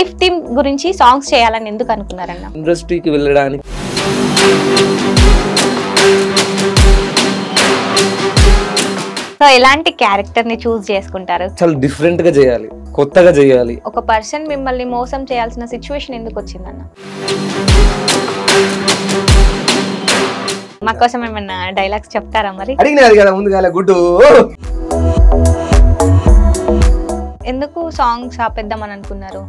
Life theme గురించి songs చేయాలని ఎందుకు అనుకున్నారన్న? ఇండస్ట్రీకి వెళ్ళడానికి సో ఎలాంటి క్యారెక్టర్ ని చూస్ చేసుకుంటారు? చాలా డిఫరెంట్ గా చేయాలి, కొత్తగా చేయాలి. ఒక పర్సన్ మిమ్మల్ని మోసం చేయాల్సిన సిచ్యువేషన్ ఎందుకు వచ్చిందన్న? మా కోసం ఏమన్నా డైలాగ్స్ చెప్తారా మరి? అడిగినది కదా ముందుగా గుడ్డు. ఎందుకు సాంగ్స్ ఆపేద్దామని అనుకున్నారు?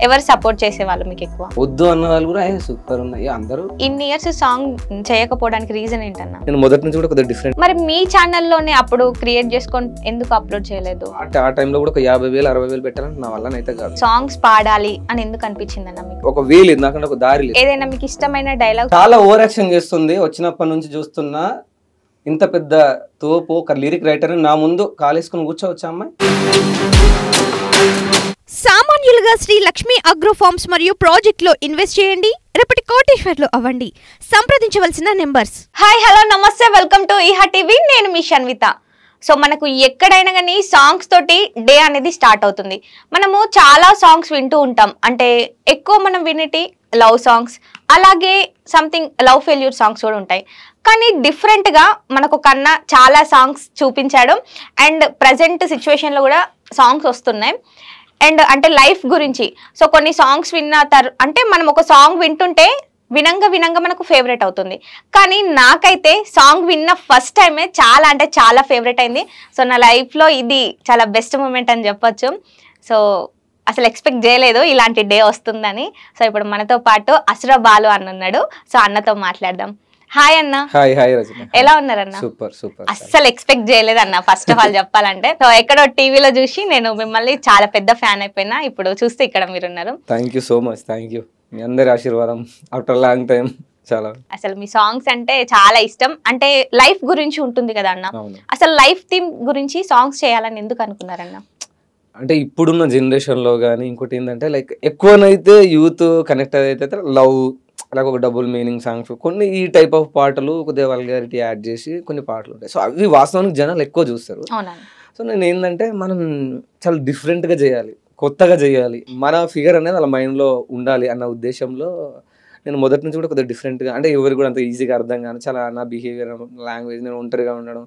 ఎవరు సపోర్ట్ చేసేవాళ్ళు మీకు ఎక్కువ? వద్దు అన్న వాళ్ళు కూడా సూపర్ ఉన్నాయి అందరూ. ఇన్ని ఇయర్స్ సాంగ్ చేయకపోవడానికి రీజన్ ఏంటన్నా? నేను మొదటి నుంచి కూడా కొద్దిగా డిఫరెంట్. మరి మీ ఛానల్లోనే అప్పుడు క్రియేట్ చేసుకొని ఎందుకు అప్లోడ్ చేయలేదు? ఆ టైంలో కూడా ఒక 50,000 60,000 పెట్టాలని నా వల్ల అయితే కాదు. సాంగ్స్ పాడాలి అని ఎందుకు అనిపించింది అన్న మీకు? ఒక వే లేదు నాకంటే, ఒక దారి లేదు. ఏదైనా మీకు ఇష్టమైన డైలాగ్? చాలా ఓవర్ యాక్షన్ చేస్తుంది. వచ్చినప్పటి నుంచి చూస్తున్నా ఇంత పెద్ద తోపు ఒక లిరిక్ రైటర్ నా ముందు కాలేసుకుని కూర్చోవచ్చా అమ్మాయి? సామాన్యులుగా శ్రీ లక్ష్మీ అగ్రో ఫార్మ్స్ మరియు ప్రాజెక్ట్ లో ఇన్వెస్ట్ చేయండి, రేపటి కోటీశ్వర్లు అవ్వండి. సంప్రదించవలసిన నెంబర్స్. హాయ్, హలో, నమస్తే, వెల్కమ్ టు ఈహా టీవీ. నేను మీ షన్విత. సో మనకు ఎక్కడైనా కానీ సాంగ్స్ తోటి డే అనేది స్టార్ట్ అవుతుంది. మనము చాలా సాంగ్స్ వింటూ ఉంటాం. అంటే ఎక్కువ మనం వినేటి లవ్ సాంగ్స్, అలాగే సంథింగ్ లవ్ ఫెయిల్యూర్ సాంగ్స్ కూడా ఉంటాయి. కానీ డిఫరెంట్గా మనకు కన్నా చాలా సాంగ్స్ చూపించాడు. అండ్ ప్రజెంట్ సిచ్యువేషన్లో కూడా సాంగ్స్ వస్తున్నాయి. అండ్ అంటే లైఫ్ గురించి. సో కొన్ని సాంగ్స్ అంటే మనం ఒక సాంగ్ వింటుంటే వినంగా మనకు ఫేవరెట్ అవుతుంది. కానీ నాకైతే సాంగ్ విన్న ఫస్ట్ టైమే చాలా అంటే చాలా ఫేవరెట్ అయింది. సో నా లైఫ్లో ఇది చాలా బెస్ట్ మూమెంట్ అని చెప్పొచ్చు. సో అసలు ఎక్స్పెక్ట్ చేయలేదు ఇలాంటి డే వస్తుందని. సో ఇప్పుడు మనతో పాటు అసుర బాలు అన్న ఉన్నాడు. సో అన్నతో మాట్లాడదాం. హాయ్ అన్న. Hi hi Rajani. ఎలా ఉన్నారన్న? Super super. అస్సలు ఎక్స్పెక్ట్ చేయలేదు అన్న, ఫస్ట్ ఆఫ్ ఆల్ చెప్పాలంటే. సో ఎక్కడో టీవీలో చూసి నేను మిమ్మల్ని చాలా పెద్ద ఫ్యాన్ అయిపోయినా. ఇప్పుడు చూస్తే ఇక్కడ మీరున్నారు. Thank you so much. Thank you. మీ అందరి ఆశీర్వాదం ఆఫ్టర్ లాంగ్ టైం. చాలా అసలు మీ సాంగ్స్ అంటే చాలా ఇష్టం. అంటే లైఫ్ గురించి ఉంటుంది కదా అన్న, అసలు లైఫ్ థీమ్ గురించి సాంగ్స్ చేయాలని ఎందుకు అనుకున్నారన్న? అంటే ఇప్పుడున్న జనరేషన్లో కానీ ఇంకోటి ఏంటంటే లైక్ ఎక్కువనైతే యూత్ కనెక్ట్ అయితే లవ్, అలాగే ఒక డబుల్ మీనింగ్ సాంగ్స్, కొన్ని ఈ టైప్ ఆఫ్ పాటలు కొద్దిగా వల్గారిటీ యాడ్ చేసి కొన్ని పాటలు ఉంటాయి. సో అవి వాస్తవానికి జనాలు ఎక్కువ చూస్తారు. సో నేను ఏంటంటే మనం చాలా డిఫరెంట్గా చేయాలి, కొత్తగా చేయాలి, మన ఫిగర్ అనేది వాళ్ళ మైండ్లో ఉండాలి అన్న ఉద్దేశంలో నేను మొదటి నుంచి కూడా కొద్దిగా డిఫరెంట్గా, అంటే ఎవరికి కూడా అంత ఈజీగా అర్థం కానీ చాలా నా బిహేవియర్, లాంగ్వేజ్, నేను ఒంటరిగా ఉండడం,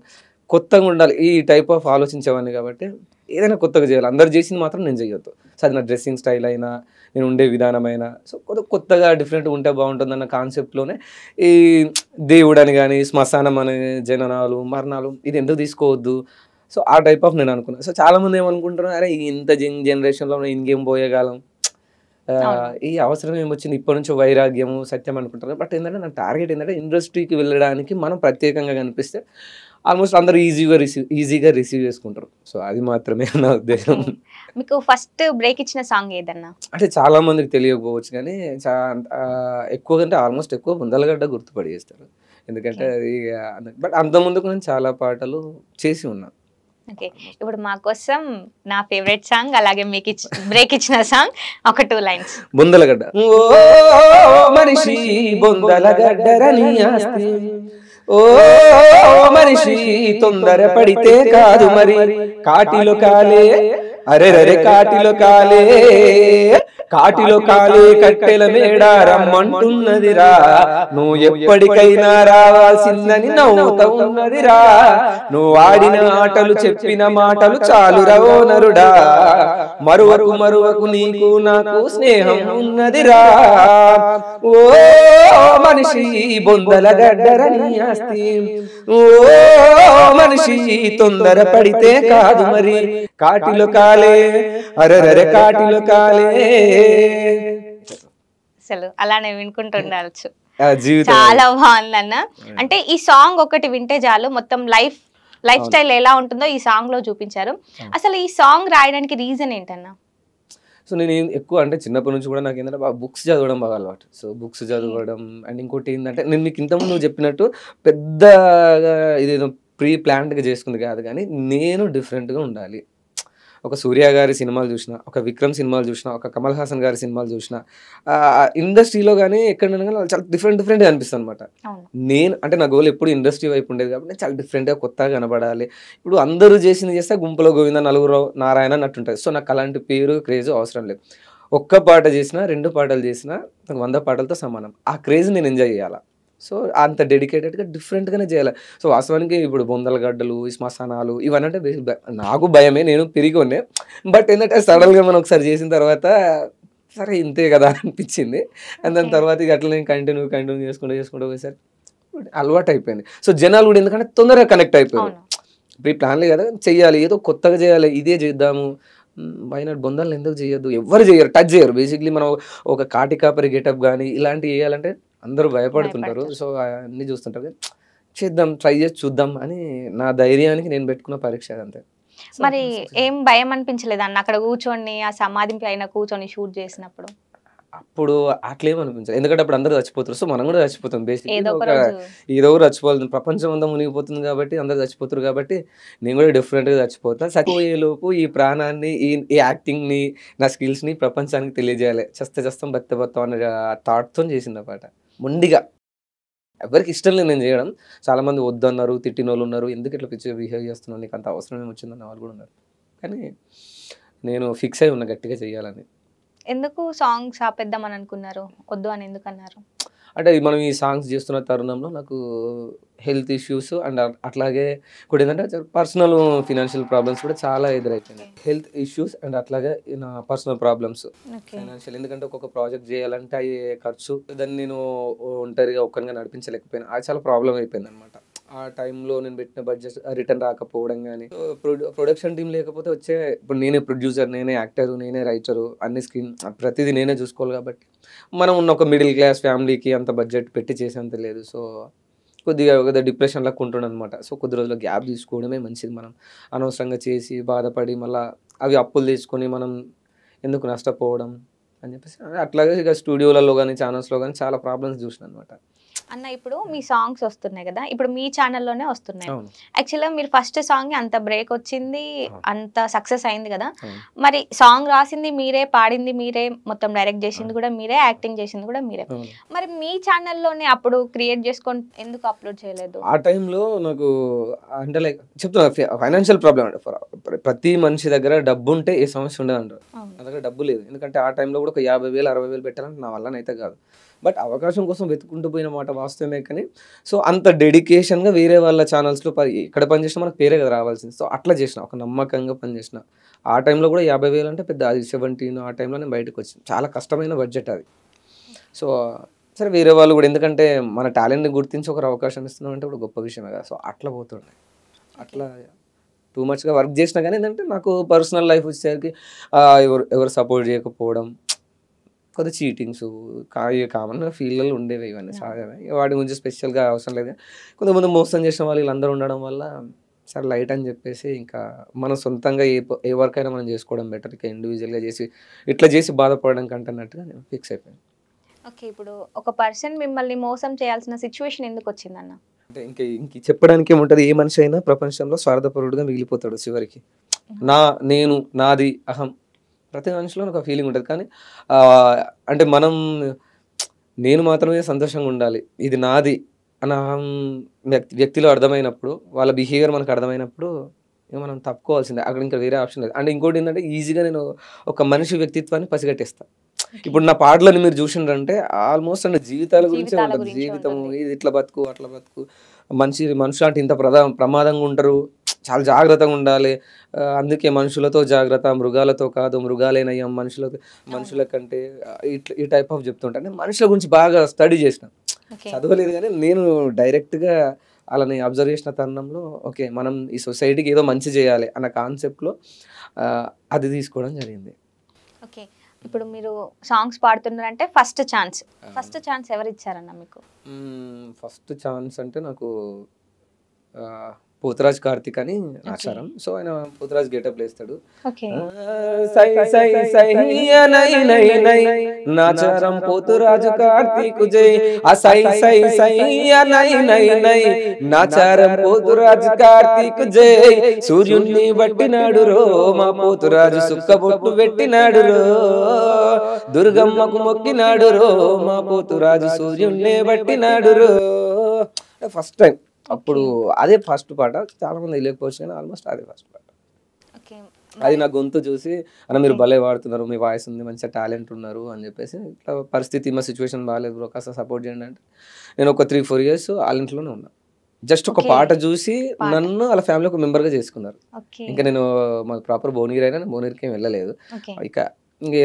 కొత్తగా ఉండాలి, ఈ టైప్ ఆఫ్ ఆలోచించేవాడిని. కాబట్టి ఏదైనా కొత్తగా చేయాలి, అందరు చేసింది మాత్రం నేను చేయొద్దు. సో అది నా డ్రెస్సింగ్ స్టైల్ అయినా, నేను ఉండే విధానమైనా, సో కొత్తగా డిఫరెంట్గా ఉంటే బాగుంటుందన్న కాన్సెప్ట్లోనే ఈ దేవుడు అని కానీ, శ్మశానం అనే జననాలు మరణాలు ఇది ఎందుకు తీసుకోవద్దు. సో ఆ టైప్ ఆఫ్ నేను అనుకున్నాను. సో చాలామంది ఏమనుకుంటున్నారు, అరే ఇంత జనరేషన్లో ఇంకేం పోయేగాలం, ఈ అవసరం ఏమొచ్చింది, ఇప్పటి నుంచి వైరాగ్యము సత్యం అనుకుంటారు. బట్ ఏంటంటే నా టార్గెట్ ఏంటంటే ఇండస్ట్రీకి వెళ్ళడానికి మనం ప్రత్యేకంగా కనిపిస్తే ఆల్మోస్ట్ అందరూ ఈజీగా రిసీవ్ చేసుకుంటారు. సో అది మాత్రమే నా ఉద్దేశం. మీకు ఫస్ట్ బ్రేక్ ఇచ్చిన సాంగ్ ఏదన్నా? అంటే చాలా మందికి తెలియకపోవచ్చు కానీ ఎక్కువగా అంటే ఆల్మోస్ట్ ఎక్కువ ముందలగడ్డ గుర్తుపడి చేస్తారు. ఎందుకంటే అది బట్ అంత ముందుకు నేను చాలా పాటలు చేసి ఉన్నా. ఓకే, ఇప్పుడు మా కోసం నా ఫేవరెట్ సాంగ్, అలాగే మీకు బ్రేక్ ఇచ్చిన సాంగ్ ఒక 2 లైన్స్. బొందలగడ్డ. ఓ మనిషి బొందలగడ్డరని ఆస్తి, ఓ మనిషి తొందర పడితే కాదు మరి, కాటిలో కాలే అరెరరే కాటిలో కాలే, కాటిలో కాలే కట్టెల మేడ రమ్మంటున్నదిరా, నువ్వు ఎప్పటికైనా రావాల్సిందని నవ్వుతా ఉన్నదిరా, నువ్వు ఆడిన ఆటలు చెప్పిన మాటలు చాలు రవో నరుడా, మరువకు నీకు నాకు స్నేహం ఉన్నదిరా, ఓ మనిషి బొందల గడ్డరని ఆస్తి, ఓ మనిషి తొందర పడితే కాదు మరి, కాటిలో కాలే అరెరరే కాటిలో కాలే. అసలు అలానే వినుకుంటుండవచ్చు. చాలా బాగుందన్న. అంటే ఈ సాంగ్ ఒకటి వింటే చాలు మొత్తం లైఫ్ స్టైల్ ఎలా ఉంటుందో ఈ సాంగ్ లో చూపించారు. అసలు ఈ సాంగ్ రాయడానికి రీజన్ ఏంటన్నా? సో నేను ఎక్కువ అంటే చిన్నప్పటి నుంచి కూడా నాకు ఏంటంటే బాగా బుక్స్ చదవడం బాగా అలవాటు. సో బుక్స్ చదవడం అండ్ ఇంకోటి ఏంటంటే నేను మీకు ఇంతకుముందు చెప్పినట్టు పెద్దగా ఇదేదో ప్రీ ప్లాన్డ్గా చేసుకుంది కాదు, కానీ నేను డిఫరెంట్గా ఉండాలి, ఒక సూర్య గారి సినిమాలు చూసిన, ఒక విక్రమ్ సినిమాలు చూసిన, ఒక కమల్ హాసన్ గారి సినిమాలు చూసిన, ఇండస్ట్రీలో కానీ ఎక్కడైనా కానీ వాళ్ళు చాలా డిఫరెంట్గా అనిపిస్తుంది అనమాట. నేను అంటే నా గోల్ ఎప్పుడు ఇండస్ట్రీ వైపు ఉండేది కాబట్టి నేను చాలా డిఫరెంట్గా కొత్తగా కనబడాలి. ఇప్పుడు అందరూ చేసింది చేస్తే గుంపులో గోవింద నలుగురు నారాయణ అన్నట్టు ఉంటుంది. సో నాకు అలాంటి పేరు క్రేజ్ అవసరం లేదు. ఒక్క పాట చేసినా 2 పాటలు చేసినా నాకు 100 పాటలతో సమానం. ఆ క్రేజ్ నేను ఎంజాయ్ చేయాలి. సో అంత డెడికేటెడ్గా డిఫరెంట్గానే చేయాలి. సో వాస్తవానికి ఇప్పుడు బొందల గడ్డలు, ఈ శ్మశానాలు ఇవన్నీ అంటే నాకు భయమే, నేను పెరిగి ఉన్నాయి. బట్ ఏంటంటే సడన్గా మనం ఒకసారి చేసిన తర్వాత సరే ఇంతే కదా అనిపించింది. అండ్ దాని తర్వాత ఇక అట్లా నేను కంటిన్యూ చేసుకుంటూ పోయేసరికి అలవాటు అయిపోయింది. సో జనాలు కూడా ఎందుకంటే తొందరగా కనెక్ట్ అయిపోయారు. ఇప్పుడు ప్లాన్లే కదా చెయ్యాలి, ఏదో కొత్తగా చేయాలి, ఇదే చేద్దాము, వైనాట్ బొందాలను ఎందుకు చేయొద్దు, ఎవరు చేయరు, టచ్ చేయరు. బేసిక్లీ మనం ఒక కాటి కాపరి గెటప్ కానీ ఇలాంటివి వేయాలంటే అందరూ భయపడుతుంటారు. సో అన్నీ చూస్తుంటారు, చేద్దాం, ట్రై చేసి చూద్దాం అని నా ధైర్యానికి నేను పెట్టుకున్న పరీక్ష అంతే. మరి ఏం భయం అనిపించలేదు అన్న అక్కడ కూర్చొని ఆ సమాధి పైన కూర్చొని షూట్ చేసినప్పుడు? అప్పుడు అట్లేమనిపించదు, ఎందుకంటే అప్పుడు అందరూ చచ్చిపోతారు. సో మనం కూడా చచ్చిపోతాం. బేసిక్లీ ఏదో ఒకరు చచ్చిపోతుంది, ప్రపంచం అంతా మునిగిపోతుంది కాబట్టి అందరూ చచ్చిపోతారు కాబట్టి నేను కూడా డిఫరెంట్గా చచ్చిపోతా. చచ్చిపోయేలోపు ఈ ప్రాణాన్ని, ఈ యాక్టింగ్ని, నా స్కిల్స్ని ప్రపంచానికి తెలియజేయాలి, చేస్తాం బతాం అనే థాట్తో చేసింది పాట. మొండిగా ఎవరికి ఇష్టం లేదు నేను చేయడం. చాలామంది వద్దన్నారు, తిట్టిన వాళ్ళు ఉన్నారు, ఎందుకు ఇట్లా పిచ్చిగా బిహేవ్ చేస్తున్నావు, నీకు అంత అవసరం ఏమొచ్చిందన్న వాళ్ళు కూడా ఉన్నారు. కానీ నేను ఫిక్స్ అయి ఉన్నా గట్టిగా చేయాలని. ఎందుకు సాంగ్స్ ఆపేద్దామని అనుకున్నారు, వద్దు అని ఎందుకు అన్నారు? అంటే మనం ఈ సాంగ్స్ చేస్తున్న తరుణంలో నాకు హెల్త్ ఇష్యూస్ అండ్ అట్లాగే కూడా ఏంటంటే పర్సనల్ ఫినాన్షియల్ ప్రాబ్లమ్స్ కూడా చాలా ఎదురైపోయినాయి. హెల్త్ ఇష్యూస్ అండ్ అట్లాగే నా పర్సనల్ ప్రాబ్లమ్స్ ఫైనాన్షియల్, ఎందుకంటే ఒక్కొక్క ప్రాజెక్ట్ చేయాలంటే అయ్యే ఖర్చు, దాన్ని నేను ఒంటరిగా ఒక్కరిగా నడిపించలేకపోయినా, అది చాలా ప్రాబ్లం అయిపోయింది అనమాట. ఆ టైంలో నేను పెట్టిన బడ్జెట్ రిటర్న్ రాకపోవడం కానీ, ప్రొడక్షన్ టీం లేకపోతే వచ్చే, ఇప్పుడు నేనే ప్రొడ్యూసర్, నేనే యాక్టరు, నేనే రైటరు, అన్ని స్క్రీన్ ప్రతిదీ నేనే చూసుకోవాలి కాబట్టి మనం ఉన్న ఒక మిడిల్ క్లాస్ ఫ్యామిలీకి అంత బడ్జెట్ పెట్టి చేసేంత లేదు. సో కొద్దిగా డిప్రెషన్లోకి ఉంటుండే అనమాట. సో కొద్ది రోజులు గ్యాప్ తీసుకోవడమే మంచిది. మనం అనవసరంగా చేసి బాధపడి మళ్ళీ అవి అప్పులు తీసుకొని మనం ఎందుకు నష్టపోవడం అని చెప్పేసి అట్లాగే ఇక స్టూడియోలలో కానీ ఛానల్స్లో కానీ చాలా ప్రాబ్లమ్స్ చూసిన అనమాట. అన్న ఇప్పుడు మీ సాంగ్స్ వస్తున్నాయి కదా, ఇప్పుడు మీ ఛానల్లోనే వస్తున్నాయి. యాక్చువల్గా మీరు ఫస్ట్ సాంగ్ అంత బ్రేక్ వచ్చింది, అంత సక్సెస్ అయింది కదా. మరి సాంగ్ రాసింది మీరే, పాడింది మీరే, మొత్తం డైరెక్ట్ చేసింది కూడా మీరే, యాక్టింగ్ చేసింది కూడా మీరే. మరి మీ ఛానల్లోనే అప్పుడు క్రియేట్ చేసుకొని ఎందుకు అప్లోడ్ చేయలేదు? ఆ టైంలో నాకు అంటే లైక్ చెప్తున్నా, ఫైనాన్షియల్ ప్రాబ్లం అంటే ప్రతి మనిషి దగ్గర డబ్బు ఉంటే ఏ సమస్య ఉండదు అంటారు. నా దగ్గర డబ్బు లేదు, ఎందుకంటే ఆ టైంలో కూడా ఒక 50,000 60,000 పెట్టాలంటే నా వల్లనైతే కాదు. బట్ అవకాశం కోసం వెతుకుంటూ పోయిన మాట వాస్తవమే. కానీ సో అంత డెడికేషన్గా వేరే వాళ్ళ ఛానల్స్లో ఎక్కడ పనిచేసినా మనకు పేరే కదా రావాల్సింది. సో అట్లా చేసిన, ఒక నమ్మకంగా పనిచేసిన. ఆ టైంలో కూడా 50,000 అంటే పెద్ద, అది 17 ఆ టైంలో నేను బయటకు వచ్చింది. చాలా కష్టమైన బడ్జెట్ అది. సో సరే వేరే వాళ్ళు కూడా, ఎందుకంటే మన టాలెంట్ని గుర్తించి ఒకరు అవకాశం ఇస్తున్నాం అంటే కూడా గొప్ప విషయమే కదా. సో అట్లా పోతుండే, అట్లా టూ మచ్గా వర్క్ చేసినా కానీ ఏంటంటే నాకు పర్సనల్ లైఫ్ వచ్చేసరికి ఎవరు సపోర్ట్ చేయకపోవడం, కొద్దిగా చీటింగ్స్ కామన్గా ఫీల్డ్లో ఉండేవి, ఇవన్నీ సహజమే. వాటి గురించి స్పెషల్గా అవసరం లేదు. కొంతమంది మోసం చేసిన వాళ్ళు వీళ్ళందరూ ఉండడం వల్ల సరే లైట్ అని చెప్పేసి ఇంకా మనం సొంతంగా ఏ వర్క్ అయినా మనం చేసుకోవడం బెటర్, ఇక ఇండివిజువల్గా చేసి ఇట్లా చేసి బాధపడడం కంటే అన్నట్టుగా నేను ఫిక్స్ అయిపోయాను. ఓకే, ఇప్పుడు ఒక పర్సన్ మిమ్మల్ని మోసం చేయాల్సిన సిచ్యువేషన్ ఎందుకు వచ్చిందన్న? అంటే ఇంక చెప్పడానికి ఏముంటుంది, ఏ మనిషి అయినా ప్రపంచంలో స్వార్థపరుడుగా మిగిలిపోతాడు చివరికి. నేను, నాది, అహం, ప్రతి మనిషిలో ఒక ఫీలింగ్ ఉంటుంది. కానీ అంటే మనం నేను మాత్రమే సంతోషంగా ఉండాలి, ఇది నాది అని అహం వ్యక్తిలో అర్థమైనప్పుడు, వాళ్ళ బిహేవియర్ మనకు అర్థమైనప్పుడు మనం తప్పుకోవాల్సిందే, అక్కడ ఇంకా వేరే ఆప్షన్ లేదు. అండ్ ఇంకోటి ఏంటంటే ఈజీగా నేను ఒక మనిషి వ్యక్తిత్వాన్ని పసిగట్టేస్తాను. ఇప్పుడు నా పాటలను మీరు చూసిండ్రంటే ఆల్మోస్ట్ అంటే జీవితాల గురించే ఉంటుంది. జీవితము ఇది ఇట్లా బతుకు, అట్లా బతుకు, మనుషులు అంటే ఇంత ప్రమాదంగా ఉంటారు, చాలా జాగ్రత్తగా ఉండాలి, అందుకే మనుషులతో జాగ్రత్త, మృగాలతో కాదు, మృగాలేనయ్యాం మనుషుల కంటే, ఇట్లా ఈ టైప్ ఆఫ్ చెప్తుంటా. అంటే మనుషుల గురించి బాగా స్టడీ చేసిన, చదవలేదు కానీ నేను డైరెక్ట్గా అలాని అబ్జర్వ్ చేసిన తరుణంలో ఓకే మనం ఈ సొసైటీకి ఏదో మంచి చేయాలి అన్న కాన్సెప్ట్లో అది తీసుకోవడం జరిగింది. ఓకే, ఇప్పుడు మీరు సాంగ్స్ పాడుతున్నారంటే ఫస్ట్ ఛాన్స్ ఎవరు ఇచ్చారన్న మీకు? ఫస్ట్ ఛాన్స్ అంటే నాకు పోతురాజ్ కార్తిక్ అని ఆచారం. సో ఆయన పోతురాజ్ గెటప్ వేస్తాడు. ఓకే సై సై సై నై నై నై నాచారం పోతురాజు కార్తిక్ జై. ఆ సై సై సై నై నై నై నాచారం పోతురాజు కార్తిక్ జై. సూర్యుణ్ణి బట్టినాడు రో మా పోతురాజు సుక్కబొట్టు పెట్టినాడు రో. దుర్గమ్మకు మొక్కినాడు రో మా పోతురాజు సూర్యుణ్ణి బట్టినాడు రో. ఫస్ట్ టైం అప్పుడు అదే ఫస్ట్ పాట. చాలా మంది తెలియకపోవచ్చు కానీ ఆల్మోస్ట్ అదే ఫస్ట్ పాట. అది నా గొంతు చూసి అన్న మీరు భలే వాడుతున్నారు, మీ వాయిస్ ఉంది, మంచిగా టాలెంట్ ఉన్నారు అని చెప్పేసి, ఇట్లా పరిస్థితి మా సిచ్యువేషన్ బాగాలేదు బ్రో కాస్త సపోర్ట్ చేయండి అంటే నేను ఒక 3-4 years వాళ్ళ ఇంట్లోనే ఉన్నా. జస్ట్ ఒక పాట చూసి నన్ను వాళ్ళ ఫ్యామిలీ ఒక మెంబర్గా చేసుకున్నారు. ఇంకా నేను మా ప్రాపర్ భువనగిరి అయినా భువనగిరికి ఏం వెళ్ళలేదు. ఇక ఇంకే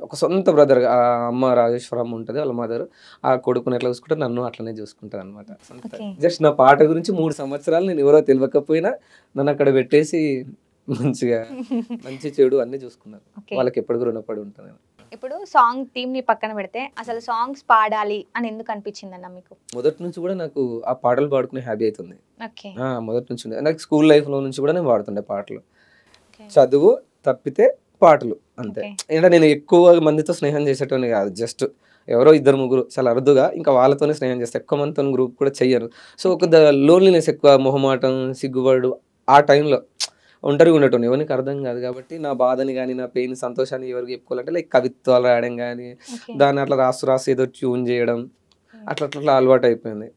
ఒక సొంత బ్రదర్ అమ్మ రాజేశ్వరమ్మ ఉంటుంది వాళ్ళ మదర్, ఆ కొడుకుని ఎట్లా చూసుకుంటే నన్ను అట్లనే చూసుకుంటారు అనమాట. జస్ట్ నా పాట గురించి 3 సంవత్సరాలు నేను ఎవరో తెలియకపోయినా నన్ను అక్కడ పెట్టేసి మంచిగా మంచి చెడు అన్ని చూసుకున్నారు. వాళ్ళకి ఎప్పటికీ రుణపడి ఉంటాను. ఇప్పుడు సాంగ్ థీమ్ ని పక్కన పెడితే అసలు సాంగ్స్ పాడాలి అని ఎందుకు అనిపించింది అన్న మీకు? మొదటి నుంచి కూడా నాకు ఆ పాటలు పాడుకునే హ్యాబీ అవుతుంది. మొదటి నుంచి నాకు స్కూల్ లైఫ్ లో నుంచి కూడా నేను పాడుతుండే పాటలు. చదువు తప్పితే పాటలు అంతే. అంటే నేను ఎక్కువ మందితో స్నేహం చేసేటోని కాదు, జస్ట్ ఎవరో 2-3 చాలా అరుదుగా, ఇంకా వాళ్ళతోనే స్నేహం చేస్తాను. ఎక్కువ మందితో గ్రూప్ కూడా చెయ్యను. సో ఒక లోన్లీనెస్ ఎక్కువ, మొహమాటం, సిగ్గుపడు, ఆ టైంలో ఒంటరిగా ఉండటం ఎవరికి అర్థం కాదు. కాబట్టి నా బాధని కానీ నా పెయిన్ సంతోషాన్ని ఎవరికి చెప్పుకోవాలంటే లైక్ కవిత్వాలు రాయడం కానీ, దాన్ని అట్లా రాసు ఏదో ట్యూన్ చేయడం, అట్లా అలవాటు అయిపోయింది.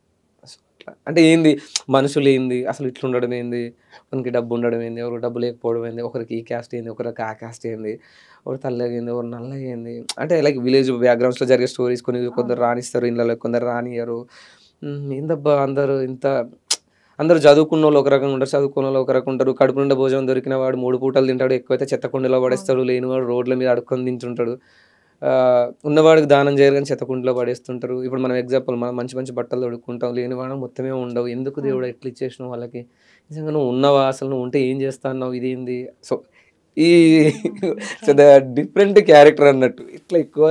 అంటే ఏంది మనుషులు ఏంది, అసలు ఇట్లా ఉండడం ఏంది, మనకి డబ్బు ఉండడం ఏంది, ఎవరికి డబ్బు లేకపోవడం ఏంది, ఒకరికి ఈ క్యాస్ట్ ఏంది, ఒకరికి ఆ క్యాస్ట్ ఏంది, ఒకరు తెల్లగా ఏంది, ఒకరు నల్లగా ఏంది, అంటే లైక్ విలేజ్ బ్యాక్గ్రౌండ్స్లో జరిగే స్టోరీస్ కొన్ని కొందరు రాణిస్తారు ఇళ్ళలో, కొందరు రానియరు. ఏందబ్బా అందరూ చదువుకున్న వాళ్ళు ఒక రకంగా ఉంటారు, చదువుకున్న వాళ్ళు ఒక రకంగా ఉంటారు. కడుపు నిండా భోజనం దొరికిన వాడు 3 పూటలు తింటాడు, ఎక్కువైతే చెత్త కుండలో పడేస్తాడు, లేనివాడు రోడ్ల మీద అడుక్కొని తింటుంటాడు. ఉన్నవాడికి దానం చేయరు కానీ చెత్తకుంటలో పడేస్తుంటారు. ఇప్పుడు మనం ఎగ్జాంపుల్ మనం మంచి మంచి బట్టలు తొడుక్కుంటాం, లేనివాడు మొత్తమే ఉండవు. ఎందుకు దేవుడు ఎట్లా ఇచ్చేసినావు వాళ్ళకి, నిజంగా నువ్వు ఉన్నవా, అసలు నువ్వు ఉంటే ఏం చేస్తావు, ఇదేంది. సో ఈ డిఫరెంట్ క్యారెక్టర్ అన్నట్టు ఇట్లా ఎక్కువ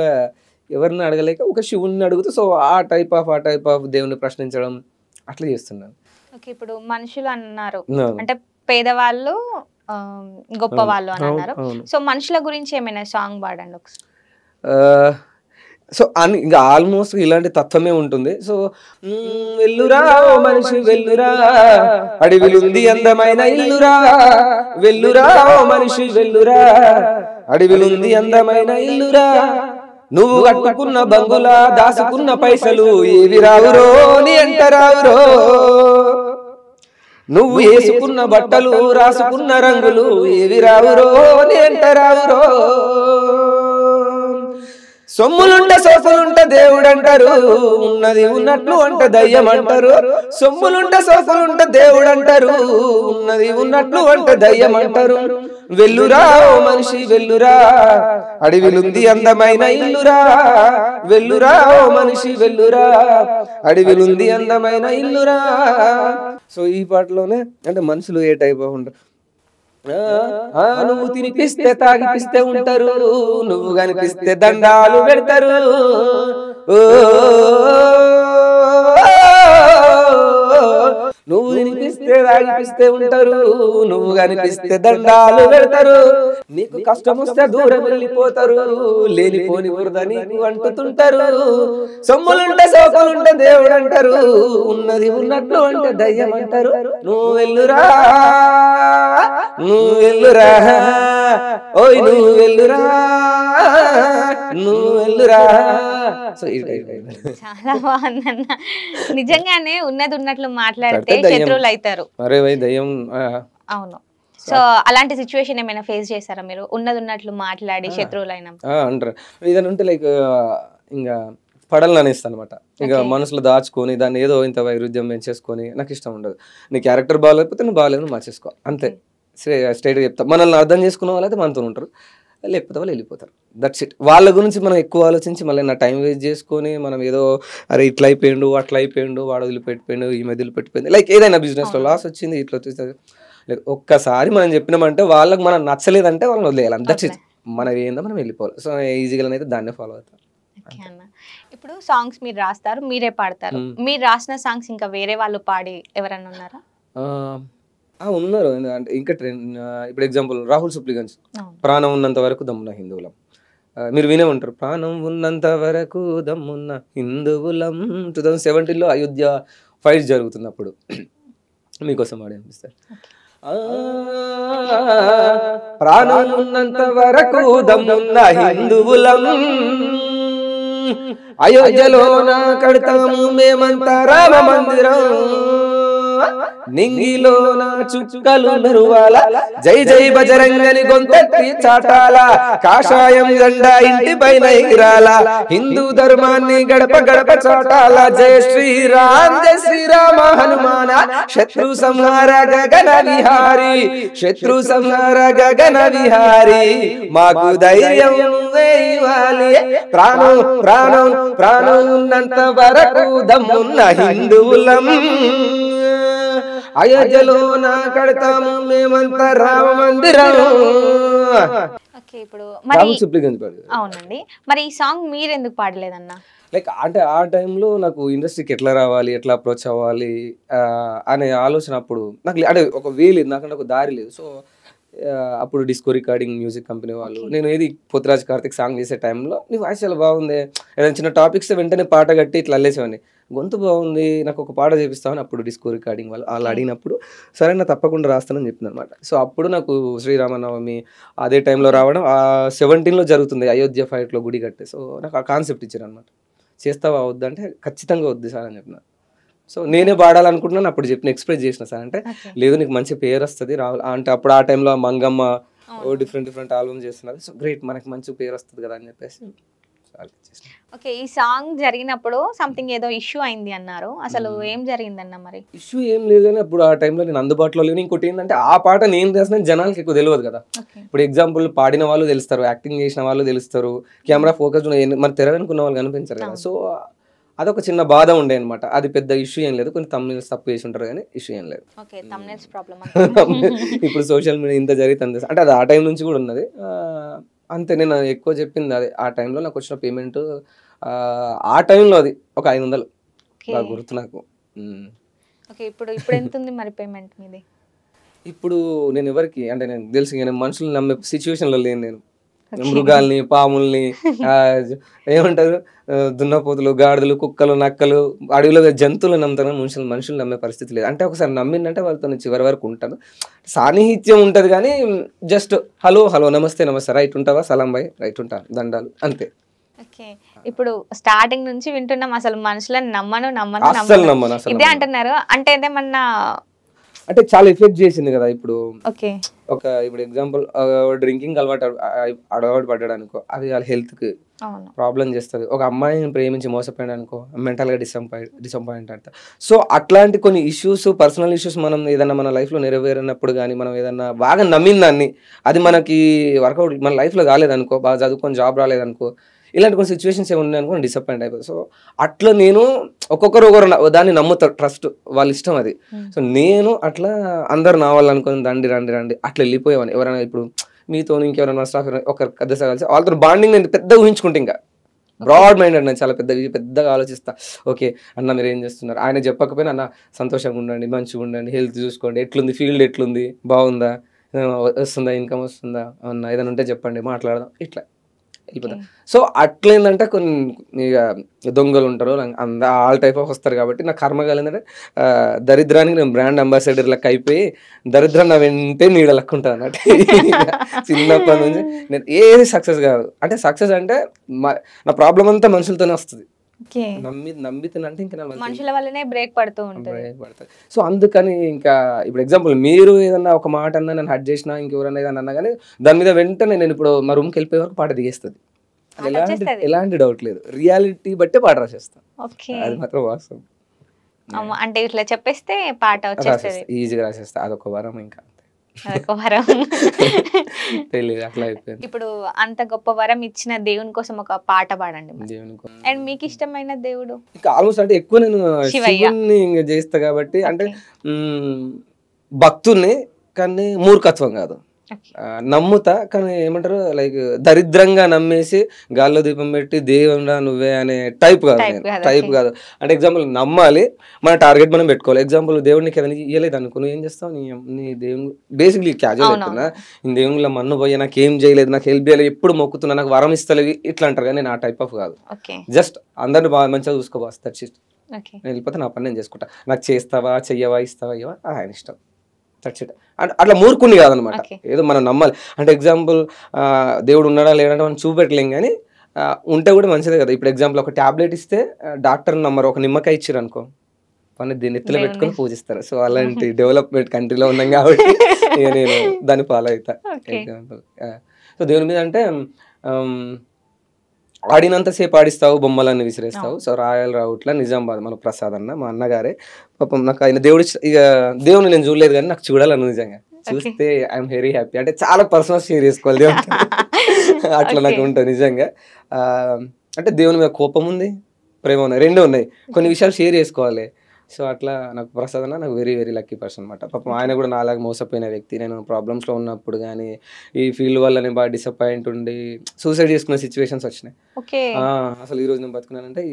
ఎవరిని అడగలేక ఒక శివుని అడుగుతూ సో ఆ టైప్ ఆఫ్ దేవుని ప్రశ్నించడం అట్లా చేస్తున్నాను. ఓకే, ఇప్పుడు మనుషులు అన్నారు అంటే పేదవాళ్ళు గొప్ప వాళ్ళు అని అన్నారు. సో మనుషుల గురించి ఏమైనా సాంగ్ పాడండి ఒకసారి. సో ఇంకా ఆల్మోస్ట్ ఇలాంటి తత్వమే ఉంటుంది. సో వెల్లురా ఓ మనిషి వెల్లురా, అడవిలుంది అందమైన ఇల్లురా, వెల్లురా ఓ మనిషి వెల్లురా, అడవిలుంది అందమైన ఇల్లురా, నువ్వు కట్టుకున్న బంగులా దాసుకున్న పైసలు ఏవి రావురో నీ అంట రావురో, నువ్వు వేసుకున్న బట్టలు రాసుకున్న రంగులు ఏవి రావురో నీ అంట రావురో, సొమ్ములుంటే సోపులుంటే దేవుడు అంటారు, ఉన్నది ఉన్నట్లు అంటే దయ్యం అంటారు. సొమ్ములుంటే సోపులుంటే దేవుడు అంటారు, ఉన్నది ఉన్నట్లు అంటే దయ్యం అంటారు. వెల్లురా ఓ మనిషి వెల్లురా, అడవిలుంది అందమైన ఇల్లురా, వెల్లురా ఓ మనిషి వెల్లురా, అడవిలుంది అందమైన ఇల్లురా. సో ఈ పాటలోనే అంటే మనుషులు ఏ టైప్ ఆఫ్ ఉంటారు. నువ్వు తినిపిస్తే తాగిపిస్తే ఉంటారు, నువ్వు కనిపిస్తే దండాలు పెడతారు. నువ్వు తినిపిస్తే తాగిపిస్తే ఉంటారు, నువ్వు కనిపిస్తే దండాలు పెడతారు. నీకు కష్టం వస్తే దూరం వెళ్ళిపోతారు, లేనిపోని బురద నీకు అంటుతుంటారు. సొమ్ములుంటే సోకులుంటే దేవుడు అంటారు, ఉన్నది ఉన్నట్లు అంటే దయ్యం అంటారు. నువ్వు వెళ్ళురా నువ్వు వెళ్ళురా, ఓయ్ నువ్వు వెళ్ళురా నువ్వు వెళ్ళురా. సో చాలా బాగుందన్న, నిజంగానే ఉన్నది ఉన్నట్లు మాట్లాడితే శత్రువులు అవుతారు. అరే భయ్ దయ్యం. అవును. సో అలాంటి సిచ్యువేషన్ ఏమైనా ఫేస్ చేశారా మీరు, ఉన్నది ఉన్నట్లు మాట్లాడి శత్రువులు అయినా అంటారు. ఏదైనా ఉంటే లైక్ ఇంకా పడలు అనేస్తాను అనమాట. ఇంకా మనసులో దాచుకొని దాన్ని ఏదో ఇంత వైరుధ్యం పెంచేసుకొని నాకు ఇష్టం ఉండదు. నీ క్యారెక్టర్ బాగాలేకపోతే నువ్వు బాగాలేదు మార్చేసుకో అంతే, స్ట్రైట్గా చెప్తా. మనల్ని అర్థం చేసుకున్న వాళ్ళైతే మనతో ఉంటారు, లేకపోతే వాళ్ళు వెళ్ళిపోతారు. That's it. వాళ్ళ గురించి మనం ఎక్కువ ఆలోచించి మళ్ళీ నా టైం వేస్ట్ చేసుకొని మనం ఏదో అరే ఇట్లా అయిపోయిండు అట్లా అయిపోయిండు, వాడు వదిలిపెట్టిపోయిండు, ఈ మధ్య వదిలిపెట్టిపోయింది, లైక్ ఏదైనా బిజినెస్లో లాస్ వచ్చింది ఇట్లా వచ్చేస్తుంది. లైక్ ఒక్కసారి మనం చెప్పినామంటే వాళ్ళకి మనం నచ్చలేదంటే వాళ్ళని వదిలేయాలి. That's it. మనం ఏందో మనం వెళ్ళిపోవాలి. సో ఈజీగా అయితే దాన్నే ఫాలో అవుతాం. ఇప్పుడు సాంగ్స్ మీరు రాస్తారు, మీరే పాడతారు. మీరు రాసిన సాంగ్స్ ఇంకా వేరే వాళ్ళు పాడి ఎవరన్నా ఉన్నారా? ఉన్నారు. అంటే ఇంకా ట్రెండ్ ఇప్పుడు ఎగ్జాంపుల్ రాహుల్ సుప్లిగంజ్ ప్రాణం ఉన్నంత వరకు దమ్మున హిందువులం. మీరు వినే ఉంటారు, ప్రాణం ఉన్నంత వరకు దమ్మున్న హిందువులం. 2017లో అయోధ్య ఫైట్ జరుగుతుంది అప్పుడు. మీకోసం ఆడిపిస్తారు. ప్రాణం ఉన్నంత వరకు దమ్మున్న హిందువులం, అయోధ్యలోన కడతాము మేమంతా రామ మందిరం, నింగిలోన చుక్కలు మెరువాల, జై జై బజరంగని గొంతెత్తి చాటాల, కాషాయం జెండా ఇంటి పైన ఎగిరాల, హిందూ ధర్మాన్ని గడప గడప చాటాల, జై శ్రీరామ హనుమాన, శత్రు సంహార గగన విహారీ, శత్రు సంహార గగన విహారీ, మాకు ధైర్యం ఇవ్వాలి, ప్రాణం ప్రాణం ప్రాణం ఉన్నంత వరకు దమ్మున్న హిందువులం, అయోధ్యలోన కడతాము మేమంతా రామ మందిరం. ఇప్పుడు అవునండి. మరి ఈ సాంగ్ మీరు ఎందుకు పాడలేదన్నా? లైక్ అంటే ఆ టైంలో నాకు ఇండస్ట్రీకి ఎట్లా రావాలి, ఎట్లా అప్రోచ్ అవ్వాలి అనే ఆలోచన అప్పుడు నాకు అంటే ఒక వే లేదు, నాకంటే ఒక దారి లేదు. సో అప్పుడు డిస్కో రికార్డింగ్ మ్యూజిక్ కంపెనీ వాళ్ళు, నేను ఏది పోతురాజ్ కార్తిక్ సాంగ్ చేసే టైంలో నీ వాయిస్ చాలా బాగుంది, ఏదైనా చిన్న టాపిక్స్ వెంటనే పాట కట్టి ఇట్లా అల్లేసేవాడిని, గొంతు బాగుంది, నాకు ఒక పాట చేపిస్తామని అప్పుడు డిస్కో రికార్డింగ్ వాళ్ళు అడిగినప్పుడు సరే నా తప్పకుండా రాస్తానని చెప్పింది అనమాట. సో అప్పుడు నాకు శ్రీరామనవమి అదే టైంలో రావడం, ఆ 17లో జరుగుతుంది అయోధ్య ఫైట్లో గుడి కట్టే. సో నాకు ఆ కాన్సెప్ట్ ఇచ్చారు అనమాట, చేస్తావా వద్దంటే ఖచ్చితంగా వద్దు సార్ అని చెప్పిన. సో నేనే పాడాలనుకుంటున్నాను అప్పుడు చెప్పిన, ఎక్స్ప్రెస్ చేసిన సార్ అంటే లేదు నీకు మంచి పేరు వస్తుంది రావాలి అంటే, అప్పుడు ఆ టైంలో మంగమ్మ డిఫరెంట్ ఆల్బమ్ చేస్తున్నారు. సో గ్రేట్ మనకి మంచి పేరు వస్తుంది కదా అని చెప్పేసి. ఓకే, ఈ సాంగ్ జరిగినప్పుడు సంథింగ్ ఏదో ఇష్యూ అయింది అన్నారు, అసలు ఏం జరిగిందన్న? మరి ఇష్యూ ఏం లేదు కానీ అప్పుడు ఆ టైంలో నేను అందుబాటులో లేను. ఇంకోటి ఏంటంటే ఆ పాట నేను చేసిన జనాలకి ఎక్కువ తెలియదు కదా. ఇప్పుడు ఎగ్జాంపుల్ పాడిన వాళ్ళు తెలుస్తారు, యాక్టింగ్ చేసిన వాళ్ళు తెలుస్తారు, కెమెరా ఫోకస్ మరి తెర వెనుకున్న వాళ్ళు కనిపించారు కదా. సో అదొక చిన్న బాధ ఉండే అనమాట. అది పెద్ద ఇష్యూ ఏం లేదు, కొన్ని తమిళ తప్పు చేసి ఉంటారు కానీ ఇష్యూ ఏం లేదు. ఇప్పుడు సోషల్ మీడియా ఇంత జరుగుతుంది అంటే అది ఆ టైం నుంచి కూడా ఉన్నది అంతే. నేను ఎక్కువ చెప్పింది అదే, ఆ టైంలో నాకు వచ్చిన పేమెంట్ ఆ టైంలో అది ఒక 500 బాగా గుర్తు నాకు. ఇప్పుడు ఎంత ఉంది మరి పేమెంట్ మీది? ఇప్పుడు నేను ఎవరికి అంటే నేను తెలుసు నేను మనుషులు నమ్మే సిచ్యువేషన్లో లేను. నేను మృగాల్ని, పాముల్ని, ఏమంటారు దున్నపోతులు, గాడిదలు, కుక్కలు, నక్కలు, అడవిలో జంతువులు నమ్ముతాను, మనుషులు నమ్మే పరిస్థితి లేదు. అంటే ఒకసారి నమ్మిందంటే వాళ్ళతో చివరి వరకు ఉంటాను. సాన్నిహిత్యం ఉంటుంది కానీ జస్ట్ హలో నమస్తే రైట్ ఉంటావా, సలాం బాయ్ రైట్ ఉంటా, దండాలు అంతే. ఓకే, ఇప్పుడు స్టార్టింగ్ నుంచి వింటున్నాం అసలు మనుషులను నమ్మను ఇదే అంటున్నారు, అంటే ఏదేమన్నా అంటే చాలా ఎఫెక్ట్ చేసింది కదా. ఇప్పుడు ఇప్పుడు ఎగ్జాంపుల్ డ్రింకింగ్ అలవాటు పడ్డాడనుకో, అది వాళ్ళ హెల్త్కి ప్రాబ్లం చేస్తుంది. ఒక అమ్మాయిని ప్రేమించి మోసపోయాడు అనుకో, మెంటల్గా డిసప్పాయింట్ అవుతా. సో అట్లాంటి కొన్ని ఇష్యూస్, పర్సనల్ ఇష్యూస్ మనం ఏదన్నా మన లైఫ్లో నెరవేరినప్పుడు కానీ, మనం ఏదన్నా బాగా నమ్మిన దాన్ని అది మనకి వర్కౌట్ మన లైఫ్లో కాలేదనుకో, బాగా చదువుకొని జాబ్ రాలేదనుకో, ఇలాంటి కొన్ని సిచ్యువేషన్స్ ఏమున్నాయి అనుకో డిసప్పాయింట్ అయిపోతుంది. సో అట్లా నేను ఒకరు దాన్ని నమ్ముతారు, ట్రస్ట్ వాళ్ళ ఇష్టం అది. సో నేను అట్లా అందరు నా వాళ్ళు అనుకుని రండి అట్లా వెళ్ళిపోయేవాడిని. ఎవరైనా ఇప్పుడు మీతో ఇంకెవరైనా స్టాఫ్ ఒకరు దశ కలిసి వాళ్ళతో బాండింగ్ నేను పెద్దగా ఊహించుకుంటే, ఇంకా బ్రాడ్ మైండెడ్ నేను చాలా పెద్దగా ఆలోచిస్తా. ఓకే అన్న మీరు ఏం చేస్తున్నారు, ఆయన చెప్పకపోయినా అన్న సంతోషంగా ఉండండి, మంచిగా ఉండండి, హెల్త్ చూసుకోండి, ఎట్లుంది ఫీల్డ్, ఎట్లుంది బాగుందా, వస్తుందా ఇన్కమ్ వస్తుందా, అన్న ఏదైనా ఉంటే చెప్పండి మాట్లాడదాం, ఇట్లా వెళ్ళిపోతాం. సో అట్లేందంటే కొన్ని దొంగలు ఉంటారు, ఆల్ టైప్ ఆఫ్ వస్తారు. కాబట్టి నా కర్మగాలు ఏంటంటే దరిద్రానికి నేను బ్రాండ్ అంబాసిడర్ లెక్క అయిపోయి, దరిద్రం నా వెంటే నీడ లెక్క ఉంటుంది అన్నట్టు. చిన్నప్పటి నుంచి నేను ఏది సక్సెస్ కాదు, అంటే సక్సెస్ అంటే నా ప్రాబ్లం అంతా మనుషులతోనే వస్తుంది. నమ్మితేనంటే ఇంకా మనుషుల వల్లనే బ్రేక్ పడుతూ ఉంటుంది. సో అందుకని ఇంకా ఇప్పుడు ఎగ్జాంపుల్ మీరు ఏదన్నా ఒక మాట అన్నా నేను హర్ట్ చేసినా, ఇంకెవరన్నా ఏదన్నా అన్నా కానీ దాని మీద వెంటనే నేను ఇప్పుడు మా రూమ్కి వెళ్ళిపోయే వరకు పాట దిగేస్తుంది. ఎలాంటి డౌట్ లేదు, రియాలిటీ బట్టే పాట రాసేస్తాను, అది మాత్రం వాస్తవం. అంటే ఇట్లా చెప్పేస్తే పాట వచ్చేస్తుంది, ఈజీగా రాసేస్తా. అదొక వరం, ఇంకా తెలియదు అట్లా అయిపోయింది. ఇప్పుడు అంత గొప్ప వరం ఇచ్చిన దేవుని కోసం ఒక పాట పాడండి. అండ్ మీకు ఇష్టమైన దేవుడు? ఆల్మోస్ట్ అంటే ఎక్కువ నేను శివుని చేస్తా కాబట్టి, అంటే భక్తుల్ని, కానీ మూర్ఖత్వం కాదు. నమ్ముతా, కానీ ఏమంటారు లైక్ దరిద్రంగా నమ్మేసి గాల్లో దీపం పెట్టి దేవుడా నువ్వే అనే టైప్ కాదు, టైప్ కాదు. అంటే ఎగ్జాంపుల్ నమ్మాలి, మన టార్గెట్ మనం పెట్టుకోవాలి. ఎగ్జాంపుల్ దేవుడికి ఏదైనా ఇవ్వలేదు అనుకో, నువ్వు ఏం చేస్తావు, నీ దేవుని బేసిక్లీ క్యాజువల్ చెప్తున్నా, నీ దేవుళ్ళ మన్ను పోయి నాకు ఏం చేయలేదు, నాకు హెల్ప్ చేయలేదు, ఎప్పుడు మొక్కుతున్నా, నాకు వరం ఇస్తలేదు ఇట్లా అంటారు. కానీ నేను ఆ టైప్ ఆఫ్ కాదు. జస్ట్ అందరిని బాగా మంచిగా చూసుకోవాలి, నేను వెళ్ళిపోతే నా పని నేను చేసుకుంటా. నాకు చేస్తావా చెయ్యవా ఇస్తావా ఇవ్వవా ఆయన ఇష్టం. అట్లా మూర్ఖుని కాదనమాట. ఏదో మనం నమ్మాలి. అంటే ఎగ్జాంపుల్ దేవుడు ఉన్నాడా లేదంటే మనం చూపెట్టలేం, కానీ ఉంటే కూడా మంచిదే కదా. ఇప్పుడు ఎగ్జాంపుల్ ఒక టాబ్లెట్ ఇస్తే డాక్టర్ నమ్మరు, ఒక నిమ్మకాయ ఇచ్చారు అనుకో పని దీన్ని ఎత్తులో పెట్టుకొని పూజిస్తారు. సో అలాంటి డెవలప్మెంట్ కంట్రీలో ఉన్నాం కాబట్టి ఇక నేను దాన్ని ఫాలో అవుతా. ఎగ్జాంపుల్ సో దేవుని మీద అంటే ఆడినంతసేపు ఆడిస్తావు బొమ్మలన్నీ విసిరేస్తావు. సో రాయల్ రావుట్ల నిజామాబాద్ మన ప్రసాద్ అన్న మా అన్నగారే. పాపం నాకు ఆయన దేవుడు ఇక దేవుని నేను చూడలేదు కానీ నాకు చూడాలని నిజంగా చూస్తే ఐఎమ్ వెరీ హ్యాపీ. అంటే చాలా పర్సనల్ షేర్ చేసుకోవాలి దేవుడు అట్లా నాకు ఉంటుంది నిజంగా. అంటే దేవుని మీద కోపం ఉంది, ప్రేమ ఉన్నాయి, రెండూ ఉన్నాయి. కొన్ని విషయాలు షేర్ చేసుకోవాలి. సో అట్లా నాకు ప్రసాద్ అన్న నాకు వెరీ వెరీ లక్కీ పర్సన్ అనమాట. పాపం ఆయన కూడా నాలాగా మోసపోయిన వ్యక్తి. నేను ప్రాబ్లమ్స్లో ఉన్నప్పుడు కానీ ఈ ఫీల్డ్ వల్ల నేను బాగా డిసప్పాయింట్ ఉండి సూసైడ్ చేసుకునే సిచ్యువేషన్స్ వచ్చినాయి. అసలు ఈ రోజు నేను బతుకున్నానంటే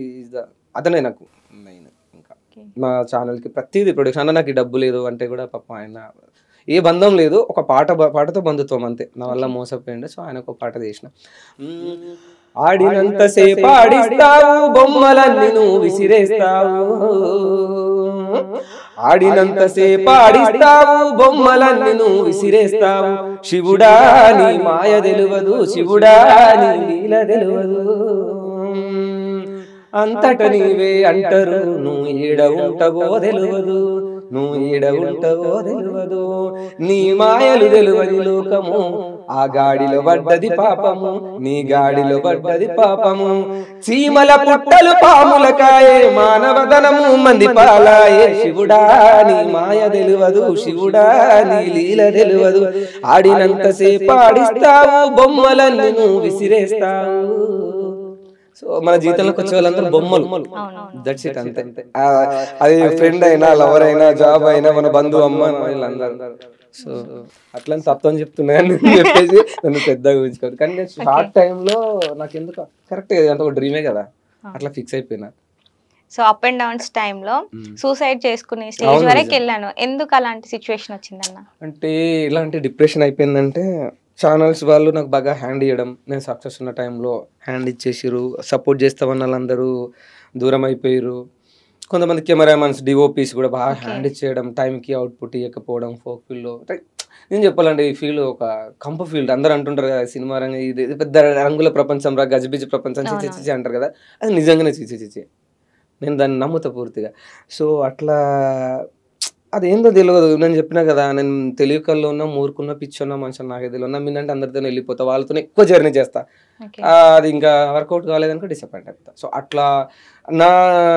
అతనే నాకు మెయిన్. ఇంకా మా ఛానల్కి ప్రతిదీ ప్రొడక్షన్ అన్న, నాకు డబ్బు లేదు అంటే కూడా పాపం ఆయన ఏ బంధం లేదు, ఒక పాటతో బంధుత్వం అంతే. నా వల్ల మోసపోయిండే. సో ఆయన ఒక పాట చేసిన, ఆడినంతసేపు ఆడిస్తావు బొమ్మలన్నీ నువ్వు విసిరేస్తావు, ఆడినంతసేపు ఆడిస్తావు బొమ్మలన్నీ నువ్వు విసిరేస్తావు, శివుడా నీ మాయ తెలువదు, శివుడా నీ లీల తెలువదు, అంతట నీవే అంటారు నువ్వు ఈడ ఉంటవో తెలువదు, నువ్వు ఈడ ఉంటవో తెలువదు, నీ మాయలు తెలువని లోకము, ఆ గాడిలో పడ్డది పాపము, నీ గాడిలో పడ్డది పాపము, చీమల పుట్టలు పాముల కాయే, మానవదనము మంది పాలాయే, శివుడా నీ మాయ తెలువదు, శివుడా నీ లీల తెలువదు, ఆడినంతసేపు ఆడిస్తావు బొమ్మలన్నీ నువ్వు విసిరేస్తావు. సో మన జీవితంలోకి వచ్చే వాళ్ళందరూ బొమ్మలు, దట్స్ ఇట్ అంతే. అది ఫ్రెండ్ అయినా లవర్ అయినా జాబ్ అయినా మన బంధువు అమ్మ వీళ్ళందరూ. సో అట్లా తప్పని చెప్తున్నాయని చెప్పేసి నన్ను పెద్దగా ఊహించుకోవాలి. కానీ నేను షార్ట్ టైంలో నాకు ఎందుకు కరెక్ట్ అంత ఒక డ్రీమే కదా, అట్లా ఫిక్స్ అయిపోయినా. సో అప్ అండ్ డౌన్స్ టైంలో సూసైడ్ చేసుకునే స్టేజ్ వరకు వెళ్ళాను. ఎందుకు అలాంటి సిచ్యువేషన్ వచ్చిందన్న? అంటే ఇలాంటి డిప్రెషన్ అయిపోయిందంటే ఛానల్స్ వాళ్ళు నాకు బాగా హ్యాండ్ ఇవ్వడం, నేను సక్సెస్ ఉన్న టైంలో హ్యాండ్ ఇచ్చేసారు, సపోర్ట్ చేస్తామన్న వాళ్ళందరూ దూరం అయిపోయారు. కొంతమంది కెమెరామెన్స్ డిఓపీస్ కూడా బాగా హ్యాండ్ ఇచ్చేయడం, టైంకి అవుట్పుట్ ఇవ్వకపోవడం. ఫోక్ ఫీల్డ్లో నేను చెప్పాలంటే ఈ ఫీల్డ్ ఒక కంప ఫీల్డ్. అందరూ అంటుంటారు కదా సినిమా రంగం ఇది పెద్ద రంగుల ప్రపంచం రా, గజిబిజి ప్రపంచం చిచి అంటారు కదా, అది నిజంగానే చిచి. నేను దాన్ని నమ్ముతా పూర్తిగా. సో అట్లా అదేందో తెలియదు. నేను చెప్పినా కదా, నేను తెలియకల్లో ఉన్నా, మూర్ఖున్నా, పిచ్చున్నా, మనుషులు నాకే తెలియదు. నమ్మిందంటే అందరితో వెళ్ళిపోతా, వాళ్ళతో ఎక్కువ జర్నీ చేస్తా. అది ఇంకా వర్కౌట్ కాలేదనుకో డిసప్పాయింట్ అవుతా. సో అట్లా నా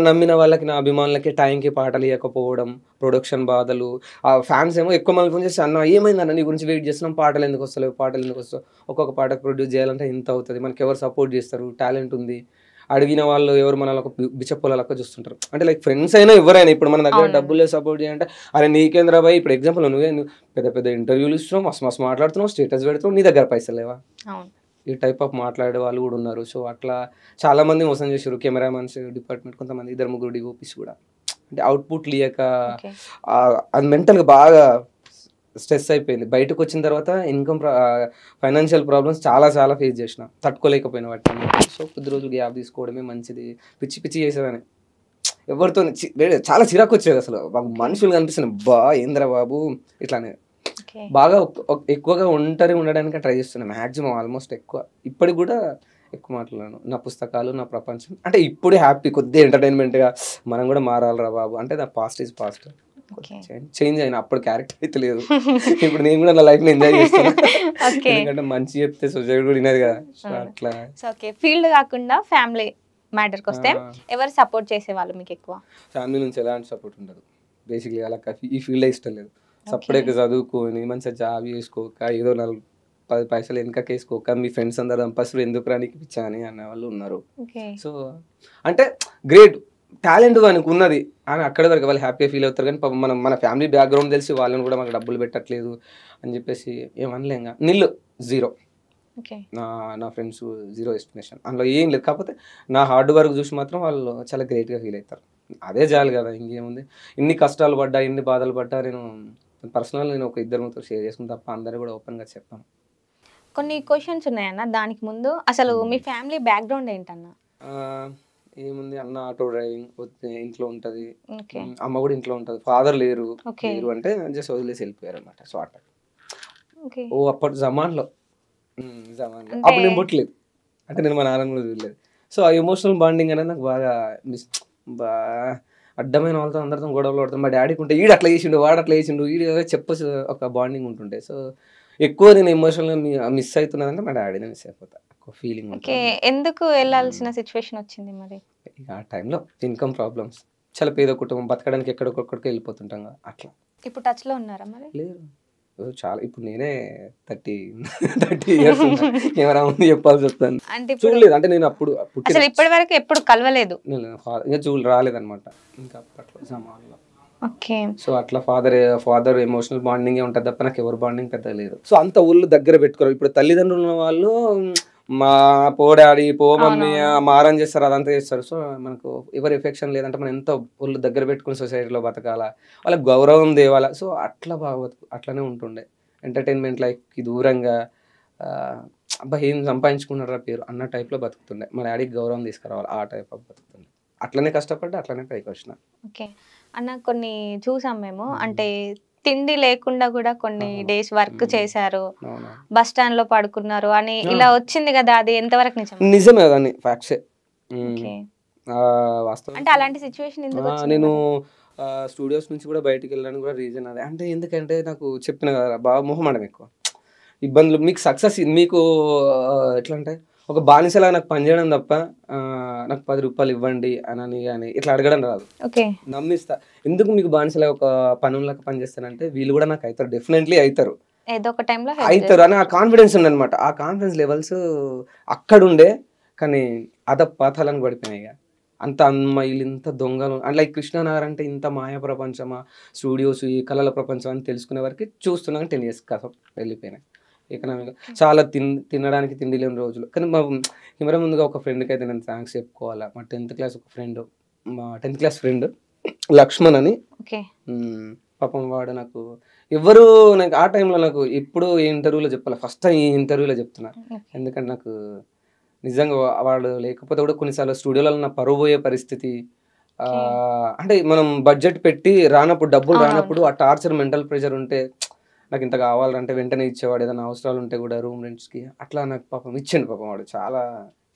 నమ్మిన వాళ్ళకి, నా అభిమానులకి టైంకి పాటలు ఇవ్వకపోవడం, ప్రొడక్షన్ బాధలు. ఆ ఫ్యాన్స్ ఏమో ఎక్కువ మళ్ళీ ఫోన్ చేసి అన్న ఏమైందన్న నీ గురించి వెయిట్ చేస్తున్నాం, పాటలు ఎందుకు వస్తలేవు, పాటలు ఎందుకు వస్తావు, ఒక్కొక్క పాటకు ప్రొడ్యూస్ చేయాలంటే ఇంత అవుతుంది, మనకి ఎవరు సపోర్ట్ చేస్తారు, టాలెంట్ ఉంది, అడిగిన వాళ్ళు ఎవరు మన బిచ్చపోలక చూస్తుంటారు. అంటే లైక్ ఫ్రెండ్స్ అయినా ఎవరైనా ఇప్పుడు మన దగ్గర డబ్బులే సపోర్ట్ చేయాలంటే అరే నీకేంద్ర బాయ్, ఇప్పుడు ఎగ్జాంపుల్ నువ్వు పెద్ద పెద్ద ఇంటర్వ్యూలు ఇస్తున్నావు, మస్తు మాట్లాడుతున్నావు, స్టేటస్ పెడుతున్నావు, నీ దగ్గర పైసలు లేవా, ఈ టైప్ ఆఫ్ మాట్లాడే వాళ్ళు కూడా ఉన్నారు. సో అట్లా చాలా మంది మోసం చేశారు. కెమెరామెన్స్ డిపార్ట్మెంట్ కొంతమంది 2-3 డిఓపీస్ కూడా అంటే అవుట్పుట్ లేక అది మెంటల్గా బాగా స్ట్రెస్ అయిపోయింది. బయటకు వచ్చిన తర్వాత ఇన్కమ్ ఫైనాన్షియల్ ప్రాబ్లమ్స్ చాలా ఫేస్ చేసిన, తట్టుకోలేకపోయిన వాటిని. సో కొద్ది రోజులు గ్యాప్ తీసుకోవడమే మంచిది. పిచ్చి చేసేదాన్ని ఎవరితో చాలా చిరాకు వచ్చేది. అసలు మనుషులు కనిపిస్తున్నాయి, బా ఏంద్ర బాబు ఇట్లానే బాగా ఎక్కువగా ఒంటరి ఉండడానికి ట్రై చేస్తున్నాను మ్యాక్సిమం, ఆల్మోస్ట్ ఎక్కువ. ఇప్పటికి కూడా ఎక్కువ మాట్లాడాను. నా పుస్తకాలు, నా ప్రపంచం. అంటే ఇప్పుడు హ్యాపీ, కొద్దిగా ఎంటర్టైన్మెంట్గా మనం కూడా మారాలరా బాబు అంటే నా పాస్ట్ ఈజ్ పాస్ట్. చేంజ్ అయినా, అప్పుడు క్యారెక్టర్ అయితే లేదు. ఇప్పుడు నేను కూడా నా లైఫ్ ని ఎంజాయ్ చేస్తాను. ఎందుకంటే మంచి చెప్తే సొసైటీ కూడా వినదు కదా. అట్లా ఫీల్డ్ కాకుండా ఫ్యామిలీ మ్యాటర్కి వస్తే ఎవరు సపోర్ట్ చేసేవాళ్ళు మీకు ఎక్కువ? ఫ్యామిలీ నుంచి ఎలాంటి సపోర్ట్ ఉండదు బేసిక్లీ. అలా ఈ ఫీల్డ్ ఇష్టం లేదు. సపరేట్గా చదువుకొని మంచిగా జాబ్ చేసుకోక, ఏదో 4-10 పైసలు వెనక వేసుకోక, మీ ఫ్రెండ్స్ అందరు దంపసులు ఎందుకు రానికి పిచ్చా అని అనే వాళ్ళు ఉన్నారు. సో అంటే గ్రేట్ టాలెంట్ వానికి ఉన్నది, అని అక్కడి వరకు వాళ్ళు హ్యాపీగా ఫీల్ అవుతారు. కానీ పాపం మన ఫ్యామిలీ బ్యాక్గ్రౌండ్ తెలిసి వాళ్ళని కూడా మాకు డబ్బులు పెట్టట్లేదు అని చెప్పేసి ఏమనలేంగా నిల్లు జీరో. ఓకే. నా ఫ్రెండ్స్ జీరో ఎస్టిమేషన్ అందులో ఏం లేదు. కాకపోతే నా హార్డ్ వర్క్ చూసి మాత్రం వాళ్ళు చాలా గ్రేట్గా ఫీల్ అవుతారు. అదే చాలు కదా, ఇంకేముంది. ఇన్ని కష్టాలు పడ్డా ఇన్ని బాధలు పడ్డా నేను పర్సనల్ నేను ఒక ఇద్దరు ముగ్గురు షేర్ చేసుకుని తప్ప అందరూ కూడా ఓపెన్గా చెప్పాను. కొన్ని క్వశ్చన్స్ ఉన్నాయన్న. దానికి ముందు అసలు మీ ఫ్యామిలీ బ్యాక్గ్రౌండ్ ఏంటన్నా? ఏముంది, అన్న ఆటో డ్రైవింగ్ ఇంట్లో ఉంటుంది, ఓకే. అమ్మ కూడా ఇంట్లో ఉంటుంది, ఫాదర్ లేరు. ఓకే. లేరు అంటే జస్ట్ వదిలేసి వెళ్ళిపోయారు అనమాట. సో అట్లా ఓకే. ఓ అప్పటి జమాన్లో అప్పుడు నేను పుట్టలేదు, అంటే నేను మా నాన్న కూడా చూడలేదు. సో ఆ ఎమోషనల్ బాండింగ్ అనేది నాకు బాగా అడ్డమైన వాళ్ళతో అందరితో గొడవలు పడతాను. మా డాడీకి ఉంటే ఈడు అట్లా చేసిండు వాడు అట్లా చేసిండు ఈడు చెప్పచ్చు ఒక బాండింగ్ ఉంటుండే. సో ఎక్కువ నేను ఎమోషనల్గా మిస్ అవుతున్నదంటే మా డాడీని మిస్ అయిపోతా, ఒక ఫీలింగ్ ఓకే. ఎందుకు వెళ్ళాల్సిన సిచ్యువేషన్ వచ్చింది మరి? ఇక ఆ టైంలో ఇన్కమ్ ప్రాబ్లమ్స్, చాలా పేద కుటుంబం, బతకడానికి ఎక్కడికొక్కడికి వెళ్ళిపోతుంటాం కదా అట్లా. ఇప్పుడు టచ్ లో ఉన్నారా మరి? లేదు చాలా, ఇప్పుడు నేనే 30 years ఏమైనా ఉంది చెప్పాల్సి వస్తాను. అంటే చూడలేదు, అంటే నేను అప్పుడు అసలు ఇప్పటి వరకు ఎప్పుడు కలవలేదు. ఇంకా రాలేదన్నమాట ఇంకా అప్పట్లో జమాన్లో. ఓకే. సో అట్లా ఫాదర్ ఎమోషనల్ బాండింగ్ ఉంటుంది తప్ప నాకు ఎవరు బాండింగ్ పెద్దగా లేదు. సో అంత ఊళ్ళు దగ్గర పెట్టుకోరు. ఇప్పుడు తల్లిదండ్రులు ఉన్న వాళ్ళు మా పో డాడీ పో మమ్మీ మారం చేస్తారు, అదంతా చేస్తారు. సో మనకు ఎవరి ఎఫెక్షన్ లేదంటే మనం ఎంత ఊళ్ళు దగ్గర పెట్టుకుని సొసైటీలో బతకాలా, వాళ్ళకి గౌరవం దేవాలా. సో అట్లా బాగా అట్లనే ఉంటుండే. ఎంటర్టైన్మెంట్ లైఫ్కి దూరంగా అబ్బా ఏం సంపాదించుకున్నారా పేరు అన్న టైప్లో బతుకుతుండే. మా డాడీకి గౌరవం తీసుకురావాలి ఆ టైప్ ఆఫ్ బతుకుతుండే. అట్లనే కష్టపడ్డా అట్లనే పైకి వచ్చిన. ఓకే అన్న, కొన్ని చూసాం మేము. అంటే తిండి లేకుండా కూడా కొన్ని డేస్ వర్క్ చేశారు, బస్ స్టాండ్ లో పడుకున్నారు అని ఇలా వచ్చింది కదా, అది ఎంతవరకు నిజం? నిజమే కానీ ఫ్యాక్ట్సే. అంటే అలాంటి సిచ్యువేషన్ ఎందుకు వచ్చింది? నేను స్టూడియోస్ నుంచి కూడా బయటికి వెళ్ళడానికి కూడా రీజన్ అదే. అంటే ఎందుకంటే నాకు చెప్పిన కదా బాగా మొహమాటం ఎక్కువ, ఇబ్బందులు. మీకు సక్సెస్ మీకు ఎట్లా అంటే ఒక బానిసలా నాకు పనిచేయడం తప్ప నాకు 10 రూపాయలు ఇవ్వండి అని కానీ ఇట్లా అడగడం రాదు. ఓకే. నమ్మిస్తా. ఎందుకు మీకు బానిసలా ఒక పనులకు పనిచేస్తానంటే వీళ్ళు కూడా నాకు అవుతారు, డెఫినెట్లీ అవుతారు, ఏదో ఒక టైంలో అవుతారు అని ఆ కాన్ఫిడెన్స్ ఉందన్నమాట. ఆ కాన్ఫిడెన్స్ లెవెల్స్ అక్కడ ఉండే, కానీ పాతాలను పడిపోయినాయి. అంత అమ్మాయిలు ఇంత దొంగలు అంటే లైక్ కృష్ణనగర్ అంటే ఇంత మాయా ప్రపంచమా, స్టూడియోస్ ఈ కళల ప్రపంచం అని తెలుసుకునే వరకు చూస్తున్నాను. 10 years కథ వెళ్ళిపోయినాయి. ఎకనామిక్గా చాలా తినడానికి తిండి లేని రోజులు. కానీ మా కెమెరా ముందుగా ఒక ఫ్రెండ్కి అయితే నేను థ్యాంక్స్ చెప్పుకోవాలా. మా 10th class ఒక ఫ్రెండ్, మా 10th class ఫ్రెండ్ లక్ష్మణ్ అని. పాపం వాడు నాకు నాకు ఆ టైంలో నాకు ఎప్పుడు ఏ ఇంటర్వ్యూలో చెప్పాలి, ఫస్ట్ టైం ఈ ఇంటర్వ్యూలో చెప్తున్నా. ఎందుకంటే నాకు నిజంగా వాడు లేకపోతే కూడా కొన్నిసార్లు స్టూడియోలలో నా పరువు పోయే పరిస్థితి. అంటే మనం బడ్జెట్ పెట్టి రానప్పుడు, డబ్బులు రానప్పుడు ఆ టార్చర్, మెంటల్ ప్రెషర్ ఉంటే నాకు ఇంత కావాలంటే వెంటనే ఇచ్చేవాడు. ఏదైనా అవసరాలు ఉంటే కూడా రూమ్ రెంట్స్కి అట్లా నాకు పాపం ఇచ్చిండు. పాపం వాడు చాలా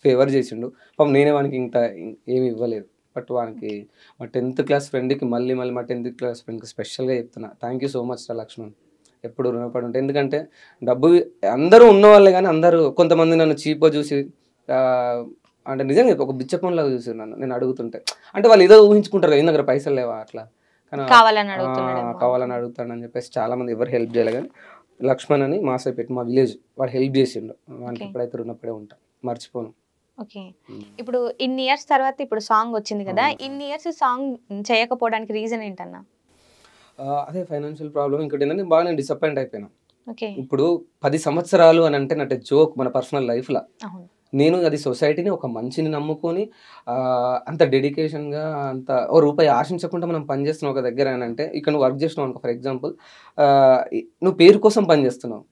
ఫేవర్ చేసిండు. పాపం నేనే వానికి ఇంత ఏమి ఇవ్వలేదు. బట్ వానికి మా 10th class ఫ్రెండ్కి మళ్ళీ మా 10th class ఫ్రెండ్కి స్పెషల్గా చెప్తున్నా, థ్యాంక్ యూ సో మచ్ రా లక్ష్మణ్, ఎప్పుడు రుణపడి ఉంటే. ఎందుకంటే డబ్బు అందరూ ఉన్నవాళ్ళే, కానీ అందరూ కొంతమంది నన్ను చీప్గా చూసి అంటే నిజంగా ఒక బిచ్చపంలాగా చూసి నేను అడుగుతుంటే, అంటే వాళ్ళు ఏదో ఊహించుకుంటారు కదా, దగ్గర పైసలు లేవా అట్లా, కావాలని అడుగుతాడని చెప్పేసి చాలా మంది ఎవరు హెల్ప్ చేయలే. కానీ లక్ష్మణ్ అని మాసైపెట్టి మా విలేజ్ వాడు హెల్ప్ చేసిండు. వానికి ఎప్పుడైతే ఉన్నప్పుడే ఉంటా, మర్చిపోను. ఓకే. ఇప్పుడు ఇన్ని ఇయర్స్ తర్వాత ఇప్పుడు సాంగ్ వచ్చింది కదా, ఇన్ని ఇయర్స్ సాంగ్ చేయకపోవడానికి రీజన్ ఏంటన్నా? అదే ఫైనాన్షియల్ ప్రాబ్లమ్. ఇంకోటి ఏంటంటే బాగా నేను డిసప్పాయింట్ అయిపోయినా. ఇప్పుడు 10 సంవత్సరాలు అని అంటే అంటే జోక్ మన పర్సనల్ లైఫ్లో. నేను అది సొసైటీని ఒక మంచిని నమ్ముకొని అంత డెడికేషన్గా అంత ఓ రూపాయి ఆశించకుండా మనం పనిచేస్తున్నావు ఒక దగ్గర అని అంటే, ఇక్కడ నువ్వు వర్క్ చేస్తున్నావు అనుకో, ఫర్ ఎగ్జాంపుల్ నువ్వు పేరు కోసం పనిచేస్తున్నావు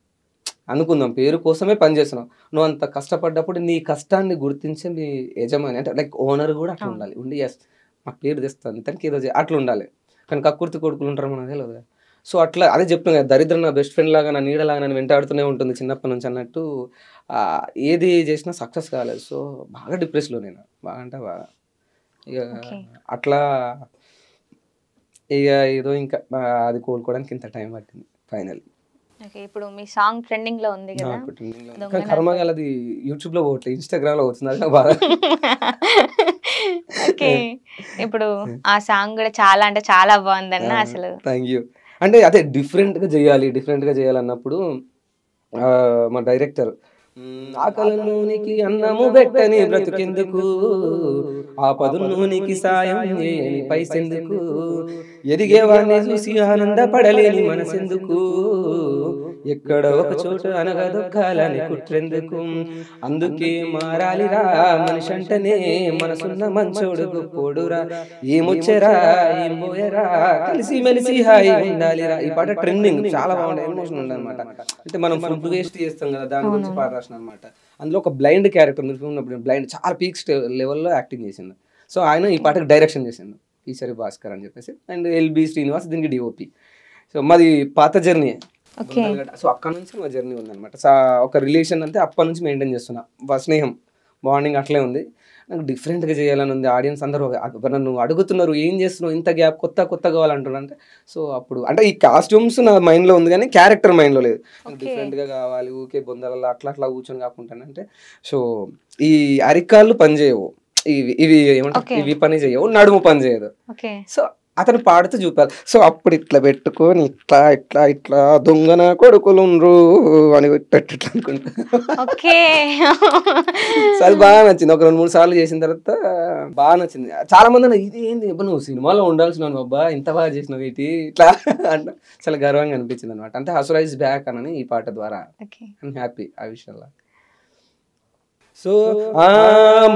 అనుకుందాం, పేరు కోసమే పనిచేస్తున్నావు. నువ్వు అంత కష్టపడ్డప్పుడు నీ కష్టాన్ని గుర్తించే మీ యజమాని అంటే లైక్ ఓనర్ కూడా అట్లా ఉండాలి. ఉండి ఎస్ మాకు పేరు తెస్తుంది తనకి ఏదో అట్లా ఉండాలి. కానీ కక్కుర్తి కొడుకులు ఉంటారు మనకు తెలియదు. సో అట్లా అదే చెప్తున్నాను కదా, దరిద్రం నా బెస్ట్ ఫ్రెండ్ లాగా, నా నీడలాగా నన్ను వెంటాడుతూనే ఉంటుంది చిన్నప్పటి నుంచి అన్నట్టు. ఏది చేసినా సక్సెస్ కాలేదు. సో బాగా డిప్రెస్లో నేను, బాగా అంటే బాగా. ఇక అట్లా ఇక ఏదో ఇంకా అది కోలుకోవడానికి ఇంత టైం పట్టింది ఫైనల్. ఇప్పుడు మీ సాంగ్ ట్రెండింగ్ లో ఉంది కదా, కర్మగాల అది యూట్యూబ్ లో పోవట్లేదు, ఇన్స్టాగ్రామ్ లో పోతుంది బాగా. ఓకే. ఇప్పుడు ఆ సాంగ్ కూడా చాలా అంటే చాలా బాగుందన్న. అసలు థ్యాంక్ యూ. అంటే అదే డిఫరెంట్గా చేయాలి అన్నప్పుడు మా డైరెక్టర్ ఆకలనూనికి అన్నము పెట్టని బ్రతుకెందుకు, ఆపదున్నూనికి సాయం చేయని పైసెందుకు, ఎదిగేవాడిని చూసి ఆనందపడలేని మనసెందుకు, ఎక్కడ ఒక చోట అనగా దొక్కాలని కుట్రెందుకు, అందుకే మారాలిరా మనిషి అంటేనే మనసున్న మంచోడు గొప్పోడురా, ఏమొచ్చరా ఏం పోయరా కలిసి మెలిసి హాయి ఉండాలిరా. ఈ పాట ట్రెండింగ్ చాలా బాగుంది, ఎమోషన్ ఉంది అనమాట. అంటే మనం ఫుడ్ వేస్ట్ చేస్తాం కదా, దాని గురించి పాట రాసిన అనమాట. అందులో ఒక బ్లైండ్ క్యారెక్టర్, మీరు ఉన్నప్పుడు బ్లైండ్ చాలా పీక్ లెవెల్లో యాక్టింగ్ చేసింది. సో ఆయన ఈ పాటకు డైరెక్షన్ చేసిండు ఈశ్వరి భాస్కర్ అని చెప్పేసి, అండ్ ఎల్బి శ్రీనివాస్ దీనికి డిఓపి. సో మాది పాత జర్నీ. సో అక్కడ నుంచి మా జర్నీ ఉందన్నమాట. సో ఒక రిలేషన్ అంటే అప్పటి నుంచి మెయింటైన్ చేస్తున్నా, స్నేహం బాండింగ్ అట్లే ఉంది. నాకు డిఫరెంట్గా చేయాలని ఉంది. ఆడియన్స్ అందరూ నన్ను అడుగుతున్నారు ఏం చేస్తున్నావు ఇంత గ్యాప్, కొత్త కావాలంటున్నారు. అంటే సో అప్పుడు అంటే ఈ కాస్ట్యూమ్స్ నా మైండ్లో ఉంది కానీ క్యారెక్టర్ మైండ్లో లేదు. డిఫరెంట్గా కావాలి, ఊకే బొందలలో అట్లా కూర్చొని కాకుంటానంటే. సో ఈ అరికాళ్ళు పని చేయవు, ఇవి ఏమంటారు, ఇవి పని చేయవు, నడుము పని చేయదు. సో అతను పాడుతూ చూపాలి. సో అప్పుడు ఇట్లా పెట్టుకొని ఇట్లా దొంగన కొడుకులుండ్రు అని ఇట్లా అనుకుంటా. సో అది బాగా నచ్చింది. ఒక 2-3 సార్లు చేసిన తర్వాత బాగా నచ్చింది. చాలా మంది ఇది ఏంది నువ్వు సినిమాలో ఉండాల్సిన అబ్బా ఇంత బాగా చేసినావు ఏంటి ఇట్లా అంటే చాలా గర్వంగా అనిపించింది అనమాట. అంటే అసురా ఇస్ బ్యాక్ అని ఈ పాట ద్వారా హ్యాపీ ఆ విషయంలో. సో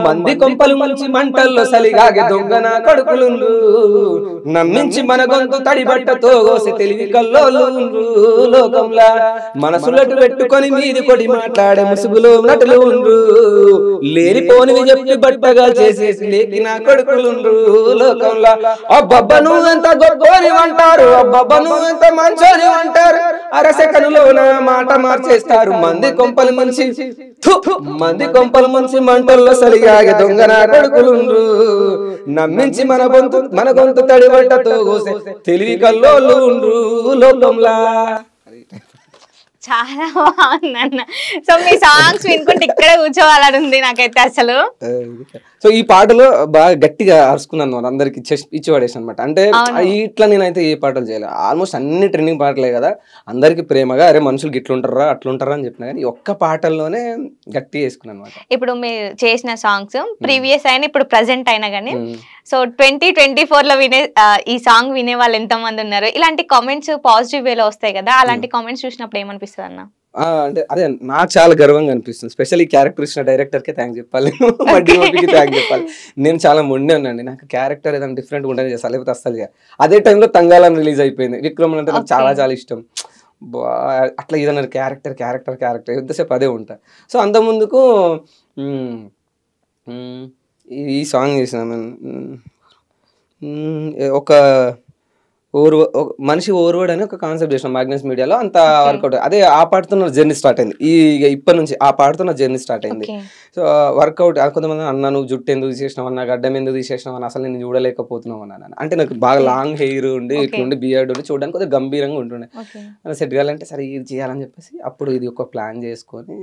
మంది కొంపలు మంచి మంటల్లో సలిగాగే దొంగన కొడుకులుండ్రు, నమ్మించి మన గొంతు తడిబట్టతో కోసి తెలివి కల్లోలు లోకంలా, మనసులటు పెట్టుకొని మీది కొడి మాట్లాడే ముసుగులో నటులు ఉండ్రు, లేనిపోనివి చెప్పి బట్టగా చేసేసి లేకి నా కొడుకులుండ్రు లోకంలా. అబ్బబ్బను ఎంత గొప్పని అంటారు, అబ్బబ్బను ఎంత మంచోని అంటారు, అరసెకనులో నా మాట మార్చేస్తారు. మంది కొంపలు మంచి మంటల్లో సలిగాగే దొంగన కొడుకులుండ్రు, నమ్మించి మన గొంతు తడిబట్టతో కోసే తెలివి కల్లోలు లోకంలా. చాలా బాగుందన్న. సో మీ సాంగ్స్ వినుకుంటే ఇక్కడే కూర్చోవాలని ఉంది నాకైతే అసలు. సో ఈ పాటలో బాగా గట్టిగా అరుచుకున్నాను, అందరికి ఇచ్చి పడేసి అనమాట. అంటే ఇట్లా నేనైతే ఏ పాటలు చేయలేదు, ఆల్మోస్ట్ అన్ని ట్రెండింగ్ పాటలే కదా, అందరికి ప్రేమగా అరే మనుషులు ఇట్లుంటారా అట్లుంటారా అని చెప్పిన కానీ ఒక్క పాటల్లోనే గట్టి వేసుకున్నాను అనమాట. ఇప్పుడు మీరు చేసిన సాంగ్స్ ప్రీవియస్ అయినా ఇప్పుడు ప్రజెంట్ అయినా కానీ సో 2024లో ఈ సాంగ్ వినే వాళ్ళు ఎంత మంది ఉన్నారు? ఇలాంటి కామెంట్స్ పాజిటివ్ వేలో వస్తాయి కదా, అలాంటి కామెంట్స్ చూసినప్పుడు ఏమనిపిస్తుంది అన్న? అంటే అదే నాకు చాలా గర్వంగా అనిపిస్తుంది. స్పెషల్లీ క్యారెక్టర్ ఇచ్చిన డైరెక్టర్కే థ్యాంక్స్ చెప్పాలి, మా డిఓపికి థ్యాంక్స్ చెప్పాలి. నేను చాలా మొండి ఉన్నాండి, నాకు క్యారెక్టర్ ఏదైనా డిఫరెంట్గా ఉంటేనే చేస్తాను, లేకపోతే అస్సలు. అదే టైంలో తంగాళం రిలీజ్ అయిపోయింది, విక్రమ్ అంటే నాకు చాలా ఇష్టం. అట్లా ఏదన్నా క్యారెక్టర్ ఎంతసేపు అదే ఉంటా. సో అంత ముందుకు ఈ సాంగ్ చేసిన ఒక మనిషి ఓర్వడ్ అని ఒక కాన్సెప్ట్ చేసిన మ్యాగ్నస్ మీడియాలో, అంత వర్కౌట్. అదే ఆ పాడుతున్న జర్నీ స్టార్ట్ అయింది, ఇప్పటి నుంచి ఆ పాడుతున్న జర్నీ స్టార్ట్ అయింది. So workout. కొంతమంది అన్న నువ్వు జుట్టు ఎందుకు తీసేసినావు అన్న, గడ్డం ఎందుకు తీసేసినావు అన్న, అసలు నేను చూడలేకపోతున్నావు అన్న. అంటే నాకు బాగా లాంగ్ హెయిర్ ఉండి ఇట్లుండి బియర్డ్ ఉండి చూడడానికి కొద్దిగా గంభీరంగా ఉంటుండే, సెట్ కావాలంటే సరే ఇది చేయాలని చెప్పేసి అప్పుడు ఇది ఒక ప్లాన్ చేసుకొని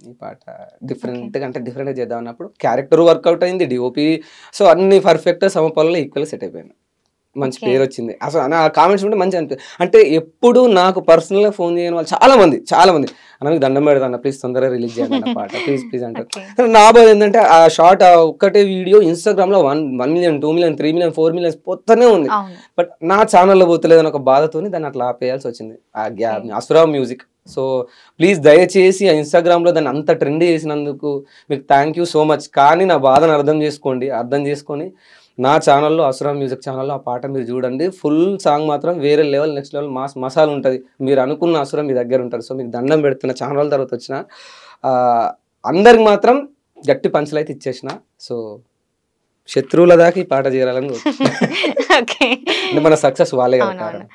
ఈ పాట డిఫరెంట్గా చేద్దాం అన్నప్పుడు క్యారెక్టర్ వర్కౌట్ అయింది, డిఓపి. సో అన్ని పర్ఫెక్ట్ సమపాలలో ఈక్వల్ సెట్ అయిపోయింది, మంచి పేరు వచ్చింది. అసలు నా కామెంట్స్ ఉంటే మంచి అనిపి. అంటే ఎప్పుడు నాకు పర్సనల్గా ఫోన్ చేయని వాళ్ళు చాలా మంది అన్న మీకు దండం పెడతాను ప్లీజ్ తొందరగా రిలీజ్ చేయండి అన్న పాట ప్లీజ్ అంటారు. నా బాధ ఏంటంటే ఆ షార్ట్ ఒక్కటే వీడియో ఇన్స్టాగ్రామ్లో 1 million 2 million 3 million 4 million పోతూనే ఉంది, బట్ నా ఛానల్లో పోతలేదని ఒక బాధతోని దాన్ని అట్లా ఆపేయాల్సి వచ్చింది ఆ గ్యాప్ని. అసురా మ్యూజిక్. సో ప్లీజ్ దయచేసి ఆ ఇన్స్టాగ్రామ్లో దాన్ని అంత ట్రెండ్ చేసినందుకు మీకు థ్యాంక్ యూ సో మచ్. కానీ నా బాధను అర్థం చేసుకొని నా ఛానల్లో అసురా మ్యూజిక్ ఛానల్లో ఆ పాట మీరు చూడండి. ఫుల్ సాంగ్ మాత్రం వేరే లెవెల్, నెక్స్ట్ లెవెల్ మసాలా ఉంటుంది. మీరు అనుకున్న అసురా మీ దగ్గర ఉంటుంది. సో మీకు దండం పెడుతున్న ఛానల్ తర్వాత వచ్చిన అందరికి మాత్రం గట్టి పంచులు అయితే ఇచ్చేసిన. సో శత్రువుల దాకా ఈ పాట చేయాలని అంటే మన సక్సెస్ వాళ్ళే కదా కారణం.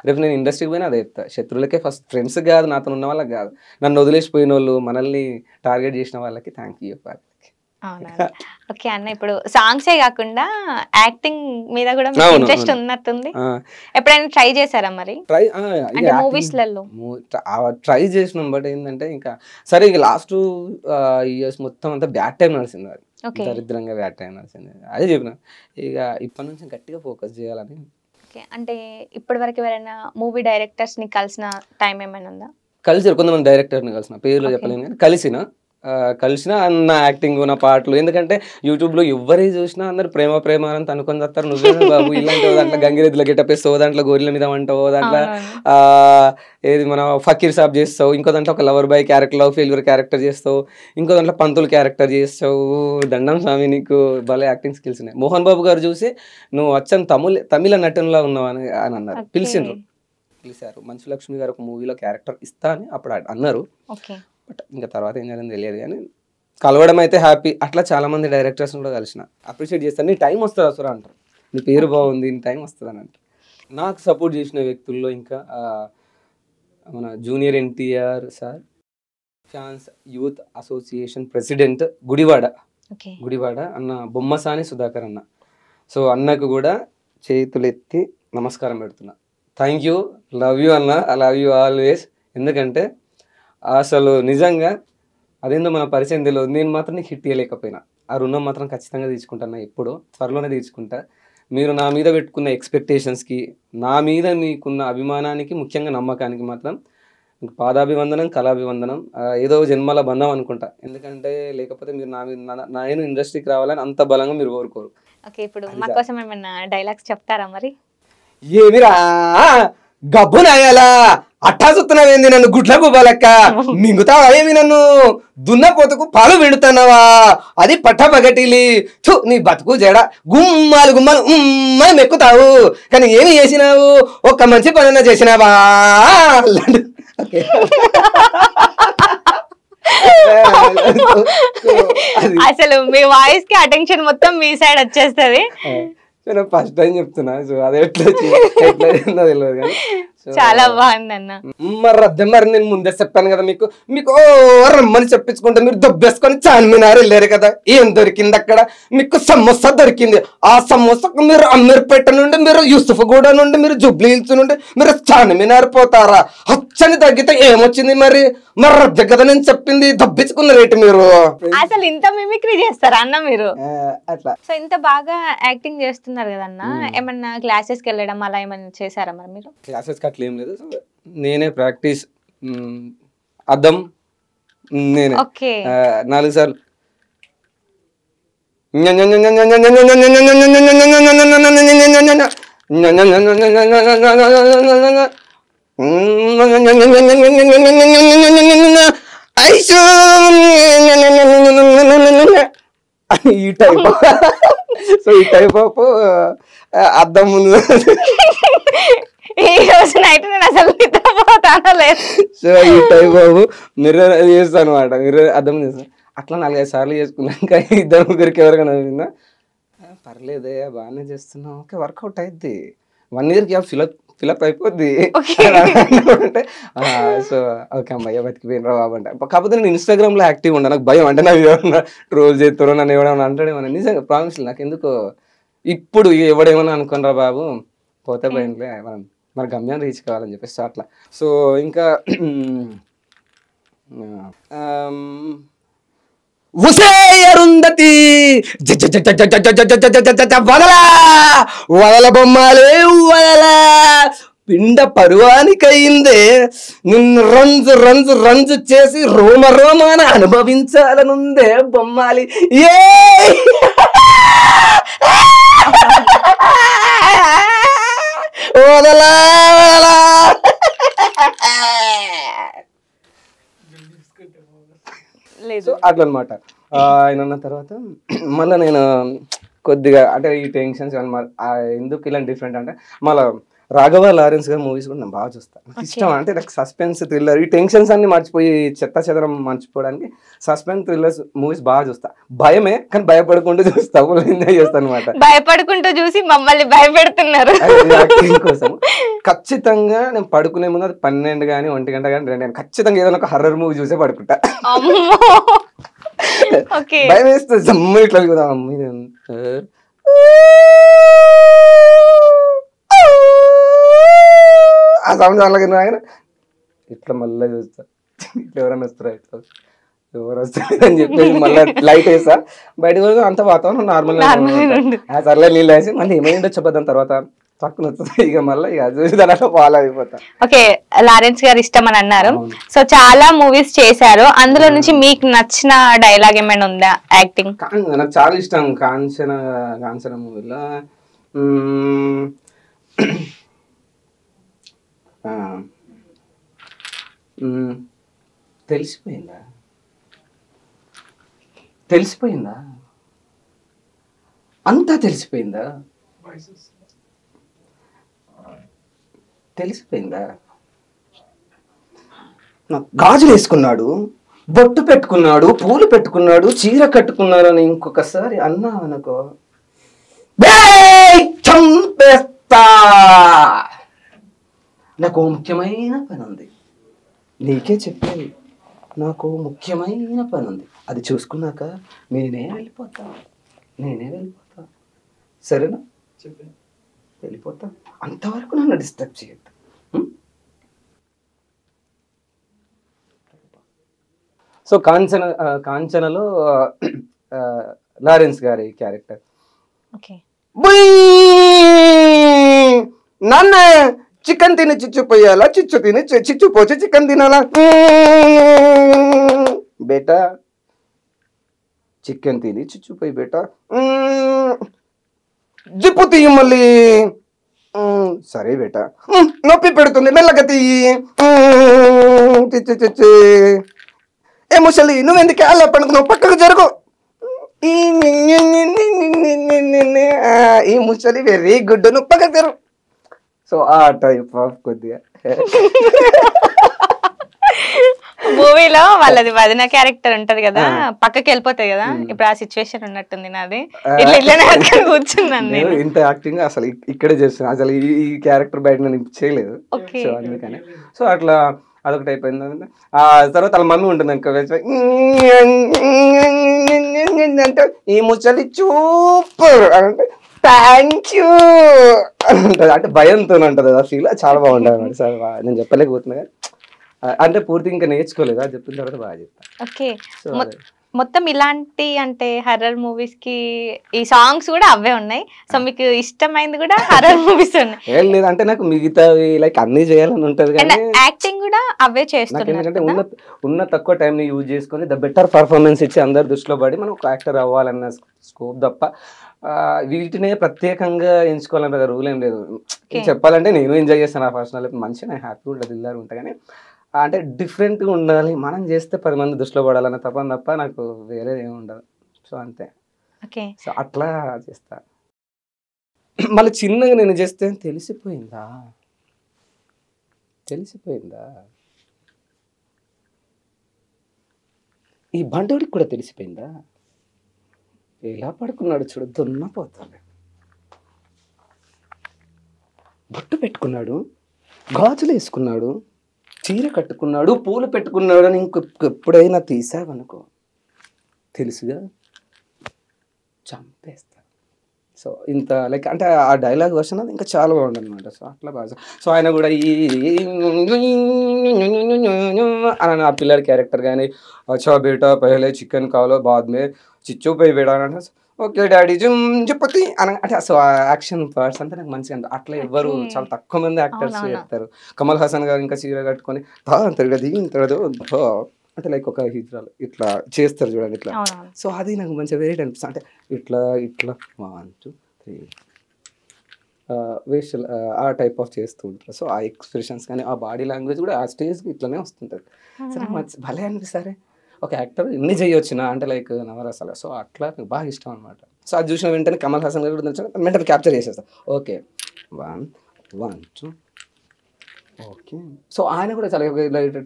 రేపు నేను ఇండస్ట్రీకి పోయినా అదే చెప్తా, శత్రువులకే ఫస్ట్, ఫ్రెండ్స్ కాదు, నాతో ఉన్న వాళ్ళకి కాదు, నన్ను వదిలేసిపోయిన వాళ్ళు, మనల్ని టార్గెట్ చేసిన వాళ్ళకి థ్యాంక్ యూ చెప్పాలి. అవునా? ఓకే అన్న, ఇప్పుడు సాంగ్సే కాకుండా యాక్టింగ్ మీద కూడా ఇంట్రెస్ట్ ఉన్నట్టుంది. ఎప్పుడైనా ట్రై చేశారా మరి? మూవీస్లలో ట్రై చేసినాం, బట్ ఏంటంటే ఇంకా సరే ఇక లాస్ట్ ఇయర్స్ మొత్తం అంతా బ్యాడ్ టైం నడిచింది, అది దరిద్రంగా బ్యాడ్ టైం నడిచింది. అదే చెప్పిన ఇక ఇప్పటి నుంచి గట్టిగా ఫోకస్ చేయాలని. అంటే ఇప్పటి వరకు ఎవరైనా మూవీ డైరెక్టర్స్ ని కలిసిన టైం ఏమైనా ఉందా? కలిసి కొంతమంది డైరెక్టర్ని కలిసిన, పేర్లు చెప్పలేను కానీ కలిసిన నా యాక్టింగ్ నా పాటలు. ఎందుకంటే యూట్యూబ్లో ఎవరి చూసినా అందరు ప్రేమ ప్రేమ అని అనుకొని వస్తారు. నువ్వే బాబు ఇలాంటి దాంట్లో గంగిరెద్దుల గెటప్ వేస్తావు, దాంట్లో గొర్రెల మీద అంటావు, దాంట్లో ఏది మన ఫకీర్ సాబ్ చేస్తావు, ఇంకో దాంట్లో ఒక lover boy character love failure character చేస్తావు, ఇంకో దాంట్లో పంతులు క్యారెక్టర్ చేస్తావు. దండం స్వామి నీకు భలే యాక్టింగ్ స్కిల్స్ ఉన్నాయి. మోహన్ బాబు గారు చూసి నువ్వు వచ్చని తమిళ నటనలో ఉన్నావు అని అన్నారు. పిలిచారు. మంచు లక్ష్మి గారు ఒక మూవీలో క్యారెక్టర్ ఇస్తా అని అప్పుడు అన్నారు. బట్ ఇంకా తర్వాత ఏం జరిగింది తెలియదు కానీ కలవడం అయితే హ్యాపీ. అట్లా చాలా మంది డైరెక్టర్స్ కూడా కలిసిన అప్రిషియేట్ చేస్తాను. నీ టైం వస్తుంది అసలు అంటారు, నీ పేరు బాగుంది నీ టైం వస్తుంది అని అంటారు. నాకు సపోర్ట్ చేసిన వ్యక్తుల్లో ఇంకా మన junior NTR sir, fans youth association president Gudivada అన్న బొమ్మసాని సుధాకర్ అన్న. సో అన్నకు కూడా చేతులెత్తి నమస్కారం పెడుతున్నా. థ్యాంక్ యూ, లవ్ యూ అన్న, ఐ లవ్ యూ ఆల్వేస్. ఎందుకంటే అసలు నిజంగా అదేందో మన పరిచయం తెలియదు, నేను మాత్రం నీకు హిట్ ఇవ్వలేకపోయినా ఆ రుణం మాత్రం ఖచ్చితంగా తీర్చుకుంటాను. ఎప్పుడో త్వరలోనే తీర్చుకుంటా. మీరు నా మీద పెట్టుకున్న ఎక్స్పెక్టేషన్స్కి, నా మీద మీకున్న అభిమానానికి, ముఖ్యంగా నమ్మకానికి మాత్రం మీకు పాదాభివందనం, కళాభివందనం. ఏదో జన్మల బంధం అనుకుంటా. ఎందుకంటే లేకపోతే మీరు నేను ఇండస్ట్రీకి రావాలని అంత బలంగా మీరు కోరుకోరు. ఓకే, ఇప్పుడు మా కోసం ఏమన్నా డైలాగ్స్ చెప్తారా మరి? ఏమిరా గబ్బు నాయాలా అట్టా చూస్తున్నావేంది నన్ను గుడ్లకు బలక్క, మింగుతావా ఏమి నన్ను దున్నపోతుకు పాలు విడుతున్నావా, అది పట్టపగటిలి నీ బతుకు జడ గుమ్మాలు గుమ్మాలు మెక్కుతావు, కానీ ఏమి చేసినావు, ఒక్క మంచి పనన్నా చేసినావా. అసలు మీ వాయిస్ కి అటెన్షన్ మొత్తం మీ సైడ్ వచ్చేస్తుంది. ఫస్ట్ టైం చెప్తున్నా. సో అది ఎట్లా తెలియదు కానీ చాలా బాగుంది అన్న. మరి నేను ముందే చెప్పాను కదా మీకు రమ్మని చెప్పించుకుంటే మీరు దొబ్బేసుకొని చార్మినార్ వెళ్ళారు కదా. ఏం దొరికింది అక్కడ? మీకు సమోసా దొరికింది. ఆ సమోసాకు మీరు అమీర్పేట నుండి, మీరు యూసుఫ్గూడ నుండి, మీరు జూబ్లీ హిల్స్ నుండి మీరు చార్మినార్ పోతారా? హచ్చని తగ్గితే ఏమొచ్చింది మరి రద్ద కదా నేను చెప్పింది, దబ్బించుకున్న రేటు మీరు. అసలు ఇంత మిమిక్రీ చేస్తారా అన్న మీరు? అట్లా. సో ఇంత బాగా యాక్టింగ్ చేస్తున్నారు కదన్న, ఏమన్నా క్లాసెస్కి వెళ్ళడం అలా ఏమన్నా చేశారా మరి మీరు? క్లాసెస్కి అట్లా ఏం లేదు, నేనే ప్రాక్టీస్. అద్దం నేనే 4 సార్లు ఈ టైప్. సో ఈ టైప్ ఆఫ్ అద్దం ముందు ఈ రోజు నైట్ నేను అసలు నిద్రపోతానో లేదు. సో ఈ టైప్ ఆఫ్ మిర్రర్ చేస్తాను అనమాట. మిర్రర్ అద్దం చేస్తాను. అట్లా 4-5 సార్లు చేసుకున్నాక 2-3 ఎవరికైనా నవ్విందా, పర్లేదే బాగానే చేస్తున్నావు, ఓకే వర్కౌట్ అయిద్ది, 1 yearకి ఫిలప్ అయిపోద్ది అంటే సో ఓకే అమ్మాయి బతికిపోయినరా బాబు అంటే. కాకపోతే నేను ఇన్స్టాగ్రామ్లో యాక్టివ్ ఉండా, నాకు భయం అంటే నాకు ఏమన్నా ట్రోల్ చేస్తారో, నన్ను ఎవడేమన్నా అంటాడేమన్నా. నిజంగా ప్రామిస్ నాకు ఎందుకో ఇప్పుడు ఎవడేమన్నా అనుకునరా బాబు, పోతే భయంలే, మన గమ్యాన్ని రీచ్ కావాలని చెప్పేసి అట్లా. సో ఇంకా ఉసేయరుందతి వదల బొమ్మాలే వదల పిండ పరువానికయిందే, నిన్ను రంజు చేసి రోమాన అనుభవించాలనుందే బొమ్మాలి. ఏ వదలా లేదు అట్లా అనమాట. ఆయన అన్న తర్వాత మళ్ళీ నేను కొద్దిగా అంటే ఈ టెన్షన్స్ ఎందుకు ఇలా డిఫరెంట్ అంటే, మళ్ళీ రాఘవ లారెన్స్ గారి మూవీస్ కూడా నేను బాగా చూస్తాను. నాకు ఇష్టం అంటే నాకు సస్పెన్స్ థ్రిల్లర్, ఈ టెన్షన్స్ అన్ని మర్చిపోయి చెదరం మర్చిపోవడానికి సస్పెన్స్ థ్రిల్లర్స్ మూవీస్ బాగా చూస్తా. భయమే కానీ భయపడుకుంటూ చూస్తా, ఎంజాయ్ చేస్తాను అనమాట. భయపడుకుంటూ చూసి మమ్మల్ని భయపెడుతున్నారు కోసం. ఖచ్చితంగా నేను పడుకునే ముందు అది 12 కానీ 1 గంట కానీ 2 ఖచ్చితంగా ఏదైనా ఒక హర్రర్ మూవీ చూసే పడుకుంటా. భయం వేస్తుంది జమ్ము ఇట్లా కదా అమ్మ ఆ సౌండ్ అలాగే ఇట్లా మళ్ళీ చూస్తా, ఇట్లా ఎవరైనా వస్తారా, ఇట్లా ఎవరు వస్తారు అని చెప్పేసి మళ్ళీ లైట్ వేస్తా. బయటకు అంత వాతావరణం నార్మల్గా సర్లే నీళ్ళు వేసి మళ్ళీ ఏమైందో చెప్పదాం తర్వాత తక్కువ నచ్చుతుంది ఇక మళ్ళీ ఇక చూసి దాంట్లో ఫాలో అయిపోతా. ఓకే, లారెన్స్ గారు ఇష్టం అని అన్నారు. అవును. సో చాలా మూవీస్ చేశారు, అందులో నుంచి మీకు నచ్చిన డైలాగ్ ఏమైనా ఉందా యాక్టింగ్? నాకు చాలా ఇష్టం కాంచన మూవీలో తెలిసిపోయిందా అంతా తెలిసిపోయిందా గాజులు వేసుకున్నాడు, బొట్టు పెట్టుకున్నాడు, పూలు పెట్టుకున్నాడు, చీర కట్టుకున్నాడు అని ఇంకొకసారి అన్నా అనుకో చంపేస్తా. నాకు ముఖ్యమైన పని ఉంది, నీకే చెప్పాను, నాకు ముఖ్యమైన పని ఉంది, అది చూసుకున్నాక నేనే వెళ్ళిపోతా. సరేనా? వెళ్ళిపోతా, అంతవరకు నన్ను డిస్టర్బ్ చేయొద్దు. సో కాంచనలో లారెన్స్ గారి క్యారెక్టర్ నాన్న చికెన్ తిని చిచ్చుపోయాలా, చిచ్చు తిని చిచ్చుపోచి చికెన్ తినాలా, బేటా చికెన్ తిని చిచ్చుపోయి బేటా జిప్పు తీయి మళ్ళీ, సరే బేటా నొప్పి పెడుతుంది మెల్లగా తీయి, చిచ్చు ఏ ముసలి నువ్వెందుకు అలా పడుకున్నావు, పక్కకు జరుగు, ఈ ముసలి వెరీ గుడ్, నువ్వు పక్కకు జరుగు. సో ఆ టైప్ ఆఫ్ కొద్దిగా మూవీలో వాళ్ళది వదిన క్యారెక్టర్ ఉంటది కదా, పక్కకి వెళ్ళిపోతాయి కదా, ఇప్పుడు ఆ సిచ్యువేషన్ ఉన్నట్టుంది నాది. ఇట్లనే కూర్చున్నాను నేను. ఇంత యాక్టింగ్ అసలు ఇక్కడే చేస్తున్నాను, అసలు ఈ క్యారెక్టర్ బయట నేను చేయలేదు. సో అందుకని సో అట్లా అదొకటి అయిపోయింది. ఆ తర్వాత వాళ్ళ మమ్మీ ఉంటుంది ఇంకా అంటే ఈ ముసలి సూపర్ అంటే థ్యాంక్ యూ అని ఉంటుంది, అంటే భయంతో ఉంటుంది ఆ ఫీల్, చాలా బాగుంటుంది అన్నమాట. సార్ నేను చెప్పలేకపోతున్నా కానీ అంటే పూర్తిగా ఇంకా నేర్చుకోలేదు, అది చెప్పిన తర్వాత బాగా చెప్తాను. ఓకే, మొత్తం ఇలాంటి అంటే హర్రర్ మూవీస్ కి ఈ సాంగ్స్ కూడా అవే ఉన్నాయి. సో మీకు ఇష్టమైంది కూడా హర్రర్ మూవీస్ ఉన్నాయి? ఏం లేదు, అంటే నాకు మిగతా లైక్ అన్ని చేయాలని ఉంటది కానీ యాక్టింగ్ కూడా అవే చేస్తున్నారు. ఎందుకంటే ఉన్న తక్కువ టైం ని యూజ్ చేసుకొని ద బెటర్ పర్ఫార్మెన్స్ ఇచ్చి అందరు దృష్టిలో పడి మనం ఒక యాక్టర్ అవ్వాలన్న స్కోప్ తప్ప వీటినే ప్రత్యేకంగా ఎంచుకోవాలన్న రూల్ ఏం లేదు. చెప్పాలంటే నేను ఎంజాయ్ చేస్తాను ఆ పర్సనల్ మంచిగా, నేను హ్యాపీగా ఉంటుంది, దిల్దారు ఉంటా. కానీ అంటే డిఫరెంట్గా ఉండాలి, మనం చేస్తే 10 మంది దృష్టిలో పడాలన్న తప్ప నాకు వేరే ఏమి ఉండదు. సో అంతే. సో అట్లా చేస్తా. మళ్ళీ చిన్నగా నేను చేస్తే తెలిసిపోయిందా ఈ బండోడికి కూడా తెలిసిపోయిందా, ఎలా పడుకున్నాడు చూడు, దున్నపోతాడు, బొట్టు పెట్టుకున్నాడు, గాజులు వేసుకున్నాడు, చీర కట్టుకున్నాడు, పూలు పెట్టుకున్నాడు అని ఇంకెప్పుడైనా తీసావనుకో తెలుసుగా చంపేస్తా. సో ఇంత లైక్ అంటే ఆ డైలాగ్ వర్షన్ అది ఇంకా చాలా బాగుంది అనమాట. సో అట్లా బాగా. సో ఆయన కూడా అని ఆ పిల్లడి క్యారెక్టర్ కానీ అచ్చా బేటా పహలే చికెన్ కావాలో బాద్మే చిచ్చు పై బేడా అంటే ఓకే డాడీ చెప్పి అని అంటే అసలు యాక్షన్ పార్ట్స్ అంతా నాకు మంచిగా అంటే అట్లా ఎవ్వరు చాలా తక్కువ మంది యాక్టర్స్ చేస్తారు. కమల్ హాసన్ గారు ఇంకా చీర కట్టుకొని అంటే లైక్ ఒక హిజ్రాలు ఇట్లా చేస్తారు చూడండి ఇట్లా. సో అది నాకు మంచిగా వెరైటీ అనిపిస్తుంది. అంటే ఇట్లా 1 2 3 వేస్ట్ ఆ టైప్ ఆఫ్ చేస్తూ ఉంటారు. సో ఆ ఎక్స్ప్రెషన్స్ కానీ ఆ బాడీ లాంగ్వేజ్ కూడా ఆ స్టేజ్కి ఇట్లానే వస్తుంటుంది. సరే భలే అనిపిస్తారే ఒక యాక్టర్ ఇన్ని చేయొచ్చు నా అంటే లైక్ నవరసాలు. సో అట్లా నాకు బాగా ఇష్టం అనమాట. సో అది చూసిన వెంటనే కమల్ హాసన్ గారు కూడా వెంటనే క్యాప్చర్ చేసేస్తా. Okay 1 2 okay. సో ఆయన కూడా చాలా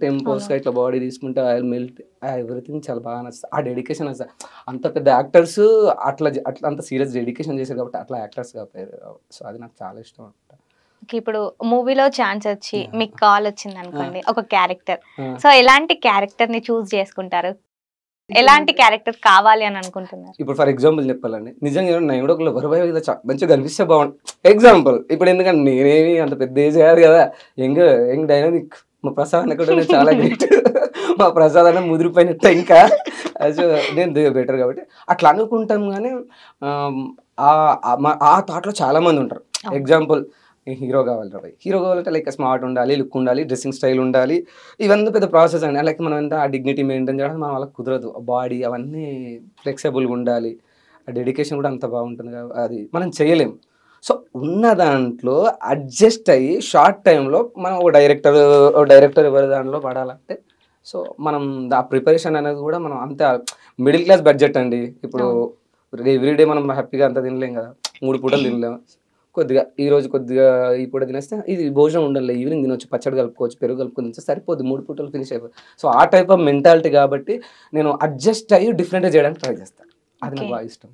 టెంపోస్గా ఇట్లా బాడీ తీసుకుంటే ఆయిల్ మెల్ట్ ఎవ్రీథింగ్ చాలా బాగా నచ్చుతుంది. ఆ డెడికేషన్ వస్తుంది. అంత పెద్ద యాక్టర్స్ అట్లా అంత సీరియస్ డెడికేషన్ చేశారు కాబట్టి అట్లా యాక్టర్స్ కాపారు. సో అది నాకు చాలా ఇష్టం అనమాట. ఇప్పుడు మూవీలో ఛాన్స్ వచ్చి మీకు కాల్ వచ్చింది అనుకోండి ఒక క్యారెక్టర్, సో ఎలాంటి క్యారెక్టర్ ని చూస్ చేసుకుంటారు? ఎలాంటి క్యారెక్టర్ కావాలి అని అనుకుంటున్నారు? ఇప్పుడు ఫర్ ఎగ్జాంపుల్ చెప్పాలండి, నిజంగా నేను కూడా ఒక లవర్ బాయ్ మంచిగా కనిపిస్తే బాగుంది. ఎగ్జాంపుల్ ఇప్పుడు ఎందుకంటే నేనేమి అంత పెద్ద ఏజ్ కాదు కదా, యంగ్ డైనమిక్ మా ప్రసాద్ అన్న కూడా చాలా గ్రేట్. మా ప్రసాద్ అన్న ముదిరిపోయినట్టు ఇంకా నేను బెటర్ కాబట్టి అట్లా అనుకుంటాం. కానీ ఆ థాట్లో చాలా మంది ఉంటారు. ఎగ్జాంపుల్ హీరో కావాలి రా భయ్, హీరో కావాలంటే లైక్ స్మార్ట్ ఉండాలి, లుక్ ఉండాలి, డ్రెస్సింగ్ స్టైల్ ఉండాలి, ఇవన్నీ పెద్ద ప్రాసెస్ అండి. లైక్ మనం ఎంత ఆ డిగ్నిటీ మెయింటైన్ చేయడం మన వాళ్ళకి కుదరదు. బాడీ అవన్నీ ఫ్లెక్సిబుల్గా ఉండాలి, ఆ డెడికేషన్ కూడా అంత బాగుంటుంది అది మనం చేయలేం. సో ఉన్న దాంట్లో అడ్జస్ట్ అయ్యి షార్ట్ టైంలో మనం ఒక డైరెక్టర్ ఎవరి దాంట్లో పడాలంటే సో మనం ఆ ప్రిపరేషన్ అనేది కూడా మనం అంత మిడిల్ క్లాస్ బడ్జెట్ అండి. ఇప్పుడు ఎవ్రీడే మనం హ్యాపీగా అంత తినలేం కదా, 3 పూటలు తినలేం. కొద్దిగా ఈ రోజు కొద్దిగా ఈ పూట తినేస్తే ఇది భోజనం ఉండాలి, ఈవినింగ్ తినొచ్చు, పచ్చడి కలుపుకోవచ్చు, పెరుగు కలుపుకొని తినేస్తే సరిపోద్ది, 3 పూటలు ఫినిష్ అయిపోతుంది. సో ఆ టైప్ ఆఫ్ మెంటాలిటీ కాబట్టి నేను అడ్జస్ట్ అయ్యి డిఫరెంట్గా చేయడానికి ట్రై చేస్తాను. అది నాకు బాగా ఇష్టం.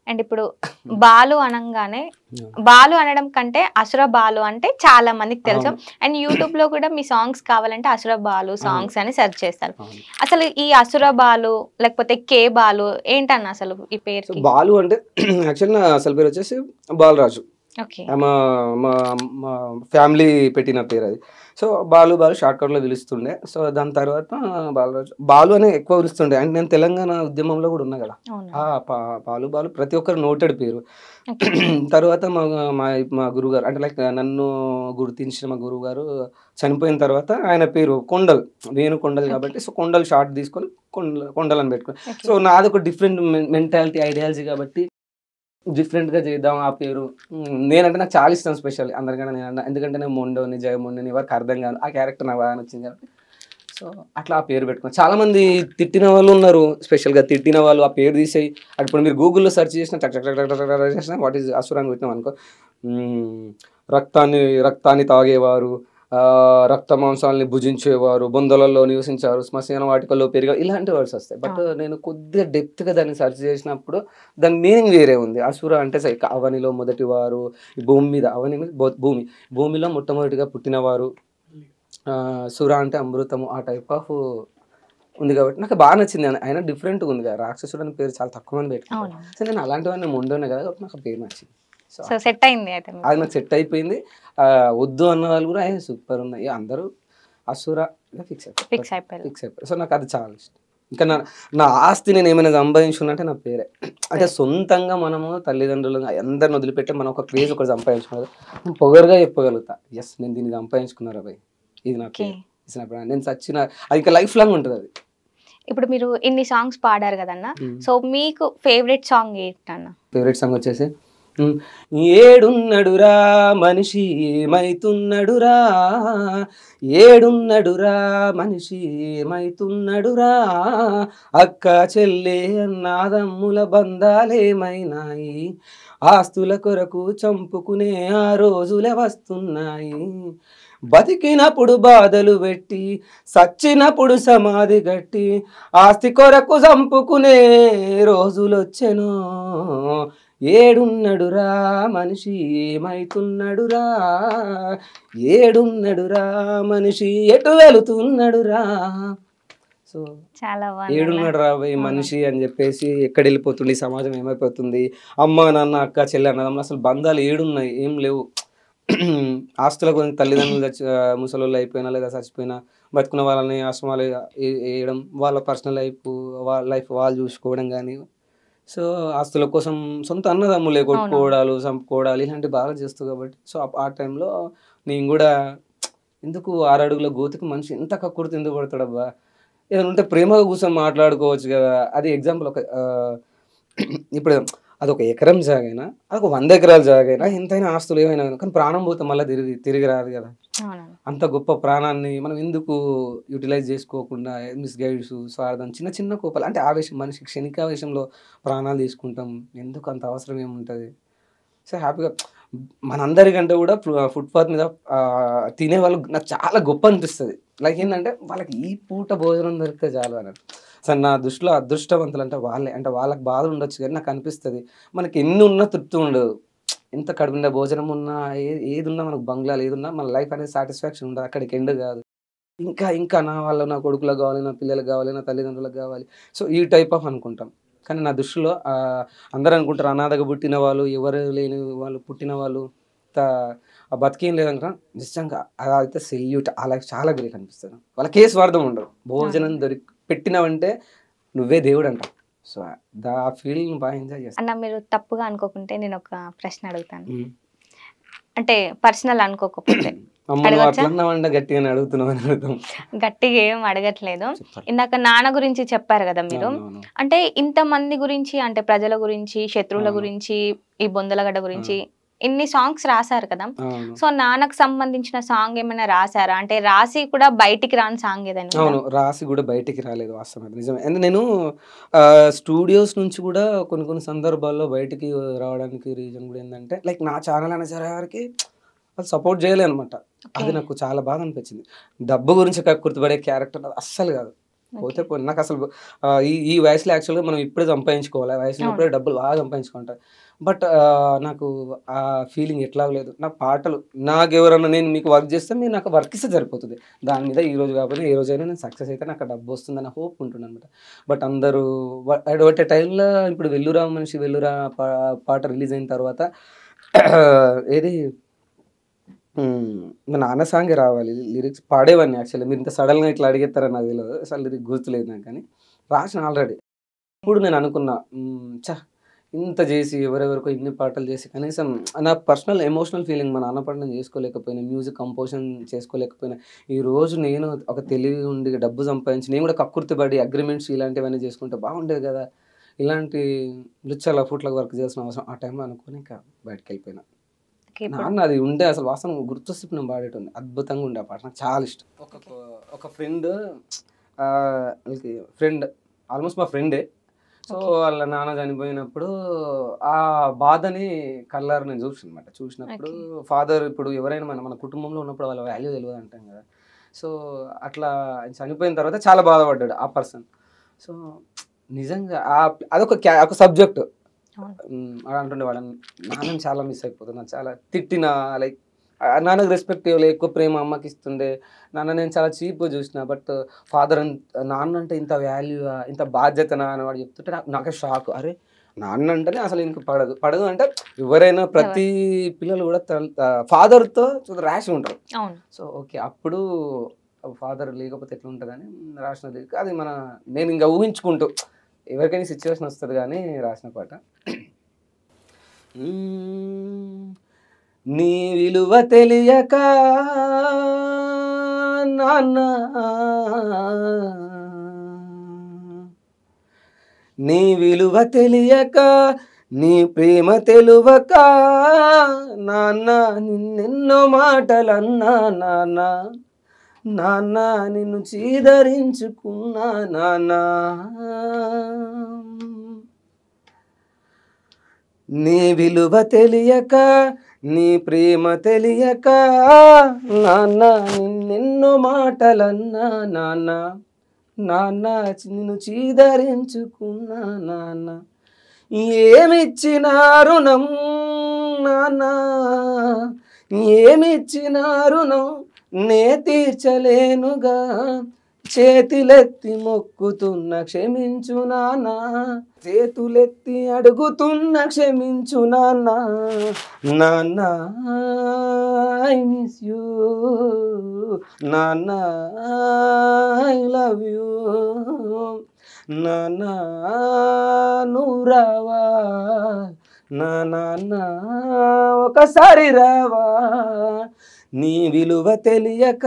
అండ్ ఇప్పుడు బాలు అనగానే బాలు అనడం కంటే అసుర బాలు అంటే చాలా మందికి తెలుసు. అండ్ యూట్యూబ్ లో కూడా మీ సాంగ్స్ కావాలంటే అసుర బాలు సాంగ్స్ అని సెర్చ్ చేస్తారు. అసలు ఈ అసుర బాలు లేకపోతే కే బాలు ఏంటన్న అసలు ఈ పేరు? బాలు అంటే యాక్చువల్ నా అసలు పేరు వచ్చేసి బాలరాజు. మా మా ఫ్యామిలీ పెట్టిన పేరు అది. సో బాలు షార్ట్ కట్లో పిలుస్తుండే. సో దాని తర్వాత బాలరాజు బాలు అని ఎక్కువ పిలుస్తుండే. అండ్ నేను తెలంగాణ ఉద్యమంలో కూడా ఉన్నా కదా, బాలు ప్రతి ఒక్కరు నోటెడ్ పేరు. తర్వాత మా గురుగారు అంటే లైక్ నన్ను గుర్తించిన మా గురువు గారు చనిపోయిన తర్వాత ఆయన పేరు కొండల్, వేణు కొండల్ కాబట్టి సో కొండల్ షార్ట్ తీసుకొని కొండల్ అని పెట్టుకుని. సో నాది ఒక డిఫరెంట్ మెంటాలిటీ ఐడియాలజీ కాబట్టి డిఫరెంట్గా చేద్దాం ఆ పేరు. నేనంటే నాకు చాలా ఇష్టం స్పెషల్ అందరికన్నా నేను, ఎందుకంటే నేను మొండోని జయమొండని ఎవరికి అర్థం కాదు, ఆ క్యారెక్టర్ నాకు బాగా నచ్చింది కాబట్టి సో అట్లా ఆ పేరు పెట్టుకున్నాను. చాలామంది తిట్టిన వాళ్ళు ఉన్నారు, స్పెషల్గా తిట్టిన వాళ్ళు ఆ పేరు తీసేయి. ఇప్పుడు మీరు గూగుల్లో సెర్చ్ చేసిన చేసిన వాట్ ఈజ్ అసురాన్ని పెట్టినాం అనుకో, రక్తాన్ని తాగేవారు, రక్త మాంసాలని భుజించేవారు, బొందలలో నివసించారు, శ్మశాన వాటికల్లో పెరిగారు, ఇలాంటి వర్డ్స్ వస్తాయి. బట్ నేను కొద్దిగా డెప్త్గా దాన్ని సెర్చ్ చేసినప్పుడు దాని మీనింగ్ వేరే ఉంది. అసుర అంటే అవనిలో మొదటివారు, భూమి మీద అవని భూమిలో మొట్టమొదటిగా పుట్టినవారు, సుర అంటే అమృతము, ఆ టైప్ ఆఫ్ ఉంది కాబట్టి నాకు బాగా నచ్చింది. ఆయన డిఫరెంట్గా ఉంది కదా, రాక్షసుడు అని పేరు చాలా తక్కువ మంది పెట్టుకున్నాను. సో నేను అలాంటివన్నీ ముందునే కదా నాకు ఆ పేరు నచ్చింది. సో సెట్ అయింది అయితే, అది నాకు సెట్ అయిపోయింది. వద్దు అన్న వాళ్ళు కూడా సూపర్ ఉన్నాయి, అందరూ అసుర ఫిక్స్ అయిపోయారు. సో నాకు అది చాలా ఇష్టం. ఇంకా నా ఆస్తి నేను ఏమైనా సంపాదించుకున్నట్టే నా పేరే. అంటే సొంతంగా మనము తల్లిదండ్రులు అందరిని వదిలిపెట్టి మనం ఒక క్రేజ్ ఒకటి సంపాదించుకున్నది నేను పొగరుగా చెప్పగలుగుతా, ఎస్ నేను దీన్ని సంపాదించుకున్నారా భయ్, ఇది నా పేరు, నేను చచ్చిన అది ఇంకా లైఫ్ లాంగ్ ఉంటుంది అది. ఇప్పుడు మీరు ఇన్ని సాంగ్స్ పాడారు కదన్న, సో మీకు ఫేవరెట్ సాంగ్ ఏంటన్న? ఫేవరెట్ సాంగ్ వచ్చేసి ఏడున్నడురా మనిషి ఏమైతున్నడురా, ఏడున్నడురా మనిషి ఏమైతున్నడురా, అక్క చెల్లె అన్నాదమ్ముల బంధాలేమైనాయి, ఆస్తుల కొరకు చంపుకునే ఆ రోజులే వస్తున్నాయి, బతికినప్పుడు బాధలు పెట్టి సచ్చినప్పుడు సమాధి గట్టి, ఆస్తి కొరకు చంపుకునే రోజులొచ్చెను, ఏడున్నడురా మనిషి ఏమైతున్నడురా, ఏడున్నడురా మనిషి ఎటు వెళుతున్నడురా. సో చాలా ఏడున్నాడు రా మనిషి అని చెప్పేసి ఎక్కడ వెళ్ళిపోతుంది, సమాజం ఏమైపోతుంది, అమ్మ నాన్న అక్క చెల్లి అన్నదమ్ములు అసలు బంధాలు ఏడున్నాయి, ఏం లేవు. ఆస్తుల గురించి తల్లిదండ్రులు ముసలోళ్ళు అయిపోయినా లేదా చచ్చిపోయినా బతుకున్న వాళ్ళని ఆశ్రమాలు వేయడం, వాళ్ళ పర్సనల్ లైఫ్ వాళ్ళు చూసుకోవడం కానీ, సో ఆస్తుల కోసం సొంత అన్నదమ్ములే కొట్టుకోవడాలు చంపుకోవడాలు ఇలాంటివి బాగా చేస్తూ కాబట్టి సో ఆ టైంలో నేను కూడా ఎందుకు 6 అడుగుల గోతికి మనిషి ఎంత కక్కుర్తి ఎందుకు పడతాడబ్బా, ఏదైనా ఉంటే ప్రేమగా కూర్చొని మాట్లాడుకోవచ్చు కదా. అది ఎగ్జాంపుల్ ఒక ఇప్పుడు అదొక ఎకరం జాగైనా అదొక 100 ఎకరాల జాగైనా ఎంతైనా ఆస్తులు ఏమైనా కానీ ప్రాణం పోతే మళ్ళీ తిరిగి రాదు కదా. అంత గొప్ప ప్రాణాన్ని మనం ఎందుకు యూటిలైజ్ చేసుకోకుండా మిస్గైడ్స్ స్వార్థం చిన్న చిన్న కోపాలు అంటే ఆవేశం, మనిషి క్షణికావేశంలో ప్రాణాలు తీసుకుంటాం, ఎందుకు అంత అవసరం ఏముంటుంది. సో హ్యాపీగా మనందరికంటే కూడా ఫుట్పాత్ మీద తినే వాళ్ళు నాకు చాలా గొప్ప అనిపిస్తుంది. లైక్ ఏంటంటే వాళ్ళకి ఈ పూట భోజనం దొరికితే చాలు అన్నట్టు. సార్ నా దృష్టిలో అదృష్టవంతులు అంటే వాళ్ళే, అంటే వాళ్ళకి బాధలు ఉండొచ్చు కానీ నాకు అనిపిస్తుంది మనకి ఎన్ని ఉన్నా తృప్తి ఉండదు, ఎంత కడుపుండే భోజనం ఉన్నా ఏది ఉన్నా మనకు బంగ్లాలు ఏది ఉన్నా మన లైఫ్ అనేది సాటిస్ఫాక్షన్ ఉండదు, అక్కడికి ఎండ్ కాదు. ఇంకా నా వాళ్ళ నా కొడుకులకు కావాలి, నా పిల్లలకు కావాలి, నా తల్లిదండ్రులకు కావాలి. సో ఈ టైప్ ఆఫ్ అనుకుంటాం. కానీ నా దృష్టిలో అందరూ అనుకుంటారు అనాథగా పుట్టిన వాళ్ళు, ఎవరు లేని వాళ్ళు పుట్టిన వాళ్ళు బతికేం లేదనుక నిజంగా అదైతే సెల్యూట్. ఆ లైఫ్ చాలా గ్రేట్ అనిపిస్తుంది. వాళ్ళకి ఏ స్వార్థం ఉండదు, భోజనం పెట్టినావంటే నువ్వే దేవుడు అంట. సో ఆ ఫీలింగ్ బాగా ఎంజాయ్ చేస్తాను. అన్న మీరు తప్పుగా అనుకోకుంటే నేను ఒక ప్రశ్న అడుగుతాను. అంటే పర్సనల్ అనుకోకపోతే అమ్మ నువ్వు అడగొచ్చా? అట్లా అన్నావంటే గట్టిగానే అడుగుతున్నావు అని అడుగుతాం. గట్టిగా ఏం అడగట్లేదు. చెప్పాలి. ఇందాక నాన్న గురించి చెప్పారు కదా మీరు. అవునవును. అంటే ఇంతమంది గురించి, అంటే ప్రజల గురించి, శత్రువుల అవును. గురించి, ఈ బొందలగడ్డ గురించి ఇన్ని సాంగ్స్ రాశారు కదా. అవును. సో నాన్నకు సంబంధించిన సాంగ్ ఏమైనా రాశారా? అంటే రాసి కూడా బయటికి రాని సాంగ్ ఏదైనా ఉందా? అవును. రాసి కూడా బయటికి రాలేదు, వాస్తవం అది నిజమే. అంటే నేను స్టూడియోస్ నుంచి కూడా కొన్ని కొన్ని సందర్భాల్లో బయటికి రావడానికి రీజన్ కూడా ఏందంటే లైక్ నా ఛానల్ అనేసరికి వాళ్ళు సపోర్ట్ చేయలే అనమాట. అది నాకు చాలా బాధ అనిపించింది. డబ్బు గురించి గుర్తుపడే క్యారెక్టర్ అది అస్సలు కాదు. పోతే పోనీ నాకు అసలు ఈ వయసులో యాక్చువల్గా మనం ఇప్పుడే సంపాదించుకోవాలి, ఆ వయసులో ఇప్పుడే డబ్బులు బాగా సంపాదించుకుంటారు. బట్ నాకు ఆ ఫీలింగ్ ఎట్లా లేదు. నా పాటలు నాకు ఎవరన్నా, నేను మీకు వర్క్ చేస్తే మీరు నాకు వర్క్ ఇస్తే సరిపోతుంది. దాని మీద ఈ రోజు కాకపోతే ఏ రోజైనా నేను సక్సెస్ అయితే నాకు డబ్బు వస్తుందన్న హోప్ ఉంటుంది అనమాట. బట్ అందరూ ఒకటే టైంలో ఇప్పుడు వెల్లురా మనిషి వెల్లురా పాట రిలీజ్ అయిన తర్వాత ఏది మా నాన్న సాంగే రావాలి, లిరిక్స్ పాడేవాడిని. యాక్చువల్లీ మీరు ఇంత సడన్గా ఇట్లా అడిగేస్తారని నాకు తెలియదు, అసలు లిరిక్ గుర్తులేదు నాకు. కానీ రాసిన ఆల్రెడీ. ఇప్పుడు నేను అనుకున్నా ఇంత చేసి ఎవరెవరికో ఇన్ని పాటలు చేసి కనీసం నా పర్సనల్ ఎమోషనల్ ఫీలింగ్ మా నాన్న పాటను చేసుకోలేకపోయినా, మ్యూజిక్ కంపోజిషన్ చేసుకోలేకపోయినా, ఈరోజు నేను ఒక తెలివి ఉండి డబ్బు సంపాదించి నేను కూడా కక్కుర్తిపడి అగ్రిమెంట్స్ ఇలాంటివన్నీ చేసుకుంటే బాగుండేది కదా. ఇలాంటి లుచ్చల ఫుట్లకు వర్క్ చేయాల్సిన అవసరం ఆ టైంలో అనుకుని ఇంకా బయటకు వెళ్ళిపోయినా. నాన్న అది ఉండే అసలు వాసన గుర్తొస్తే నేను పాడేటోని. అద్భుతంగా ఉండే ఆ పాట, నాకు చాలా ఇష్టం. ఒక ఫ్రెండ్ ఆల్మోస్ట్ మా ఫ్రెండే. సో వాళ్ళ నాన్న చనిపోయినప్పుడు ఆ బాధని కళ్ళారు నేను చూసినమాట. చూసినప్పుడు ఫాదర్ ఇప్పుడు ఎవరైనా మన కుటుంబంలో ఉన్నప్పుడు వాళ్ళ వాల్యూ తెలియదు అంటాం కదా. సో అట్లా చనిపోయిన తర్వాత చాలా బాధపడ్డాడు ఆ పర్సన్. సో నిజంగా అదొక సబ్జెక్ట్ అంటుండే వాళ్ళని. నాన్నని చాలా మిస్ అయిపోతున్నాను, చాలా తిట్టిన, లైక్ నాన్నకు రెస్పెక్ట్ ఇవ్వలే, ఎక్కువ ప్రేమ అమ్మకి ఇస్తుండే. నాన్న నేను చాలా చీప్గా చూసిన, బట్ ఫాదర్ నాన్న అంటే ఇంత వాల్యూ, ఇంత బాధ్యతనా అని వాడు చెప్తుంటే నాకే షాక్. అరే నాన్న అంటేనే అసలు ఇంక పడదు అంటే ఎవరైనా ప్రతి పిల్లలు కూడా ఫాదర్తో ర్యాష్ ఉంటారు. సో ఓకే, అప్పుడు ఫాదర్ లేకపోతే ఎట్లా ఉంటుందని రాసినది. అది నేను ఇంకా ఊహించుకుంటూ ఎవరికైనా సిచ్యువేషన్ వస్తుంది కానీ రాసిన పాట. నీ విలువ తెలియక నాన్న, నీ విలువ తెలియక, నీ ప్రేమ తెలువక నాన్న నిన్నెన్నో మాటలన్నా నాన్న, నాన్న నిన్ను చీదరించుకున్నా నాన్న. నీ విలువ తెలియక, నీ ప్రేమ తెలియక నాన్న నిన్నెన్నో మాటలన్నా నాన్న, నాన్న నిన్ను చీదరించుకున్నా నాన్న. ఏమిచ్చిన రుణం నాన్న, ఏమిచ్చిన రుణం నే తీర్చలేనుగా, చేతులెత్తి మొక్కుతున్న క్షమించు నాన్న, చేతులెత్తి అడుగుతున్న క్షమించు నాన్న. నాన్న ఐ మిస్ యూ, నాన్న ఐ లవ్ యూ, నాన్న నువ్వు రావా నా నాన్న ఒకసారి రావా. నీ విలువ తెలియక,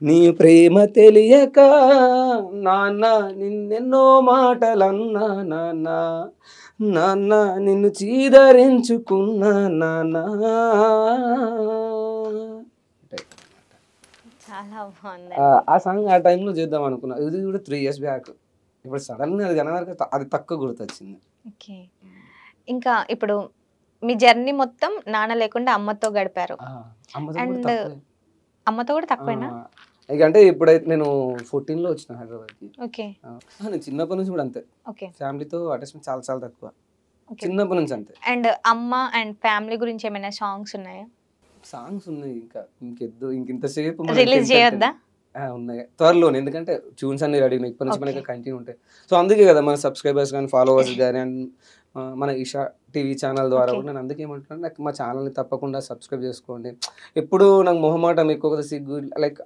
నీ ప్రేమ తెలియక నాన్న నిన్నెన్నో మాటలన్నా నాన్న, నాన్న నిన్ను చీదరించుకున్నా నాన్న. చాలా బాగుంది. ఆ సాంగ్ ఆ టైంలో చేద్దాం అనుకున్నా. ఇది కూడా 3 years బ్యాక్. ఇప్పుడు సడన్గా అది కనవరకు అది తక్కువ గుర్తొచ్చింది. ఓకే, ఇంకా ఇప్పుడు మీ జర్నీ మొత్తం నాన్న లేకుండా అమ్మతో గడిపారు. అండ్ అమ్మతో కూడా తక్కువేనా? ఇక అంటే ఇప్పుడైతే నేను 14లో వచ్చిన హైదరాబాద్కి. ఓకే, నేను చిన్నప్పటి నుంచి కూడా అంతే, ఓకే, ఫ్యామిలీతో అటాచ్మెంట్ చాలా చాలా తక్కువ, చిన్నప్పటి నుంచి అంతే. అండ్ అమ్మ అండ్ ఫ్యామిలీ గురించి ఏమైనా సాంగ్స్ ఉన్నాయా? సాంగ్స్ ఉన్నాయి, ఇంకింతసేపు రిలీజ్ చేయొద్దా? ఉన్నాయి త్వరలోనే, ఎందుకంటే ట్యూన్స్ అన్ని రెడీ ఉన్నాయి, ఇప్పటి నుంచి మనకి కంటిన్యూ ఉంటాయి. సో అందుకే కదా మన సబ్స్క్రైబర్స్ కానీ ఫాలోవర్స్ కానీ అండ్ మన ఈషా టీవీ ఛానల్ ద్వారా కూడా నేను అందుకే ఏమంటున్నాను, నాకు మా ఛానల్ని తప్పకుండా సబ్స్క్రైబ్ చేసుకోండి. ఎప్పుడు నాకు మొహమాటం ఎక్కువ సిగ్గు లైక్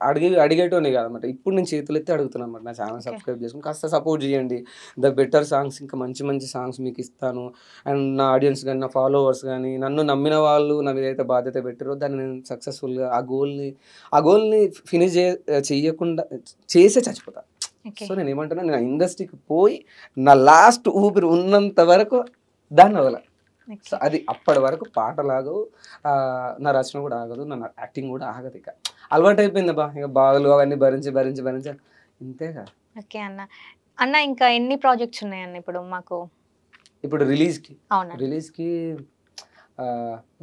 అడిగేటోని కాదన్నమాట. ఇప్పుడు నేను చేతులు ఎత్తి అడుగుతున్నాను అన్నమాట, నా ఛానల్ సబ్స్క్రైబ్ చేసుకుని కాస్త సపోర్ట్ చేయండి. ద బెటర్ సాంగ్స్, ఇంకా మంచి మంచి సాంగ్స్ మీకు ఇస్తాను. అండ్ నా ఆడియన్స్ కానీ, నా ఫాలోవర్స్ కానీ, నన్ను నమ్మిన వాళ్ళు నా మీద అయితే బాధ్యత పెట్టారో దాన్ని నేను సక్సెస్ఫుల్గా ఆ గోల్ని ఫినిష్ చేయకుండా చేసే చచ్చిపోతా. సో నేను ఏమంటున్నా, నేను ఇండస్ట్రీకి పోయి నా లాస్ట్ ఊపిరి ఉన్నంత వరకు దాన్ని వదల. సో అది అప్పటి వరకు పాటలాగవు, నా రచన కూడా ఆగదు, నా యాక్టింగ్ కూడా ఆగదు. ఇక అలవాటు అయిపోయింది బా, ఇక బాధలు అవన్నీ భరించి భరించి భరించి ఇంతేగా. ఓకే అన్న ఇంకా ఎన్ని ప్రాజెక్ట్స్ ఉన్నాయన్న ఇప్పుడు రిలీజ్కి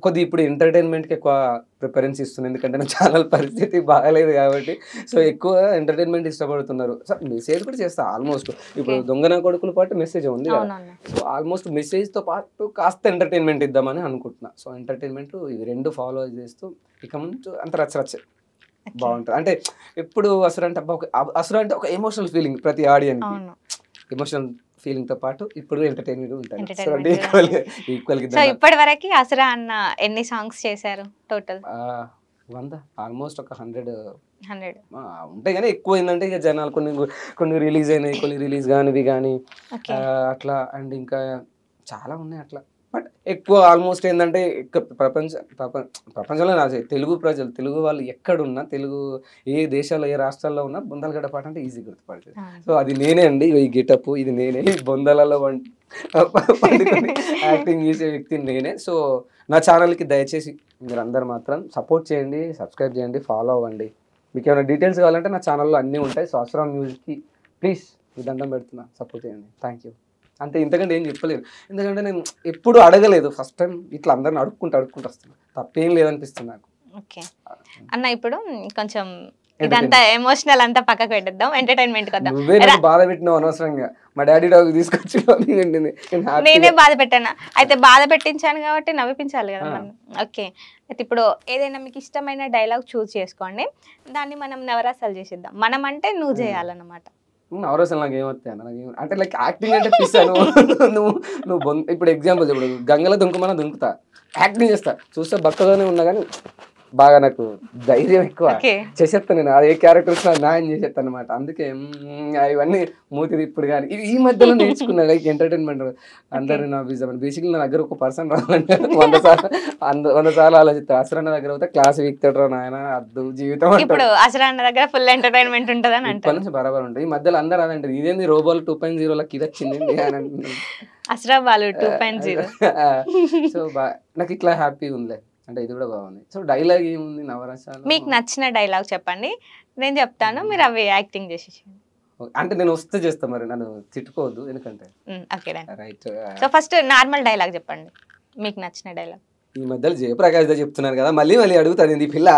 కొద్ది ఇప్పుడు ఎంటర్టైన్మెంట్కి ఎక్కువ ప్రిఫరెన్స్ ఇస్తుంది, ఎందుకంటే నా ఛానల్ పరిస్థితి బాగాలేదు కాబట్టి. సో ఎక్కువ ఎంటర్టైన్మెంట్ ఇష్టపడుతున్నారు. సో మెసేజ్ కూడా చేస్తా ఆల్మోస్ట్. ఇప్పుడు దొంగన కొడుకుల పాటు మెసేజ్ ఉంది కదా, సో ఆల్మోస్ట్ మెసేజ్తో పాటు కాస్త ఎంటర్టైన్మెంట్ ఇద్దామని అనుకుంటున్నా. సో ఎంటర్టైన్మెంట్ ఇవి రెండు ఫాలో చేస్తూ ఇక ముందు అంత రచ్చ బాగుంటుంది. అంటే ఎప్పుడు అసలు అంటే ఒక ఎమోషనల్ ఫీలింగ్ ప్రతి ఆడియన్స్, ఎమోషనల్ ఫీలింగ్ తో పాటు ఇప్పుడు ఎంటర్టైన్మెంట్ ఉంటుంది. ఇప్పటి వరకు అసరా అన్న ఎన్ని సాంగ్స్ చేశారు టోటల్? 100 ఆల్మోస్ట్ ఒక 100 ఉంటాయి. కానీ ఎక్కువ ఏంటంటే ఇక జనాలు కొన్ని రిలీజ్ అయినాయి, కొన్ని రిలీజ్ కానివి కానీ అట్లా. అండ్ ఇంకా చాలా ఉన్నాయి అట్లా. బట్ ఎక్కువ ఆల్మోస్ట్ ఏంటంటే ప్రపంచంలో నా తెలుగు వాళ్ళు ఎక్కడున్నా, తెలుగు ఏ దేశాల్లో ఏ రాష్ట్రాల్లో ఉన్నా బొందలగడ్డ పాట అంటే ఈజీ గుర్తుపడుతుంది. సో అది నేనే అండి, ఈ గెటప్ ఇది నేనే, బొందలలో పండుకొని యాక్టింగ్ చేసే వ్యక్తిని నేనే. సో నా ఛానల్కి దయచేసి మీరు అందరు మాత్రం సపోర్ట్ చేయండి, సబ్స్క్రైబ్ చేయండి, ఫాలో అవ్వండి. మీకు ఏమైనా డీటెయిల్స్ కావాలంటే నా ఛానల్లో అన్నీ ఉంటాయి. సో అసరా మ్యూజిక్కి ప్లీజ్ మీ దండం పెడుతున్నా, సపోర్ట్ చేయండి. Thank you. అంతే, ఇంతకంటే ఏం చెప్పలేదు. ఎందుకంటే నేను ఎప్పుడు అడగలేదు, ఫస్ట్ టైం ఇట్లా అందరిని అడుక్కుంటూ వస్తున్నా, తప్పేం లేదనిపిస్తుంది నాకు. ఓకే అన్న, ఇప్పుడు కొంచెం ఇదంతా ఎమోషనల్ అంతా పక్కకు పెట్టేద్దాం, ఎంటర్టైన్మెంట్ కదా. నువ్వే బాధ పెట్టినావు అనవసరంగా, మా డాడీ డాగ్ తీసుకొచ్చి నేనే బాధ పెట్టాను. అయితే బాధ పెట్టించాను కాబట్టి నవ్విపించాలి కదా మనం. ఓకే, అయితే ఇప్పుడు ఏదైనా మీకు ఇష్టమైన డైలాగ్ చూస్ చేసుకోండి, దాన్ని మనం నవరసాలు చేసేద్దాం. మనం అంటే నువ్వు చేయాలన్నమాట. నవరసాలు నాకు ఏమవుతాయి అంటే లైక్ యాక్టింగ్ అంటే పిస్తాను. నువ్వు ఇప్పుడు ఎగ్జాంపుల్, ఇప్పుడు గంగలో దుంకుమన్నా దుంకుతా, యాక్టింగ్ చేస్తా, చూస్తే బక్కగానే ఉన్నా కానీ బాగా నాకు ధైర్యం ఎక్కువ, చేసేస్తాను నేను. ఏ క్యారెక్టర్స్ న్యాయం చేసేస్తాను అనమాట. అందుకే ఇవన్నీ మూతిది ఇప్పుడు కానీ ఈ మధ్యలో నేర్చుకున్నా లైక్ ఎంటర్టైన్మెంట్. అందరినీ నా బిజీ బేసిక్లీ నా దగ్గర ఒక పర్సన్ రావాలంటే 100 సార్లు ఆలోచిస్తాను. అసరన్న దగ్గర అయితే క్లాస్ వీక్తాడు నాయన, అద్దు జీవితం. ఇప్పుడు అసరన్న దగ్గర ఫుల్ ఎంటర్టైన్మెంట్ ఉంటుంది అని అంటే నుంచి బరాబర్ ఉంటుంది. ఈ మధ్యలో అందరూ అదంటే ఇదేంది రోబోలు 2.0 ఇది వచ్చింది అని అంటున్నాను. అసరా వాళ్ళు 2.0. సో నాకు ఇట్లా హ్యాపీగా ఉందిలే, అంటే ఇది కూడా బాగుంది. సో డైలాగ్ ఏముంది నవరసాలు? మీకు నచ్చిన డైలాగ్ చెప్పండి, నేను చెప్తాను, మీరు అవి యాక్టింగ్ చేసేసి. అంటే నేను వస్తే చేస్తా, మరి నన్ను తిట్టుకోవద్దు ఎందుకంటే. Right. So first normal dialogue చెప్పండి, మీకు నచ్చిన డైలాగ్. ఈ మధ్యలో జయప్రకాష్ దా చెప్తున్నాను కదా, మళ్ళీ అడుగుతుంది ఈ పిల్ల,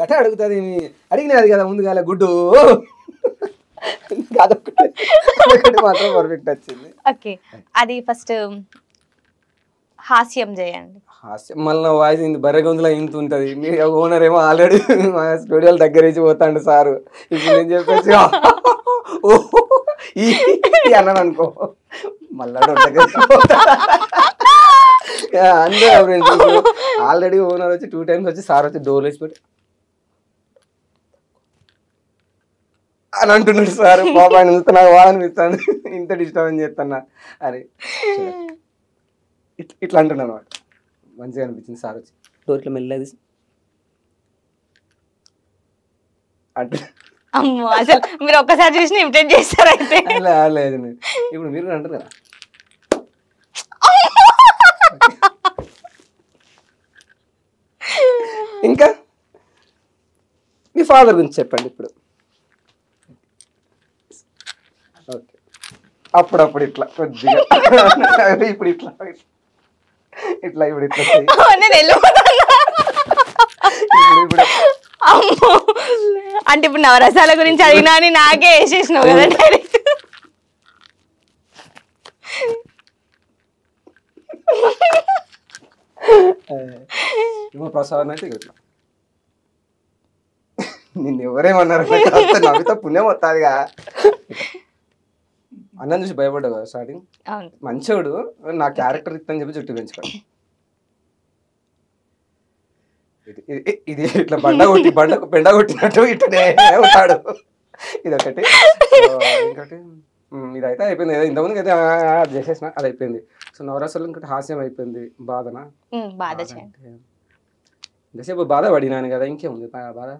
గట్ట అడుగుతుంది. అడిగినది కదా ముందు కాలే గుడ్డు, అదొకటి మాత్రం పర్ఫెక్ట్ వచ్చింది. ఓకే, అది ఫస్ట్ హాస్యం చేయండి. హాస్యం మళ్ళీ వాయిస్ ఇంత బర్రె గొంతులో ఇంత ఉంటుంది. మీరు ఓనర్ ఏమో ఆల్రెడీ మా స్టూడియోల దగ్గర నుంచి పోతాండు సారు. ఇప్పుడు నేను చెప్పేసి అన్నాను అనుకో, మళ్ళీ అందరూ ఫ్రెండ్స్ ఆల్రెడీ ఓనర్ వచ్చి 2 times వచ్చి సార్ వచ్చి డోర్ వేసి పెట్టి అని అంటున్నాడు. సార్ బాబా ఆయన చూస్తే నాకు వాడనిపిస్తాను, ఇంత డిస్టర్బెన్స్ చేస్తున్నా అని ఇట్లా అంటున్నాను అనమాట. మంచిగా అనిపించింది. సార్ వచ్చి డోర్ ఇట్లా మెల్లది అంటే అమ్మో, అసలు మీరు ఒక్కసారి చూసి ఇమిటేట్ చేస్తారైతే. లేదు, ఇప్పుడు మీరు అంటారు కదా. ఇంకా మీ ఫాదర్ గురించి చెప్పండి ఇప్పుడు. ఓకే, అప్పుడప్పుడు ఇట్లా కొద్దిగా, ఇప్పుడు ఇట్లా ఇట్లా ఇప్పుడు ఇట్లా అంటే ఇప్పుడు నవరసాల గురించి అడిగినా అని నాకే వేసేసినావు కదా డైరెక్ట్. ప్రసాదం అయితే ఇట్లా నిన్ను ఎవరేమన్నారు, నవ్వుతా పుణ్యం వస్తుందిగా. అన్నం చూసి భయపడ్డావు కదా స్టార్టింగ్. అవును. మంచోడు, నా క్యారెక్టర్ ఇత్తని చెప్పి జుట్టు పెంచుకోడు. ఇది ఇట్లా పెండ కొట్టినట్టు ఇట్లనే ఉంటాడు. ఇదొకటి. ఇంకోటి ఇదైతే అయిపోయింది. ఇంతకుముందుకు అయితే చేసేసిన, అది అయిపోయింది. సో నవరసాలు ఇంకోటి హాస్యం అయిపోయింది. బాధనా? బాధ ఇంతసేపు బాధ పడినాను కదా, ఇంకేముంది బాధ?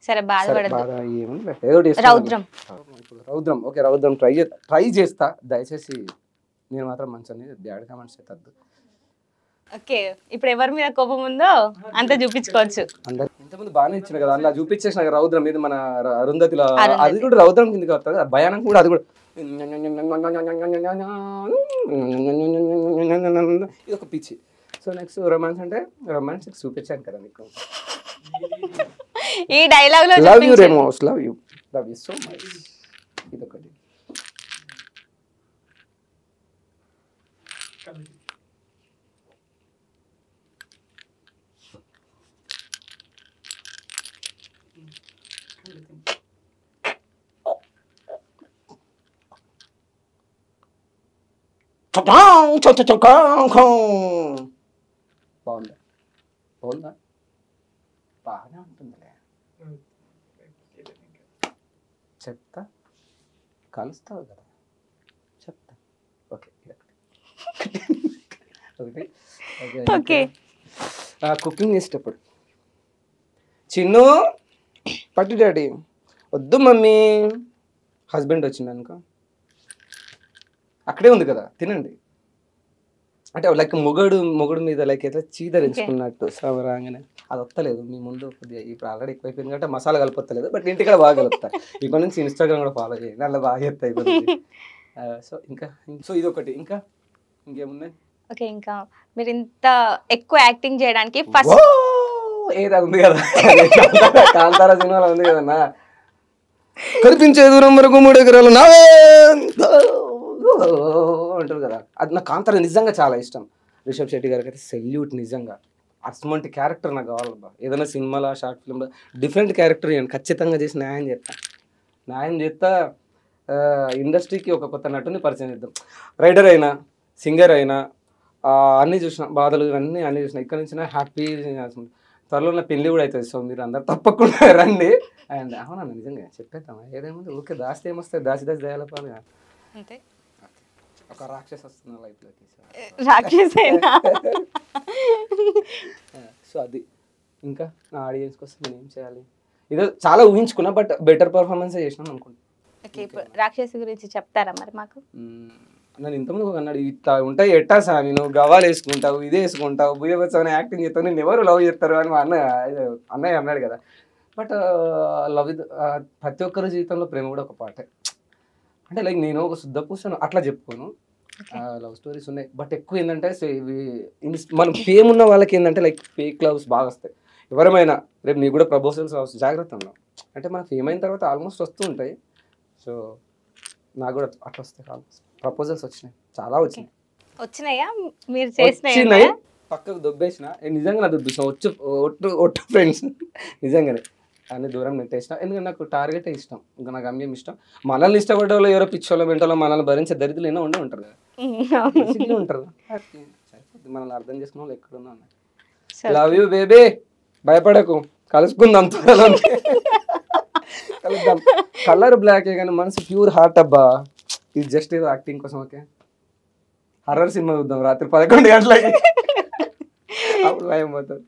సరే బాధ ఏముంది, ఏదో రౌద్రం. రౌద్రం. ఓకే, రౌద్రం ట్రై చేస్తా. దయచేసి నేను మాత్రం మంచి బ్యాడ్ కామెంట్స్ అవుతుంది. ఓకే, ఇప్పుడు ఎవరి మీద కోపం ఉందో అంత చూపించుకోవచ్చు. ఇంతకుముందు బాగానే ఇచ్చిన కదా, అలా చూపించేసిన రౌద్రం. ఇది మన అరుంధతిలో, అది కూడా రౌద్రం కిందకి వస్తుంది. భయానం కూడా అది కూడా ఇది ఒక పిచ్చి. సో నెక్స్ట్ రొమాన్స్ అంటే రొమాన్స్ చూపించాను కదా నీకు. ఈ డైలాగ్ లో love you Remos, love you so much. ఇదొకటి. బాగుందా? బాగుందా? బాగానే ఉంటుందిలే. చెప్తా, కలుస్తావు కదా, చెప్తా. Okay, okay. కుకింగ్ చేసేటప్పుడు చిన్ను పట్టు డాడీ వద్దు మమ్మీ, హస్బెండ్ వచ్చింది అనుకో, అక్కడే ఉంది కదా తినండి అంటే లైక్ మొగుడు మీద లైక్ ఎట్లా చీదరించుకున్నట్టు రాగానే అది వస్తలేదు మీ ముందు. కొద్దిగా ఇప్పుడు ఆల్రెడీ ఎక్కువైపోయింది కాబట్టి మసాలా కలపొత్తలేదు, బట్ ఇంటికి బాగా కలుపుతా. ఇక్కడ నుంచి ఇన్స్టాగ్రామ్ కూడా ఫాలో చేయండి, అలా బాగా చెప్తాయి. సో సో ఇది ఒకటి. ఇంకేమున్నాయి? ఓకే, ఇంకా మీరు ఇంత ఎక్కువ యాక్టింగ్ చేయడానికి ఫస్ట్ ఏది ఉంది కదా, కాంతారా సినిమాలో ఉంది కదన్నా, కనిపించే దూరం వరకు 3 ఎకరాలు నావే అంటారు కదా. అది నాకు కాంతారా నిజంగా చాలా ఇష్టం. రిషబ్ శెట్టి గారికి అయితే సెల్యూట్. నిజంగా అటువంటి క్యారెక్టర్ నాకు కావాలబ్బా. ఏదైనా సినిమాలో, షార్ట్ ఫిల్మ్లో డిఫరెంట్ క్యారెక్టర్ నేను ఖచ్చితంగా చేసి న్యాయం చేస్తా. ఇండస్ట్రీకి ఒక కొత్త నటుని పరిచయం చేద్దాం. రైటర్ అయినా, సింగర్ అయినా అన్నీ చూసిన, బాధలు అన్నీ చూసిన. ఇక్కడ నుంచి హ్యాపీ. త్వరలో నా పెళ్ళి కూడా అవుతుంది. సో మీరు అందరు తప్పకుండా రండి. అండ్ అవునా, నిజంగా చెప్పేద్దామా? ఏదేముంది, ఓకే దాస్తే ఏమొస్తాయి, దాసి దయాలపాలి అంతే. ఒక రాక్షస్ వస్తున్న లైఫ్లోకి. రాక్షసైనా. సో అది. ఇంకా నా ఆడియన్స్ కోసం నేను ఏం చేయాలి, ఇదో చాలా ఊహించుకున్నా, బట్ బెటర్ పర్ఫార్మెన్స్ చేసినాను అనుకుంటా. ఓకే, ఇప్పుడు రాక్షసి గురించి చెప్తారా మరి మాకు? నన్ను ఇంతకుముందు ఒక అన్నాడు, ఇట్లా ఉంటాయి ఎట్టా సామి, నువ్వు గవాలు వేసుకుంటావు, ఇదే వేసుకుంటావు, భూయవచ్చని యాక్టింగ్ చేస్తావు, నేను ఎవరు లవ్ చేస్తారు అని మా అన్నయ్య అన్నాడు కదా. బట్ లవ్ ప్రతి ఒక్కరి జీవితంలో ప్రేమ కూడా ఒక పాటే. అంటే లైక్ నేను ఒక శుద్ధ పూసను అట్లా చెప్పుకోను, లవ్ స్టోరీస్ ఉన్నాయి. బట్ ఎక్కువ ఏంటంటే మనం ఫేమ్ ఉన్న వాళ్ళకి ఏంటంటే లైక్ ఫేక్ లవ్స్ బాగా వస్తాయి. ఎవరమైనా రేపు నీకు కూడా ప్రపోజల్స్ వస్తాయి, జాగ్రత్త ఉన్నాం. అంటే మనం ఫేమ్ అయిన తర్వాత ఆల్మోస్ట్ వస్తూ ఉంటాయి. సో నాకు కూడా అట్లా వస్తాయి. ఆల్మోస్ట్ ప్రపోజల్స్ వచ్చినాయి, చాలా వచ్చినాయా? మీరు చేసినాయి పక్కకు దొబ్బేసిన, నిజంగా దొబ్బేసిన ఒట్టు ఫ్రెండ్స్ నిజంగానే అన్ని దూరం నెట్టేసిన. ఎందుకంటే నాకు టార్గెటే ఇష్టం, ఇంకా నాకు గమ్యం ఇష్టం. మనల్ని ఇష్టపడే వాళ్ళు ఎవరో పిచ్చోళ్ళ వెంటలో మనల్ని భరించే దరిద్రులు ఎన్నో ఉంటారు కదా, ఉంటారు. సరిపోద్ది, మనల్ని అర్థం చేసుకున్న వాళ్ళు ఎక్కడున్నా. లవ్ యూ బేబీ, భయపడకు, కలుసుకుందాం త్వరలో. కలుద్దాం. కలర్ బ్లాకే కానీ మనసు ప్యూర్ హార్ట్ అబ్బా. ఇది జస్ట్ ఏదో యాక్టింగ్ కోసం. ఓకే, హర్రర్ సినిమా చూద్దాం రాత్రి 11 గంటలకి, అప్పుడు భయం పోతుంది.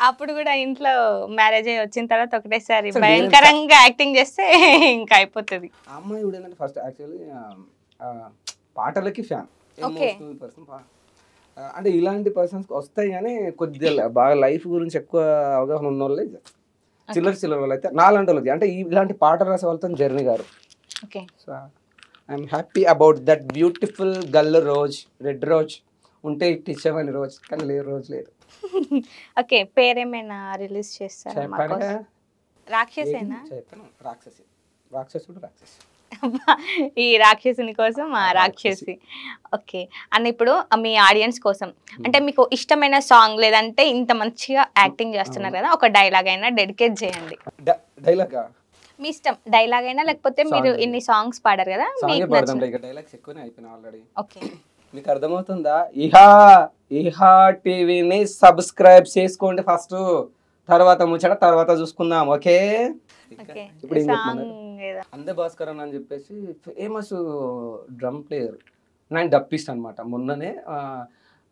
అప్పుడు కూడా ఇంట్లో మ్యారేజ్ అయ్యి వచ్చిన తర్వాత ఒకటేసారి భయంకరంగా యాక్టింగ్ చేస్తే ఇంకా అయిపోతుంది. ఆ అమ్మాయి కూడా ఏంటంటే ఫస్ట్ యాక్చువల్లీ పాటలకి ఫ్యాన్, ఎమోషనల్ పర్సన్. అంటే ఇలాంటి పర్సన్స్ వస్తాయి కానీ కొద్దిగా బాగా లైఫ్ గురించి ఎక్కువ అవగాహన ఉన్న వాళ్ళే, చిల్లర వాళ్ళు అయితే నాలాంటి వాళ్ళకి అంటే ఇలాంటి పాట రాసే వాళ్ళతో జర్నీ గారు. Okay, so I'm happy about that beautiful girl rose, red rose ఉంటే ఇటు ఇచ్చామని రోజు, కానీ లేదు, రోజు లేదు. ఓకే, పేరేమైనా రిలీజ్ చేస్తారా? రాక్షసేనా? రాక్షసుడు. ఈ రాక్షసుని కోసం ఆ రాక్షసి. ఓకే అన్న, ఇప్పుడు మీ ఆడియన్స్ కోసం అంటే మీకు ఇష్టమైన సాంగ్ లేదంటే ఇంత మంచిగా యాక్టింగ్ చేస్తున్నారు కదా, ఒక డైలాగ్ అయినా డెడికేట్ చేయండి. డైలాగా మీ ఇష్టం, డైలాగ్ అయినా లేకపోతే మీరు ఇన్ని సాంగ్స్ పాడారు కదా మీకు పాడదాం. డైలాగ్స్ ఎక్కువనే అయిపోయినాయి ఆల్రెడీ. ఓకే మీకు అర్థమవుతుందా? ఇహా టీవీని సబ్స్క్రైబ్ చేసుకోండి ఫస్ట్, తర్వాత ముచ్చట తర్వాత చూసుకుందాం. ఓకే ఇప్పుడు ఏం చెప్తున్నారు? అందే భాస్కర్ అని చెప్పేసి ఫేమస్ డ్రమ్ ప్లేయర్, ఆయన డప్పిస్ట్ అనమాట. మొన్ననే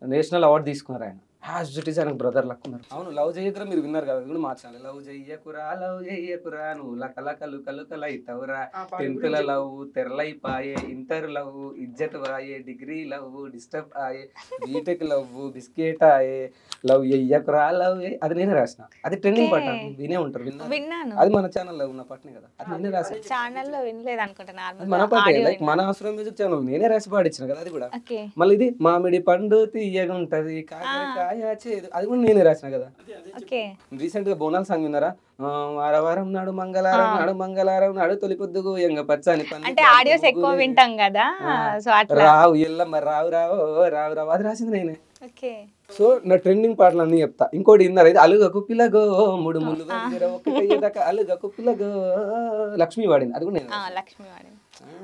నేషనల్ అవార్డు తీసుకున్నారు ఆయన. హ్యాస్ ఇట్ ఈస్ ఆయనకు బ్రదర్ లక్ ఉన్నారు. అవును, లవ్ చెయ్యకురా మీరు విన్నారు కదా, కూడా మార్చాలి. లవ్ చెయ్యకురా నువ్వు లకలకలు కలుకల ఇతవురా, 10th లవ్ తెరలైపాయే, ఇంటర్ లవ్ ఇజ్జత్ వాయే, డిగ్రీ లవ్ డిస్టర్బ్ ఆయే, బీటెక్ లవ్ బిస్కెట్ ఆయే, లవ్ చెయ్యకురా లవ్. అది నేనే రాసిన, అది ట్రెండింగ్ పాట, వినే ఉంటారు. విన్నాను, అది మన ఛానల్లో ఉన్న పాటనే కదా, అది నేనే రాసిన. ఛానల్లో వినలేదు అనుకుంటా, మన పాటే, లైక్ మన అవసరం మ్యూజిక్ ఛానల్ నేనే రాసి పాడించిన కదా అది కూడా. మళ్ళీ ఇది మామిడి పండు తీయగుంటది కాకరకాయ చేదు, అది కూడా నేనే రాసిన కదా. రీసెంట్ గా బోనాల సాంగ్ విన్నారా? వారవారం నాడు మంగళవారం నాడు తొలి పొద్దుగు ఎంగ పచ్చని అంటే ఆడియోస్ ఎక్కువ వింటాం కదా, సో అట్లా రావు ఎల్లమ్మ రావు రావు రావు రావు, అది రాసింది నేనే. సో నా ట్రెండింగ్ పాటలు అన్ని చెప్తా. ఇంకోటి విన్నారు అయితే, అలుగకు పిల్లగో మూడు ముళ్ళు ఒకటయ్యేదాకా అలుగకు పిల్లగో, లక్ష్మి వాడింది, అది కూడా నేను. లక్ష్మి వాడింది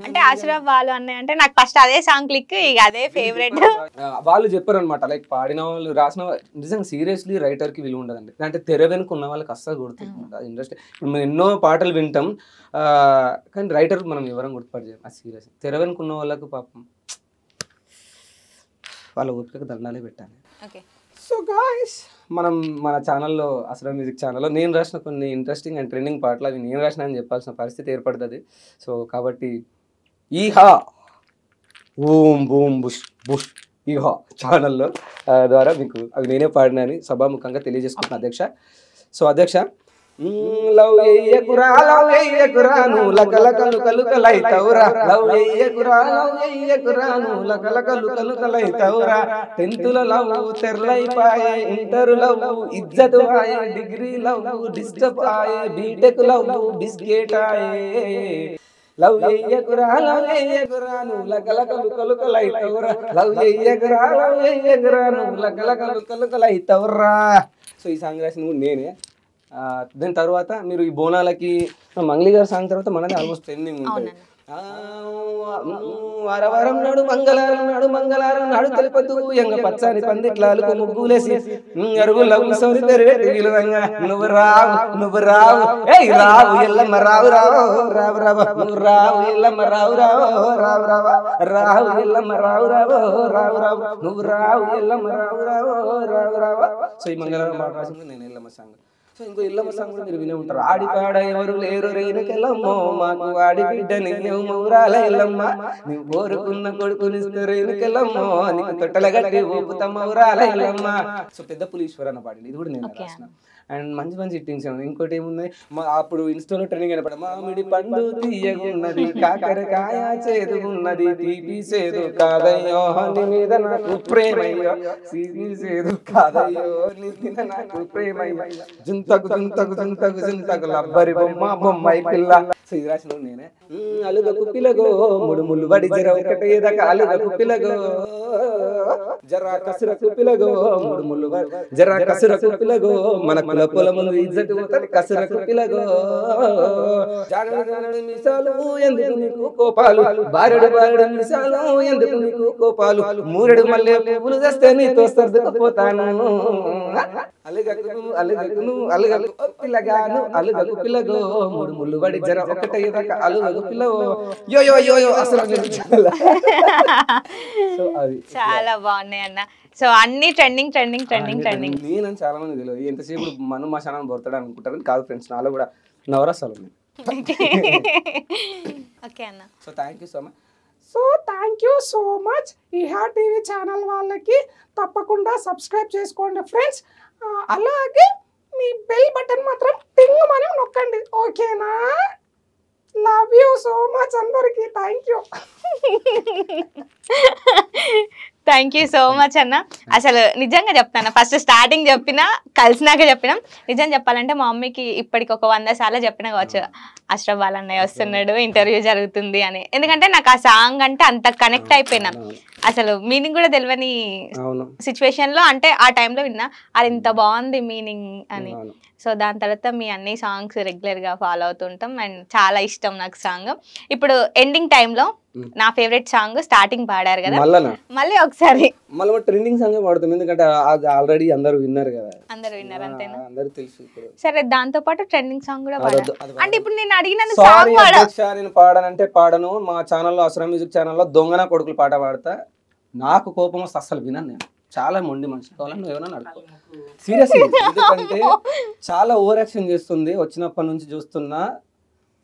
అంటే ఆశ్రవ్ వాళ్ళు అన్నయ్య అంటే నాకు ఫస్ట్ అదే సాంగ్ క్లిక్, ఇక అదే ఫేవరెట్. వాళ్ళు చెప్పారు అనమాట, లైక్ పాడిన వాళ్ళు రాసిన నిజంగా సీరియస్లీ రైటర్ కి విలువ ఉండదండి. అంటే తెర వెనుక ఉన్న వాళ్ళకి అస్సలు గుర్తుంది ఇండస్ట్రీ. ఇప్పుడు మనం ఎన్నో పాటలు వింటాం కానీ రైటర్ మనం ఎవరం గుర్తుపడి చేయం, అది సీరియస్. తెర వెనుక ఉన్న వాళ్ళకు పాపం వాళ్ళ ఓపికకు దండాలే పెట్టాలి. సో గాయ్స్, మనం మన ఛానల్లో అసలు మ్యూజిక్ ఛానల్లో నేను రాసిన కొన్ని ఇంట్రెస్టింగ్ అండ్ ట్రెండింగ్ పాటలు అవి నేను రాసిన అని చెప్పాల్సిన పరిస్థితి ఏర్పడుతుంది. సో కాబట్టి ఈహా ఓం బూమ్ బుష్ బుష్ ఈహా ఛానల్లో ద్వారా మీకు అవి నేనే పాడినని సభాముఖంగా తెలియజేసుకుంటున్నాను అధ్యక్ష. సో అధ్యక్ష, లవ్ చెయ్యకురా నువ్వు లకలకలు కలుకలైతవురా, లవ్ చెయ్యకురా నువ్వు లకలకలు కలుకలైతవురా, 10th లవ్ తెరలైపాయే, ఇంటర్ లవ్ ఇజ్జత్ ఆయే, డిగ్రీ లవ్ డిస్టర్బ్ ఆయే, బీటెక్ లవ్ బిస్కెట్ ఆయే, లవ్ చెయ్యకురా నువ్వు లకలకలు కలుకలైతవురా, లవ్ చెయ్యకురా నువ్వు లకలకలు కలుకలైతవురా. సో ఈ సాంగ్ రాసింది కూడా నేనే. దాని తర్వాత మీరు ఈ బోనాలకి మంగ్లీ గారి సాంగ్ తర్వాత మనది ఆల్మోస్ట్ ట్రెండింగ్ ఉంటుంది. వారవారం నాడు మంగళవారం నాడు తెలిపొద్దు ఎంగ పచ్చని పందిట్లాలకు ముగ్గులేసి అరుగులకు సౌరి పెరిగేటివిలువంగా నువ్వు రావు ఏయ్ రావు ఎల్లమ్మ రావు నువ్వు రావు ఎల్లమ్మ రావు ఎల్లమ్మ రావు నువ్వు రావు ఎల్లమ్మ రావు. సో ఈ మంగళవారం మాట రాసింది నేను, ఎల్లమ్మ సాంగ్. సో ఇంకో ఇల్లమ్మ సాంగ్ కూడా మీరు వినే ఉంటారు. ఆడిపాడ ఎవరు లేరు రేణుకెళ్ళమ్మో, మాకు ఆడి బిడ్డని మౌరాల ఎల్లమ్మ, నువ్వు కోరుకున్న కొడుకునిస్తే రేణుకెళ్ళమ్మో, నీకు తొట్టల గట్టి ఊపుతా మౌరాల ఎల్లమ్మ. సో పెద్ద పులీశ్వర్ అన్న పాడింది, ఇది కూడా నేను రాసిన. అండ్ మంచి మంచి హిట్టింగ్స్. ఇంకోటి ఏమున్నాయి, అప్పుడు ఇన్స్టాలో ట్రెండింగ్ అయినప్పుడు మామిడి పండు తీయగున్నది కాకరకాయ చేదుగున్నది, తీపి సేదు కాదయ్యో నీ మీద నాకు ప్రేమయ్యో, సీపి సేదు కాదయ్యో నీ మీద నాకు ప్రేమయ్యో, జుంతకు లబ్బరి బొమ్మాయి పిల్ల. సో ఇది రాసిన నేనే. అలుగకు పిల్లగో మూడు ముళ్ళు బడి జర ఒకటేదాకా అలుగకు పిల్లగో, జరా కసురకు పిల్లగో మూడు ముళ్ళు జరా కసురకు పిల్లగో, మన కుల పొలములు ఇజ్జతు పోతది కసురకు పిల్లగో, జానడు మిసాలు ఎందుకు నీకు కోపాలు, బారెడు మిసాలు ఎందుకు నీకు కోపాలు, మూరెడు మల్లె పువ్వులు తెస్తే నీతో సర్దుకుపోతాను, అలుగకు పిల్లగాను అలుగకు పిల్లగో మూడు ముళ్ళు బడి జర ఒకటేదాకా అలుగకు పిల్లగో యో అసలు. సో అది చాలా బాగున్నాయి అన్న. సో అన్ని ట్రెండింగ్. నేను చాలా మంది తెలియదు, ఎంతసేపు మనం మా ఛానల్ బొరుతాడు అనుకుంటారు, కాదు ఫ్రెండ్స్, నాలో కూడా నవరసాలు ఉన్నాయి. ఓకే అన్న. So thank you so much. Eeha TV channel వాళ్ళకి తప్పకుండా సబ్స్క్రైబ్ చేసుకోండి ఫ్రెండ్స్. అలాగే మీ బెల్ బటన్ మాత్రం టింగ్ మనం నొక్కండి, ఓకేనా? లవ్ యూ సో మచ్ అందరికి. Thank you. Thank you so much అన్న. అసలు నిజంగా చెప్తాను, ఫస్ట్ స్టార్టింగ్ చెప్పినా కలిసినాక చెప్పినాం. నిజం చెప్పాలంటే మా మమ్మీకి ఇప్పటికి ఒక 100 సార్లు చెప్పినా కావచ్చు, అష్రఫ్ వాళ్ళ అన్నయ్య వస్తున్నాడు, ఇంటర్వ్యూ జరుగుతుంది అని. ఎందుకంటే నాకు ఆ సాంగ్ అంటే అంత కనెక్ట్ అయిపోయినా, అసలు మీనింగ్ కూడా తెలియని సిచ్యువేషన్ లో, అంటే ఆ టైంలో విన్నా అది ఇంత బాగుంది మీనింగ్ అని. సో దాని తర్వాత మీ అన్ని సాంగ్స్ రెగ్యులర్ గా ఫాలో అవుతుంటాం అండ్ చాలా ఇష్టం నాకు సాంగ్. ఇప్పుడు ఎండింగ్ టైంలో నా ఫేవరెట్ సాంగ్ స్టార్టింగ్ పాడారు కదా, మళ్ళీ ఒకసారి మళ్ళీ ట్రెండింగ్ సాంగ్ పాడతాం, ఎందుకంటే అది ఆల్రెడీ అందరూ విన్నారు కదా, అందరూ విన్నారు అంతేనా? అందరూ తెలుసు. సరే, దాంతో పాటు ట్రెండింగ్ సాంగ్ కూడా పాడారు. అంటే ఇప్పుడు నేను అడిగిన నేను పాడనంటే పాడను. మా ఛానల్లో అసరా మ్యూజిక్ ఛానల్లో దొంగన కొడుకులు పాట పాడతా. నాకు కోపం వస్తే అస్సలు వినను నేను. చాలా మొండి మనిషి, కావాలని ఏమైనా అడుకో సీరియస్. ఎందుకంటే చాలా ఓవర్ యాక్షన్ చేస్తుంది. వచ్చినప్పటి నుంచి చూస్తున్నా,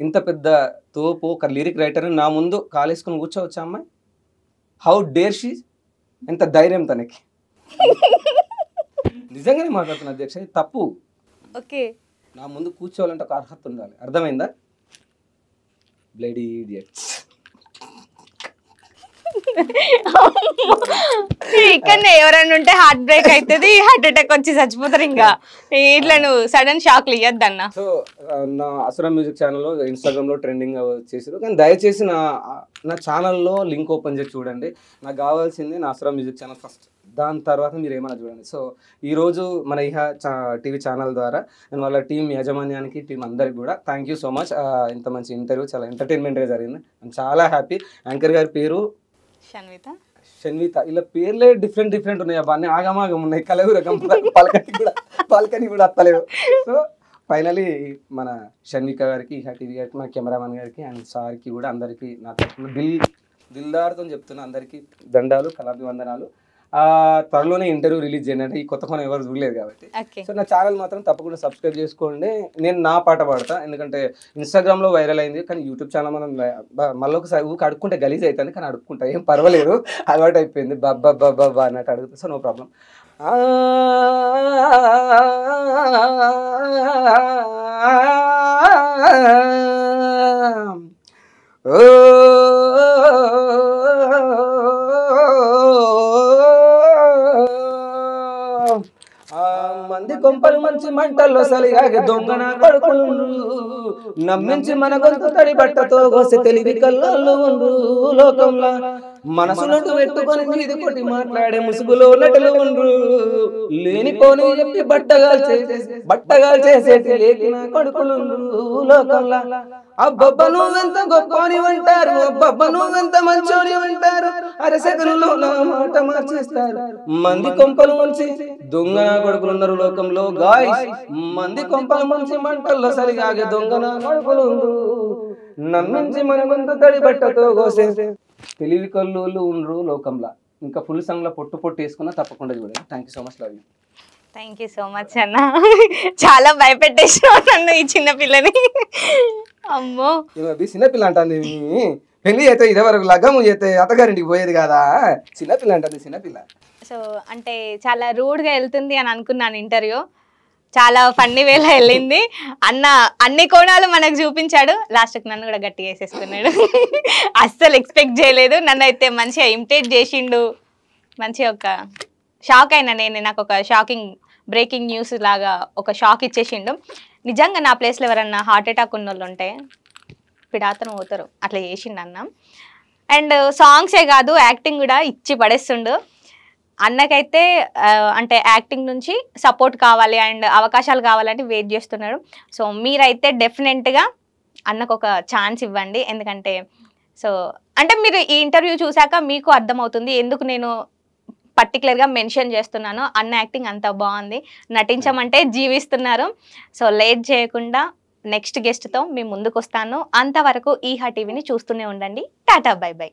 ఇంత పెద్ద తోపు ఒక లిరిక్ రైటర్ నా ముందు కాలేసుకుని కూర్చోవచ్చా అమ్మాయి? హౌ డేర్ షీ, ఎంత ధైర్యం తనకి. నిజంగానే మాట్లాడుతున్నా అధ్యక్ష, తప్పు. ఓకే, నా ముందు కూర్చోవాలంటే ఒక అర్హత ఉండాలి, అర్థమైందా? Bloody idiots. ఇక్కడనే ఎవరైనా ఉంటే హార్ట్ బ్రేక్ అవుతుంది, హార్ట్ అటాక్ వచ్చి చచ్చిపోతారు. ఇంకా ఇట్లా నువ్వు సడన్ షాక్లు ఇవ్వద్దన్న. సో నా అసరా మ్యూజిక్ ఛానల్లో ఇన్స్టాగ్రామ్లో ట్రెండింగ్ చేసారు, కానీ దయచేసి నా ఛానల్లో లింక్ ఓపెన్ చేసి చూడండి. నాకు కావాల్సింది నా అసరా మ్యూజిక్ ఛానల్ ఫస్ట్, దాని తర్వాత మీరు ఏమైనా చూడండి. సో ఈరోజు మన ఇహా టీవీ ఛానల్ ద్వారా నేను వాళ్ళ టీం యాజమాన్యానికి, టీం అందరికి కూడా థ్యాంక్ యూ సో మచ్. ఇంత మంచి ఇంటర్వ్యూ చాలా ఎంటర్టైన్మెంట్గా జరిగింది. నేను చాలా హ్యాపీ. యాంకర్ గారి పేరు షన్విత. ఇలా పేర్లే డిఫరెంట్ ఉన్నాయి, అవన్నీ ఆగమాగం ఉన్నాయి, కలవు రకం, పలకని కూడా అత్తలేవు. సో ఫైనలీ మన షన్విక గారికి, ఇహా టీవీ గారికి, మన కెమెరామెన్ గారికి అండ్ సార్కి కూడా అందరికీ నా తరఫున దిల్దార్తో చెప్తున్నా, అందరికీ దండాలు, కళాభివందనాలు. త్వరలోనే ఇంటర్వ్యూ రిలీజ్ చేయండి, అంటే ఈ కొత్త ఫోన్ ఎవరు చూడలేదు కాబట్టి. సో నా ఛానల్ మాత్రం తప్పకుండా సబ్స్క్రైబ్ చేసుకోండి. నేను నా పాట పాడతా, ఎందుకంటే ఇన్స్టాగ్రామ్లో వైరల్ అయింది, కానీ యూట్యూబ్ ఛానల్ మనం మళ్ళీ ఒకసారి ఊరికి అడుక్కుంటే గలీజ్ అవుతుంది, కానీ అడుక్కుంటా, ఏం పర్వాలేదు, అలవాటు అయిపోయింది. బాబా అన్నట్టు అడుగుతా. So no problem. మంది కొంపలు మంచి మంటల్లో సలిగాగే దొంగన కొడుకులు నమ్మించి మన గొంతు తడి బట్టతో కోసి తెలివి కళ్ళు ఉండు లోకంలో మనసునట్టు పెట్టుకొని మీది కొట్టి మాట్లాడే ముసుగులో నటులు ఉండు లేనిపోని చెప్పి బట్టగాల్ చేసేటి లేకిన కొడుకులు లోకంలో అబ్బబ్బ నువ్వెంత గొప్పని అంటారు, అబ్బబ్బ నువ్వెంత మంచోని అంటారు, అరసెగరులో నా మాట మార్చేస్తారు. మంది కొంపలు ముంచి దొంగన కొడుకులు ఉన్నారు లోకంలో గాయ్స్, మంది కొంపలు ముంచి మంటల్లో సరిగాగే దొంగన కొడుకులు నమ్మించి మన గొంతు తడి బట్టతో కోసే తెలివి కళ్ళు ఉండ్రు లోకంలో. ఇంకా ఫుల్ సాంగ్ లో పొట్టు వేసుకున్నా తప్పకుండా చూడండి. Thank you so much, love you. Thank you so much అన్న. చాలా భయపెట్టేసావు నన్ను, ఈ చిన్నపిల్లని. అమ్మో, చిన్నపిల్ల అంటుంది. పెళ్లి అయితే ఇదే వరకు లగ్గము చేస్తే అత్తగారింటికి పోయేది కదా, చిన్నపిల్ల అంటుంది, చిన్నపిల్ల. సో అంటే చాలా రూడ్గా వెళ్తుంది అని అనుకున్నాను. ఇంటర్వ్యూ చాలా ఫన్నీ వేలో వెళ్ళింది. అన్న అన్ని కోణాలు మనకు చూపించాడు, లాస్ట్కి నన్ను కూడా గట్టిగా వేసేస్తున్నాడు. అస్సలు ఎక్స్పెక్ట్ చేయలేదు. నన్ను అయితే మంచిగా ఇమిటేట్ చేసిండు, మంచిగా ఒక షాక్ అయినా నేను. నాకు ఒక షాకింగ్ బ్రేకింగ్ న్యూస్ లాగా ఒక షాక్ ఇచ్చేసిండు. నిజంగా నా ప్లేస్లో ఎవరన్నా హార్ట్ అటాక్ ఉన్న వాళ్ళు ఉంటే పిడాతను పోతారు, అట్లా చేసిండు అన్న. అండ్ సాంగ్సే కాదు, యాక్టింగ్ కూడా ఇచ్చి పడేస్తుండు. అన్నకైతే అంటే యాక్టింగ్ నుంచి సపోర్ట్ కావాలి అండ్ అవకాశాలు కావాలని వెయిట్ చేస్తున్నాడు. సో మీరైతే డెఫినెట్గా అన్నకు ఒక ఛాన్స్ ఇవ్వండి. ఎందుకంటే సో అంటే మీరు ఈ ఇంటర్వ్యూ చూసాక మీకు అర్థమవుతుంది ఎందుకు నేను పర్టికులర్గా మెన్షన్ చేస్తున్నాను. అన్న యాక్టింగ్ అంత బాగుంది, నటించమంటే జీవిస్తున్నారు. సో లేట్ చేయకుండా నెక్స్ట్ గెస్ట్తో మీ ముందుకు వస్తాను. అంతవరకు ఈహా టీవీని చూస్తూనే ఉండండి. Tata, by by.